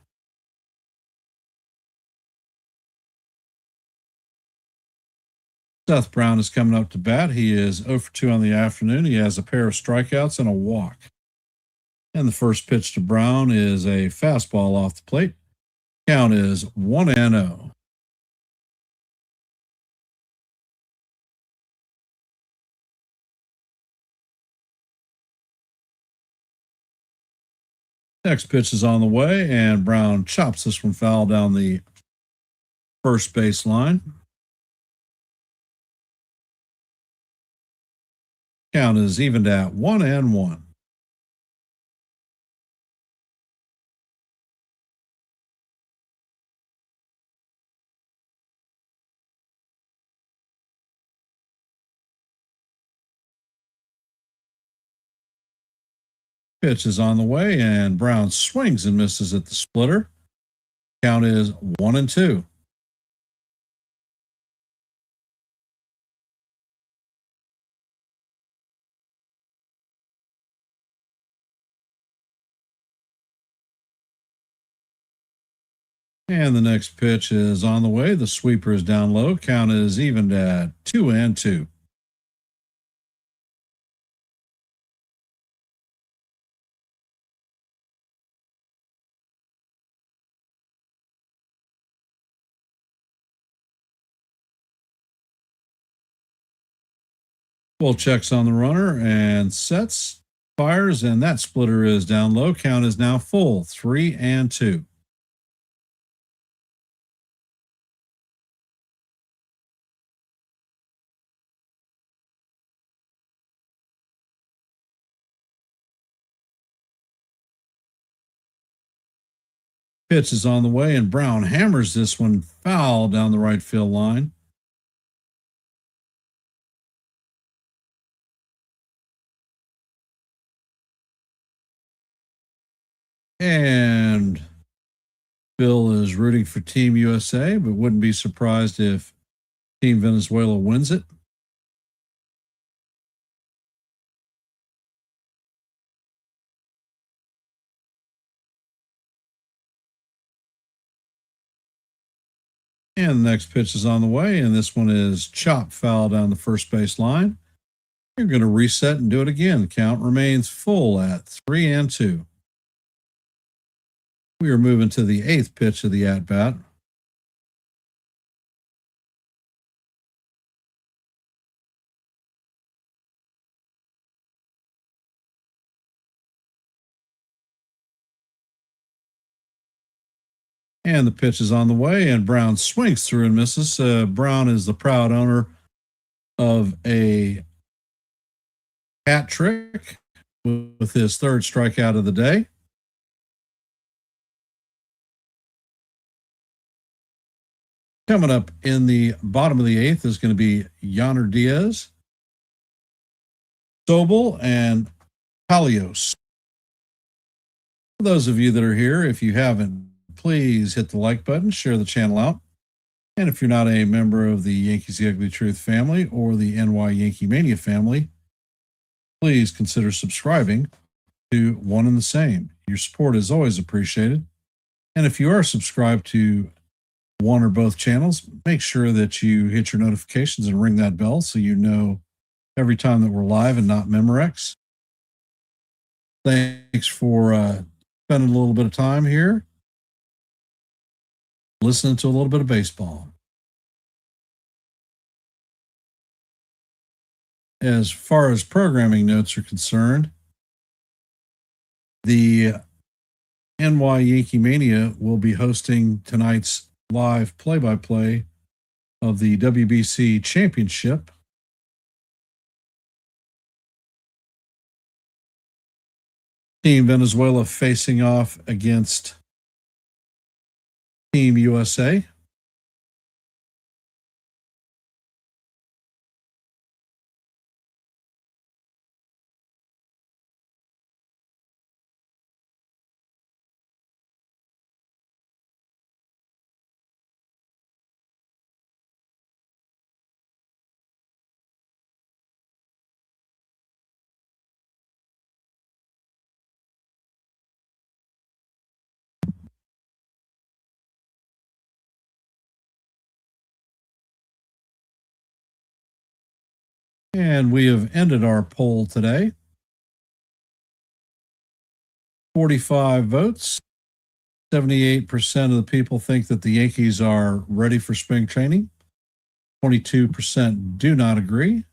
Seth Brown is coming up to bat. He is 0 for 2 on the afternoon. He has a pair of strikeouts and a walk. And the first pitch to Brown is a fastball off the plate. Count is 1-0. Next pitch is on the way, and Brown chops this one foul down the first base line. Count is evened at 1-1. Pitch is on the way, and Brown swings and misses at the splitter. Count is 1-2. And the next pitch is on the way. The sweeper is down low. Count is evened at 2-2. Bull checks on the runner and sets, fires, and that splitter is down low. Count is now full, 3-2. Pitch is on the way, and Brown hammers this one foul down the right field line. And Bill is rooting for Team USA, but wouldn't be surprised if Team Venezuela wins it. And the next pitch is on the way, and this one is chop foul down the first base line. You're going to reset and do it again. Count remains full at 3-2. We are moving to the 8th pitch of the at-bat. And the pitch is on the way, and Brown swings through and misses. Brown is the proud owner of a hat trick with his third strikeout of the day. Coming up in the bottom of the 8th is going to be Yonder Diaz, Sobel, and Palios. For those of you that are here, if you haven't, please hit the like button, share the channel out. And if you're not a member of the Yankees The Ugly Truth family or the NY YankeeMania family, please consider subscribing to one and the same. Your support is always appreciated. And if you are subscribed to one or both channels, make sure that you hit your notifications and ring that bell so you know every time that we're live and not Memorex. Thanks for spending a little bit of time here listening to a little bit of baseball. As far as programming notes are concerned, the NY YankeeMania will be hosting tonight's live play-by-play of the WBC Championship. Team Venezuela facing off against Team USA. And we have ended our poll today. 45 votes. 78% of the people think that the Yankees are ready for spring training. 22% do not agree,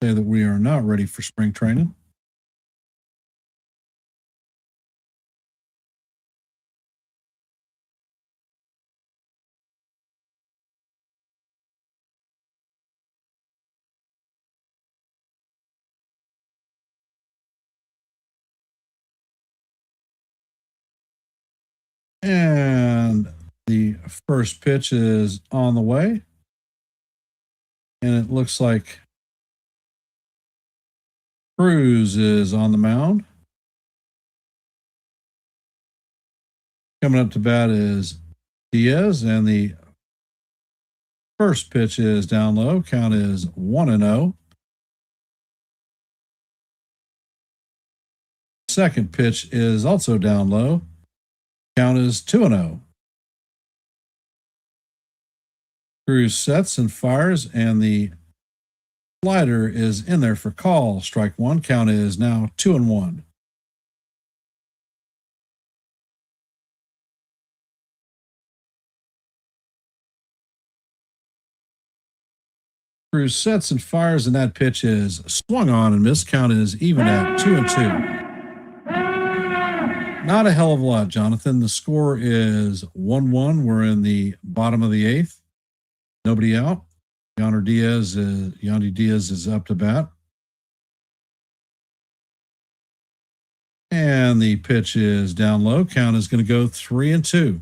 say that we are not ready for spring training. And the first pitch is on the way. And it looks like Cruz is on the mound. Coming up to bat is Diaz, and the first pitch is down low. Count is 1-0. Second pitch is also down low. Count is 2-0. Cruz sets and fires, and the slider is in there for call. Strike one. Count is now 2-1. Cruz sets and fires, and that pitch is swung on and missed. Count is even at 2-2. Not a hell of a lot, Jonathan. The score is 1-1. We're in the bottom of the 8th. Nobody out. Yandy Diaz is up to bat. And the pitch is down low. Count is going to go 3-2.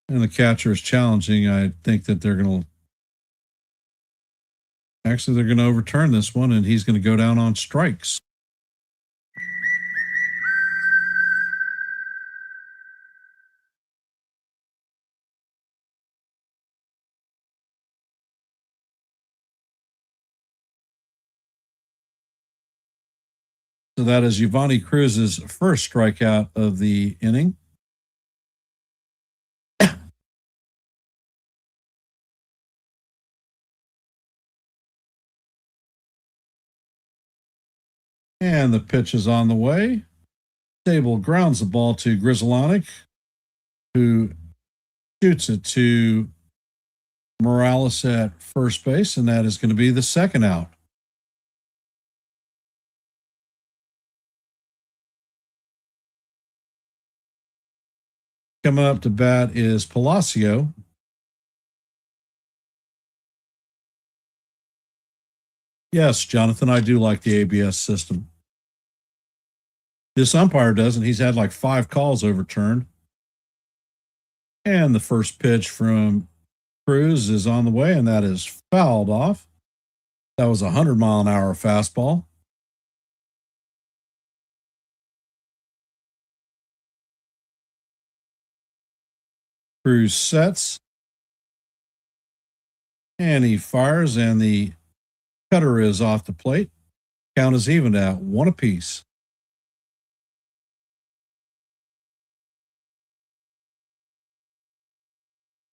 And the catcher is challenging. I think that they're going to Actually, they're going to overturn this one, and he's going to go down on strikes. So that is Yvonne Cruz's first strikeout of the inning. And the pitch is on the way. Stable grounds the ball to Grizzlonic, who shoots it to Morales at first base, and that is going to be the second out. Coming up to bat is Palacio. Yes, Jonathan, I do like the ABS system. This umpire doesn't. He's had like 5 calls overturned. And the first pitch from Cruz is on the way, and that is fouled off. That was a 100-mile-an-hour fastball. Cruz sets. And he fires, and the cutter is off the plate. Count is even at 1 apiece.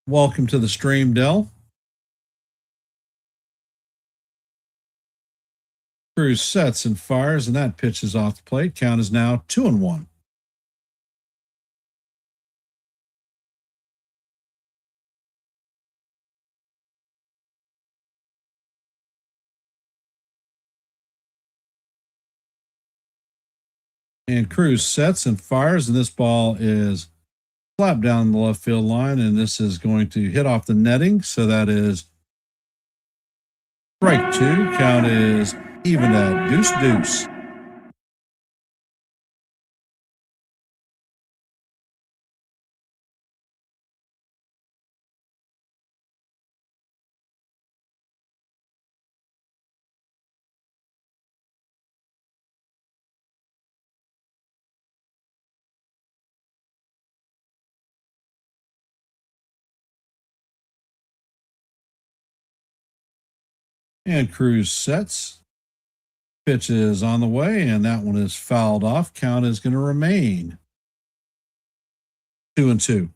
Welcome to the stream, Dell. Cruz sets and fires, and that pitch is off the plate. Count is now 2-1. And Cruz sets and fires, and this ball is slapped down the left field line, and this is going to hit off the netting. So that is strike 2. Count is even at 2-2. And Cruz sets. Pitch is on the way, and that one is fouled off. Count is going to remain 2-2.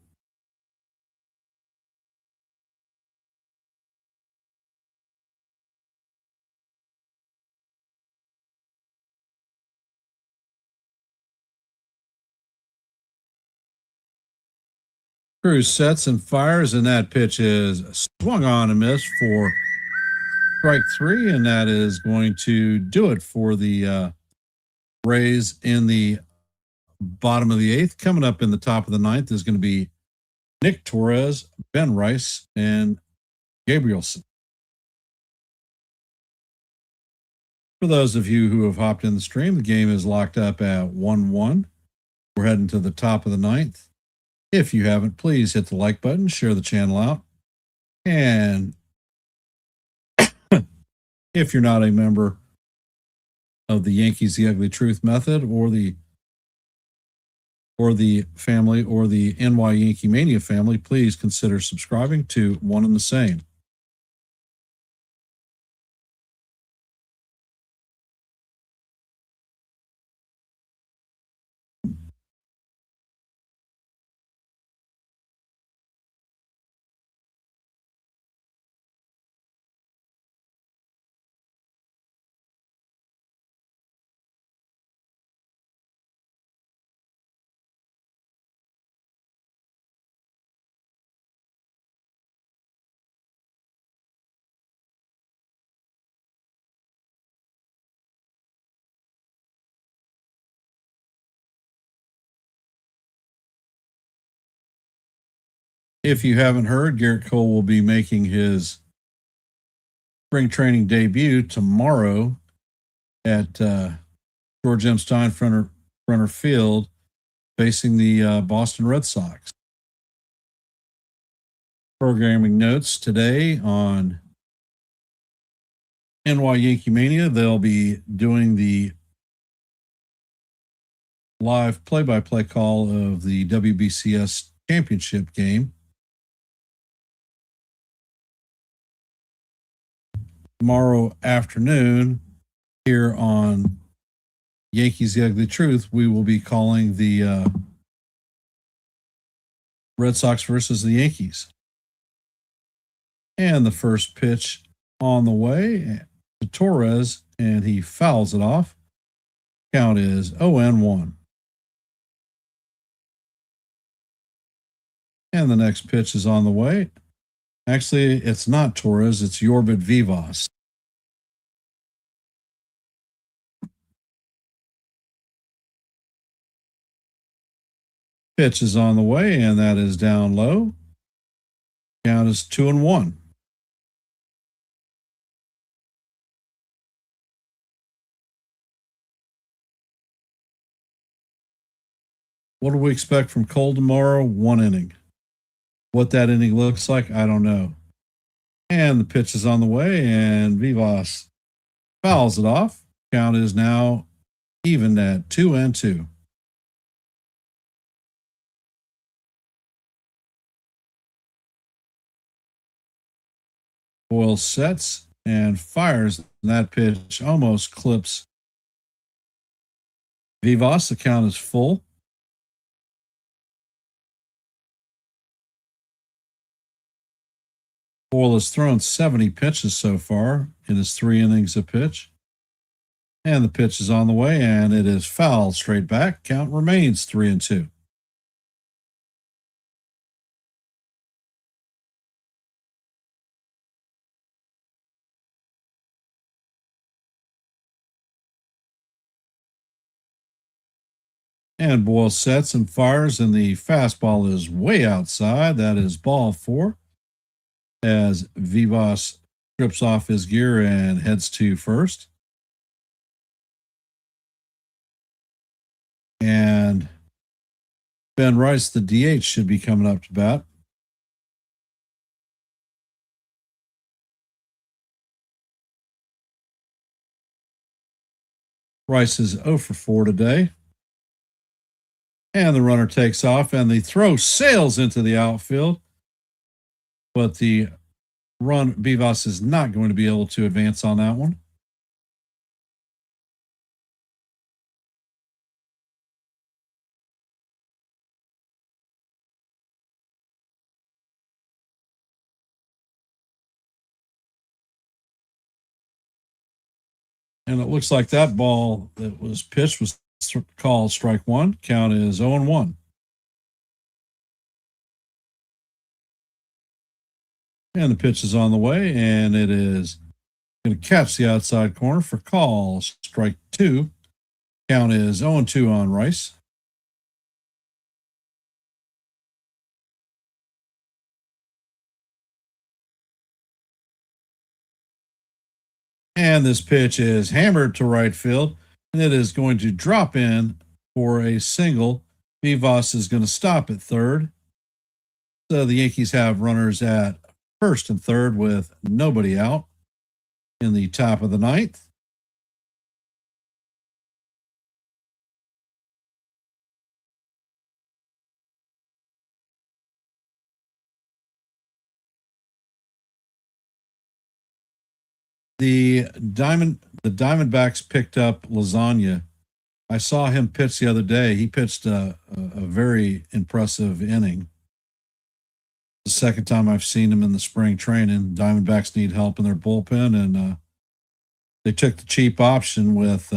Cruz sets and fires, and that pitch is swung on and missed for strike 3, and that is going to do it for the Rays in the bottom of the 8th. Coming up in the top of the 9th is going to be Nick Torres, Ben Rice, and Gabrielson. For those of you who have hopped in the stream, the game is locked up at 1-1. We're heading to the top of the 9th. If you haven't, please hit the like button, share the channel out. And if you're not a member of the Yankees The Ugly Truth method or the family or the NY YankeeMania family, please consider subscribing to one and the same. If you haven't heard, Garrett Cole will be making his spring training debut tomorrow at George M. Steinbrenner Field, facing the Boston Red Sox. Programming notes today on YankeeMania, they'll be doing the live play-by-play call of the WBCS championship game tomorrow afternoon here on Yankees The Ugly Truth. We will be calling the Red Sox versus the Yankees. And the first pitch on the way to Torres, and he fouls it off. Count is 0-1. And the next pitch is on the way. Actually, it's not Torres, it's Yorbit Vivas. Pitch is on the way, and that is down low. Count is 2-1. What do we expect from Cole tomorrow? 1 inning. What that inning looks like, I don't know. And the pitch is on the way, and Vivas fouls it off. Count is now even at 2-2. Boyle sets and fires. That pitch almost clips Vivas. The count is full. Boyle has thrown 70 pitches so far in his 3 innings of pitch. And the pitch is on the way, and it is fouled straight back. Count remains 3-2. And Boyle sets and fires, and the fastball is way outside. That is ball 4 as Vivas strips off his gear and heads to first. And Ben Rice, the DH, should be coming up to bat. Rice is 0 for 4 today. And the runner takes off, and the throw sails into the outfield. But the run, Vivas is not going to be able to advance on that one. And it looks like that ball that was pitched was called strike 1. Count is 0-1. And the pitch is on the way, and it is going to catch the outside corner for call. Strike 2. Count is 0-2 on Rice. And this pitch is hammered to right field, and it is going to drop in for a single. Vivas is going to stop at third. So the Yankees have runners at first and third with nobody out in the top of the 9th. The Diamondbacks picked up Lasagna. I saw him pitch the other day. He pitched a very impressive inning. The second time I've seen him in the spring training. Diamondbacks need help in their bullpen, and they took the cheap option with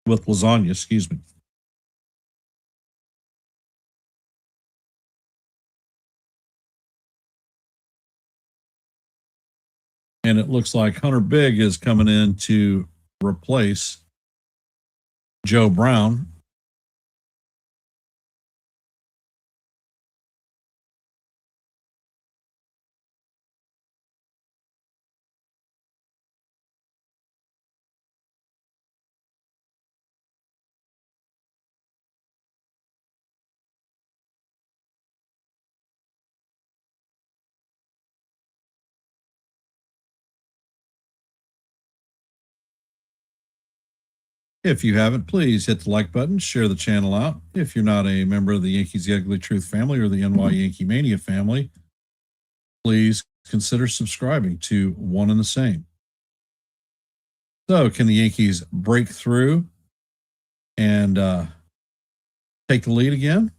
Lasagna. Excuse me. And it looks like Hunter Big is coming in to replace Joe Brown. If you haven't, please hit the like button, share the channel out. If you're not a member of the Yankees The Ugly Truth family or the YankeeMania family, please consider subscribing to one and the same. So, can the Yankees break through and take the lead again?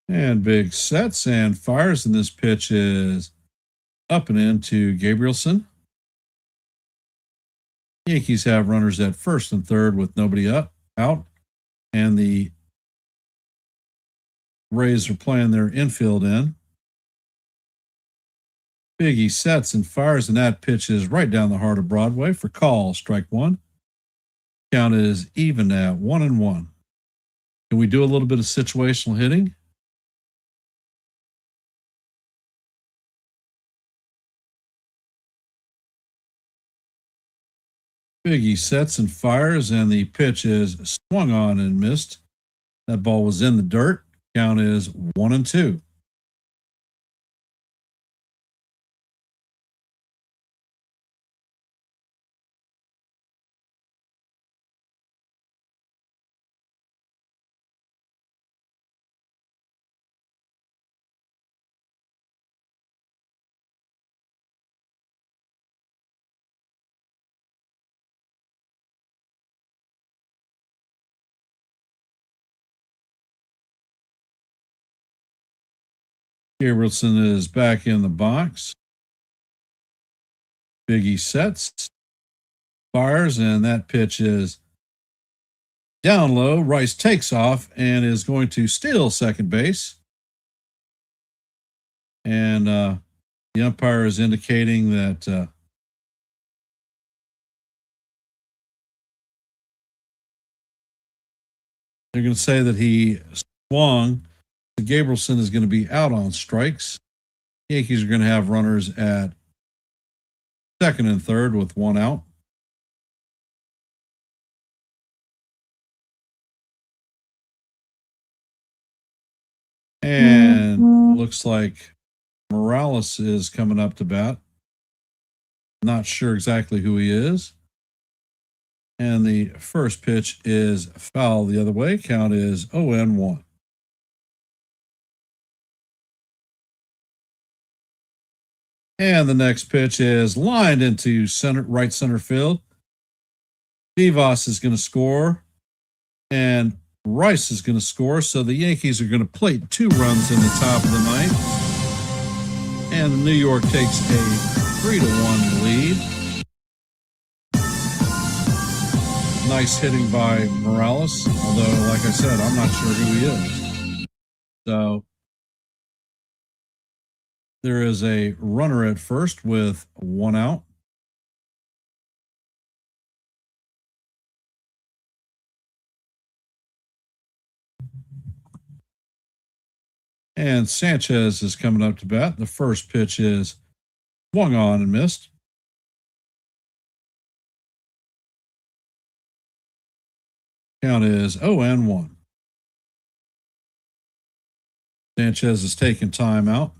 And big sets and fires, and this pitch is up and into Gabrielson. Yankees have runners at first and third with nobody out, and the Rays are playing their infield in. Biggie sets and fires, and that pitch is right down the heart of Broadway for call, strike one. Count is even at 1-1. Can we do a little bit of situational hitting? Biggie sets and fires, and the pitch is swung on and missed. That ball was in the dirt. Count is 1-2. Gabrielson is back in the box. Biggie sets, fires, and that pitch is down low. Rice takes off and is going to steal second base. And the umpire is indicating that they're going to say that he swung. Gabrielson is going to be out on strikes. Yankees are going to have runners at second and third with one out. And looks like Morales is coming up to bat. Not sure exactly who he is. And the first pitch is foul the other way. Count is 0-1. And the next pitch is lined into right center field. Vivas is going to score, and Rice is going to score. So the Yankees are going to plate 2 runs in the top of the ninth. And New York takes a 3-1 lead. Nice hitting by Morales, although, like I said, I'm not sure who he is. So there is a runner at first with one out. And Sanchez is coming up to bat. The first pitch is swung on and missed. Count is 0-1. Sanchez is taking time out.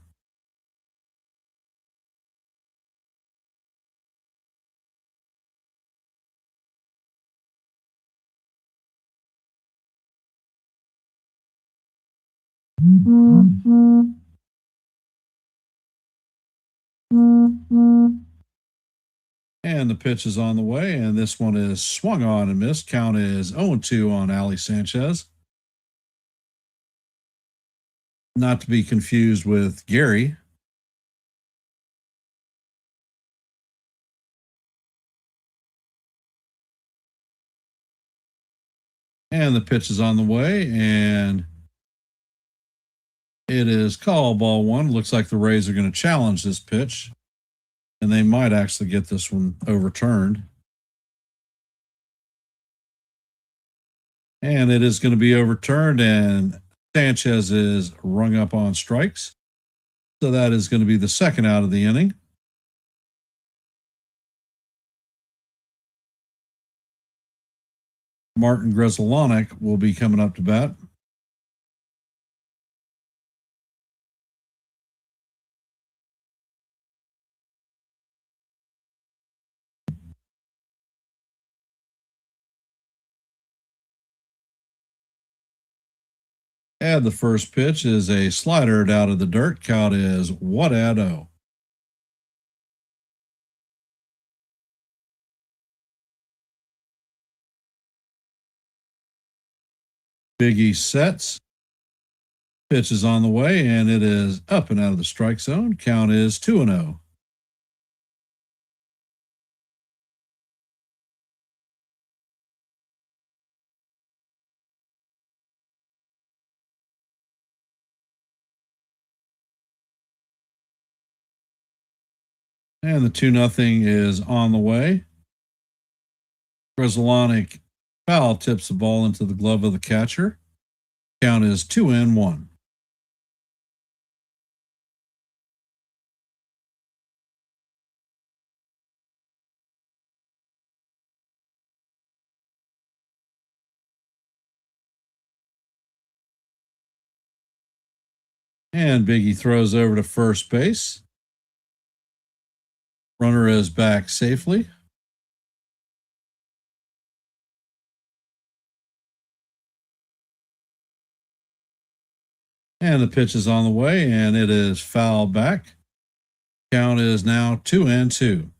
And the pitch is on the way, and this one is swung on and missed. Count is 0-2 on Ali Sanchez. Not to be confused with Gary. And the pitch is on the way, and it is called ball one. Looks like the Rays are going to challenge this pitch. and they might actually get this one overturned. And it is going to be overturned, and Sanchez is rung up on strikes. So that is going to be the second out of the inning. Martin Grzelanic will be coming up to bat. And the first pitch is a slider out of the dirt. Count is 1-0. Biggie sets. Pitch is on the way, and it is up and out of the strike zone. Count is 2-0. And the 2-0 is on the way. Grzelanic foul tips the ball into the glove of the catcher. Count is 2-1. And Biggie throws over to first base. Runner is back safely. And the pitch is on the way, and it is fouled back. Count is now 2-2.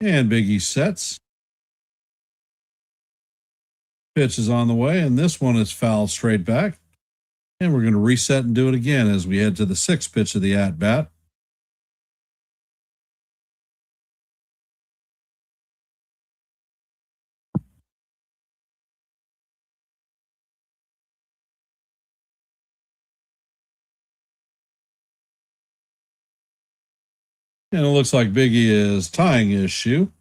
And Biggie sets. Pitch is on the way, and this one is fouled straight back. And we're going to reset and do it again as we head to the sixth pitch of the at-bat. And it looks like Biggie is tying his shoe.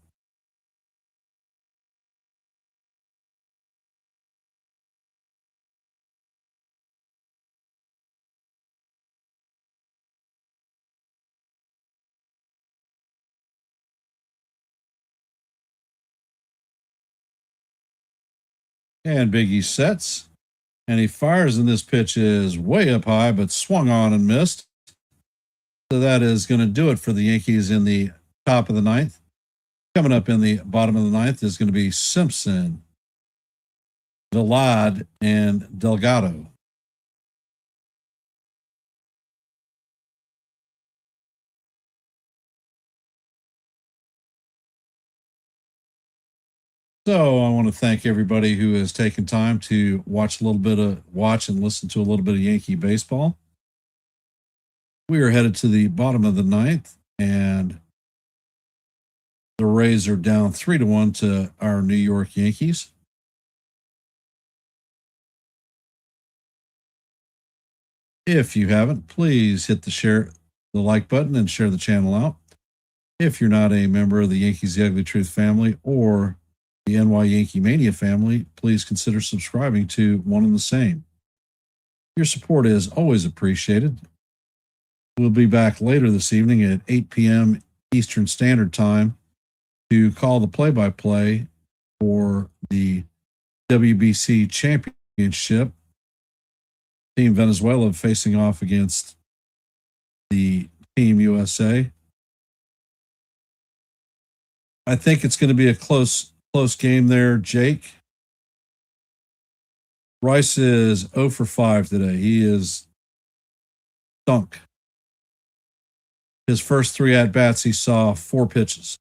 And Biggie sets. And he fires, and this pitch is way up high, but swung on and missed. So that is going to do it for the Yankees in the top of the ninth. Coming up in the bottom of the ninth is going to be Simpson, Vilade, and Delgado. So I want to thank everybody who has taken time to watch and listen to a little bit of Yankee baseball. We are headed to the bottom of the ninth, and the Rays are down 3-1 to our New York Yankees. If you haven't, please hit the like button and share the channel out. If you're not a member of the Yankees The Ugly Truth family or the YankeeMania family, please consider subscribing to one and the same. Your support is always appreciated. We'll be back later this evening at 8 p.m. Eastern Standard Time to call the play-by-play for the WBC Championship. Team Venezuela facing off against the Team USA. I think it's going to be a close game there, Jake. Rice is 0 for 5 today. He is stunk. His first 3 at-bats, he saw 4 pitches.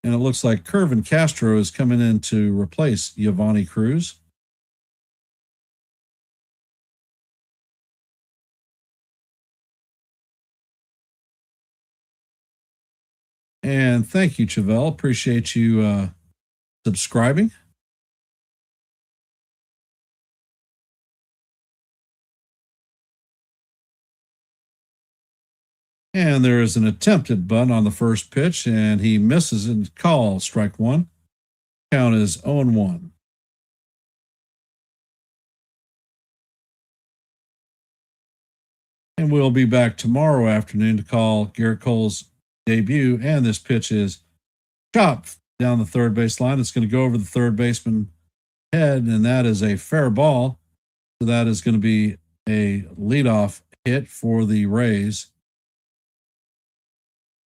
And it looks like Kervin Castro is coming in to replace Giovanni Cruz. And thank you, Chevelle. Appreciate you subscribing. And there is an attempted bunt on the first pitch, and he misses and call strike one. Count is 0-1. And we'll be back tomorrow afternoon to call Garrett Cole's debut. And this pitch is chopped down the third base line. It's going to go over the third baseman head, and that is a fair ball. So that is going to be a leadoff hit for the Rays.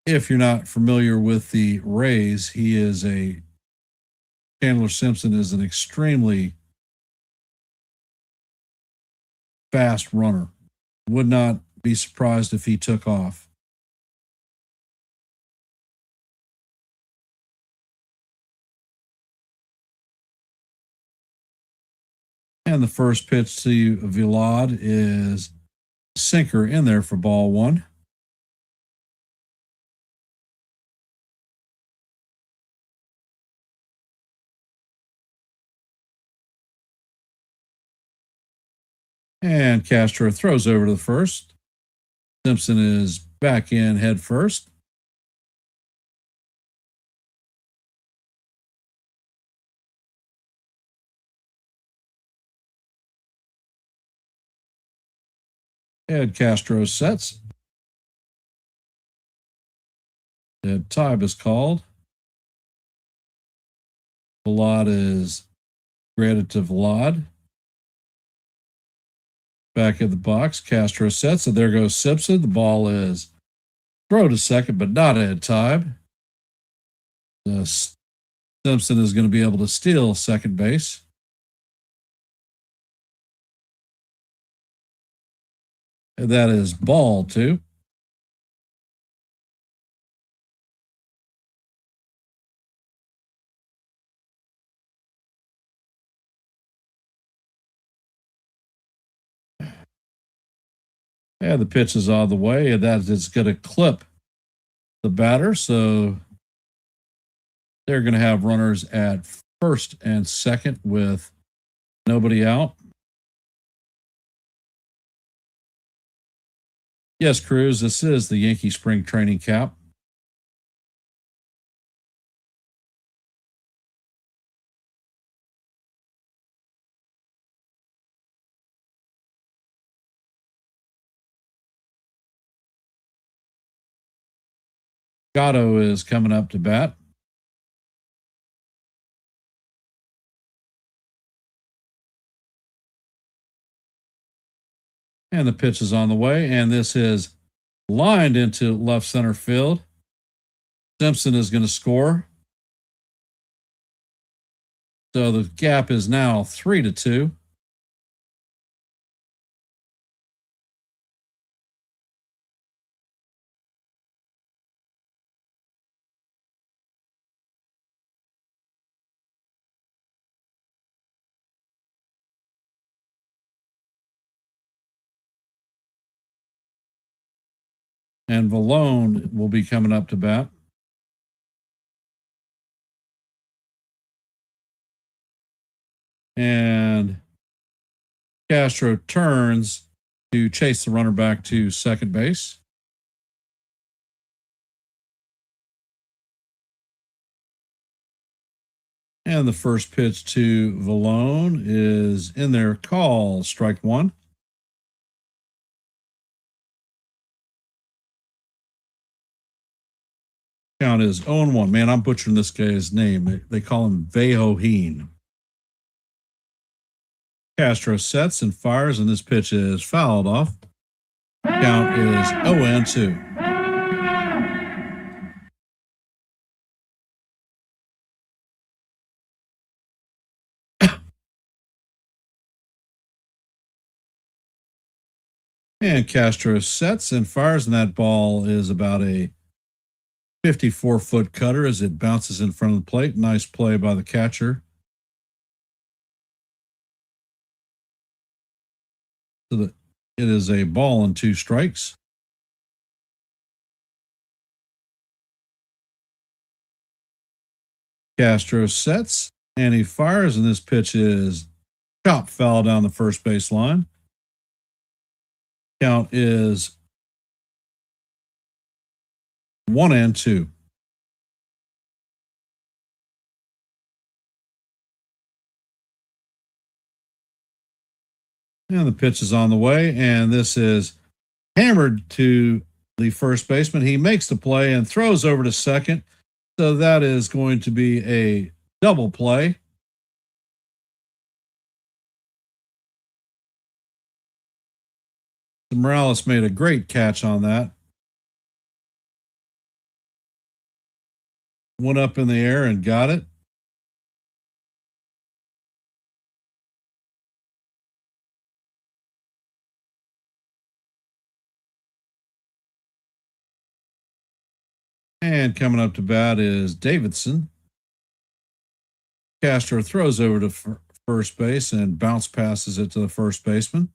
If you're not familiar with the Rays, Chandler Simpson is an extremely fast runner. Would not be surprised if he took off. And the first pitch to Vilad is sinker in there for ball one. And Castro throws over to the first. Simpson is back in head first. Ed Castro sets. Dead time is called. Vlad is granted to Vlad. Back in the box, Castro sets, and there goes Simpson. The ball is thrown to second, but not in time. Simpson is going to be able to steal second base. And that is ball two. And the pitch is on the way, and that is going to clip the batter. So they're going to have runners at first and second with nobody out. Yes, Cruz, this is the Yankee spring training camp. Gatto is coming up to bat. And the pitch is on the way, and this is lined into left center field. Simpson is going to score. So the gap is now 3-2. And Valone will be coming up to bat. And Castro turns to chase the runner back to second base. And the first pitch to Valone is in there. Call strike one. Count is 0-1. Man, I'm butchering this guy's name. They call him Vejoheen. Castro sets and fires, and this pitch is fouled off. Count is 0-2. And Castro sets and fires, and that ball is about a 54-foot cutter as it bounces in front of the plate. Nice play by the catcher. So that it is a ball and two strikes. Castro sets and he fires, and this pitch is chop foul down the first base line. Count is 1-2. And the pitch is on the way, and this is hammered to the first baseman. He makes the play and throws over to second. So that is going to be a double play. Morales made a great catch on that. Went up in the air and got it. And coming up to bat is Davidson. Castro throws over to first base and bounce passes it to the first baseman.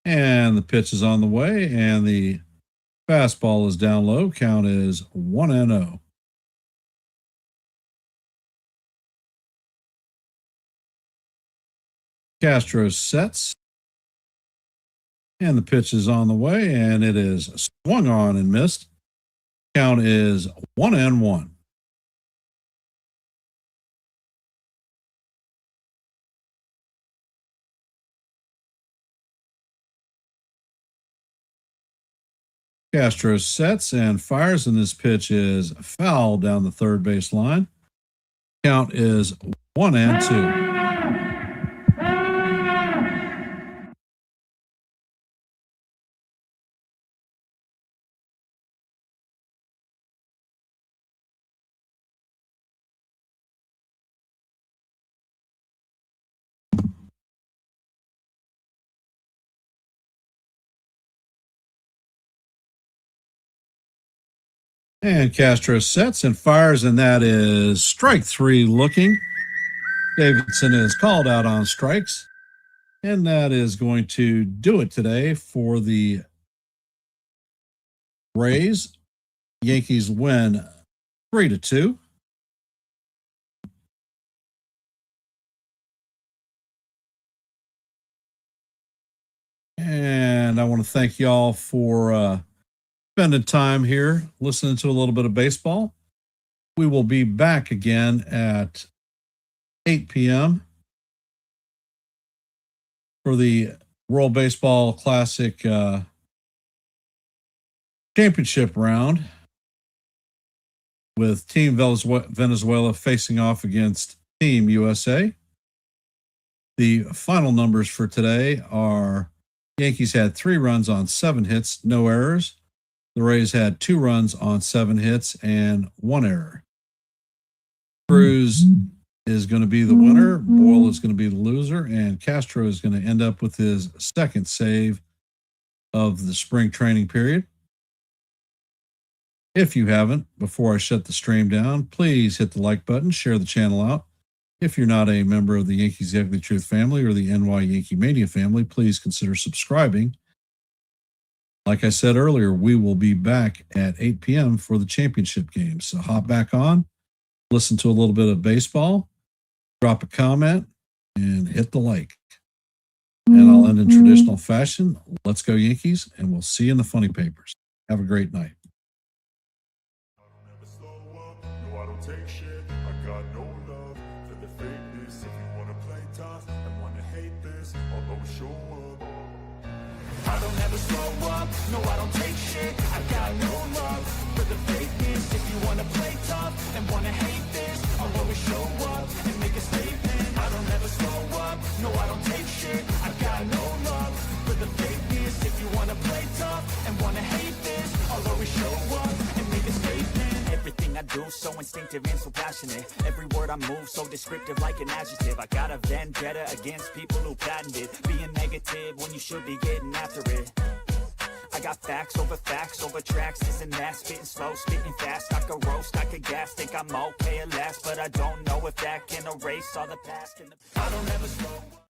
And the pitch is on the way, and the fastball is down low. Count is 1-0. Castro sets, and the pitch is on the way, and it is swung on and missed. Count is 1-1. Castro sets and fires, and this pitch is foul down the third base line. Count is 1-2. And Castro sets and fires, and that is strike three looking. Davidson is called out on strikes, and that is going to do it today for the Rays. Yankees win 3-2. And I want to thank y'all for spending time here listening to a little bit of baseball. We will be back again at 8 p.m. for the World Baseball Classic championship round, with Team Venezuela facing off against Team USA. The final numbers for today are: Yankees had 3 runs on 7 hits, no errors. The Rays had 2 runs on 7 hits and 1 error. Cruz is going to be the winner. Boyle is going to be the loser. And Castro is going to end up with his second save of the spring training period. If you haven't, before I shut the stream down, please hit the like button, share the channel out. If you're not a member of the Yankees The Ugly Truth family or the NY YankeeMania family, please consider subscribing. Like I said earlier, we will be back at 8 p.m. for the championship game. So hop back on, listen to a little bit of baseball, drop a comment, and hit the like. And I'll end in traditional fashion. Let's go Yankees, and we'll see you in the funny papers. Have a great night.
No, I don't take shit. I got no love for the fakeness. If you wanna play tough and wanna hate this, I'll always show up. I don't ever slow up. No, I don't take shit. I got no love for the fakeness. If you wanna play tough and wanna hate this, I'll always show up and make a statement. I don't ever slow up. No, I don't take shit. I got no love for the fakeness. If you wanna play tough and wanna hate this, I'll always show up and make a statement. Everything I do so instinctive and so passionate. Every word I move so descriptive like an adjective. I got a vendetta against people who patented being negative when you should be getting after it.
I got facts over tracks, isn't that? Spitting slow, spitting fast, I could roast, I could gas. Think I'm okay at last, but I don't know if that can erase all the past. I don't ever slow up.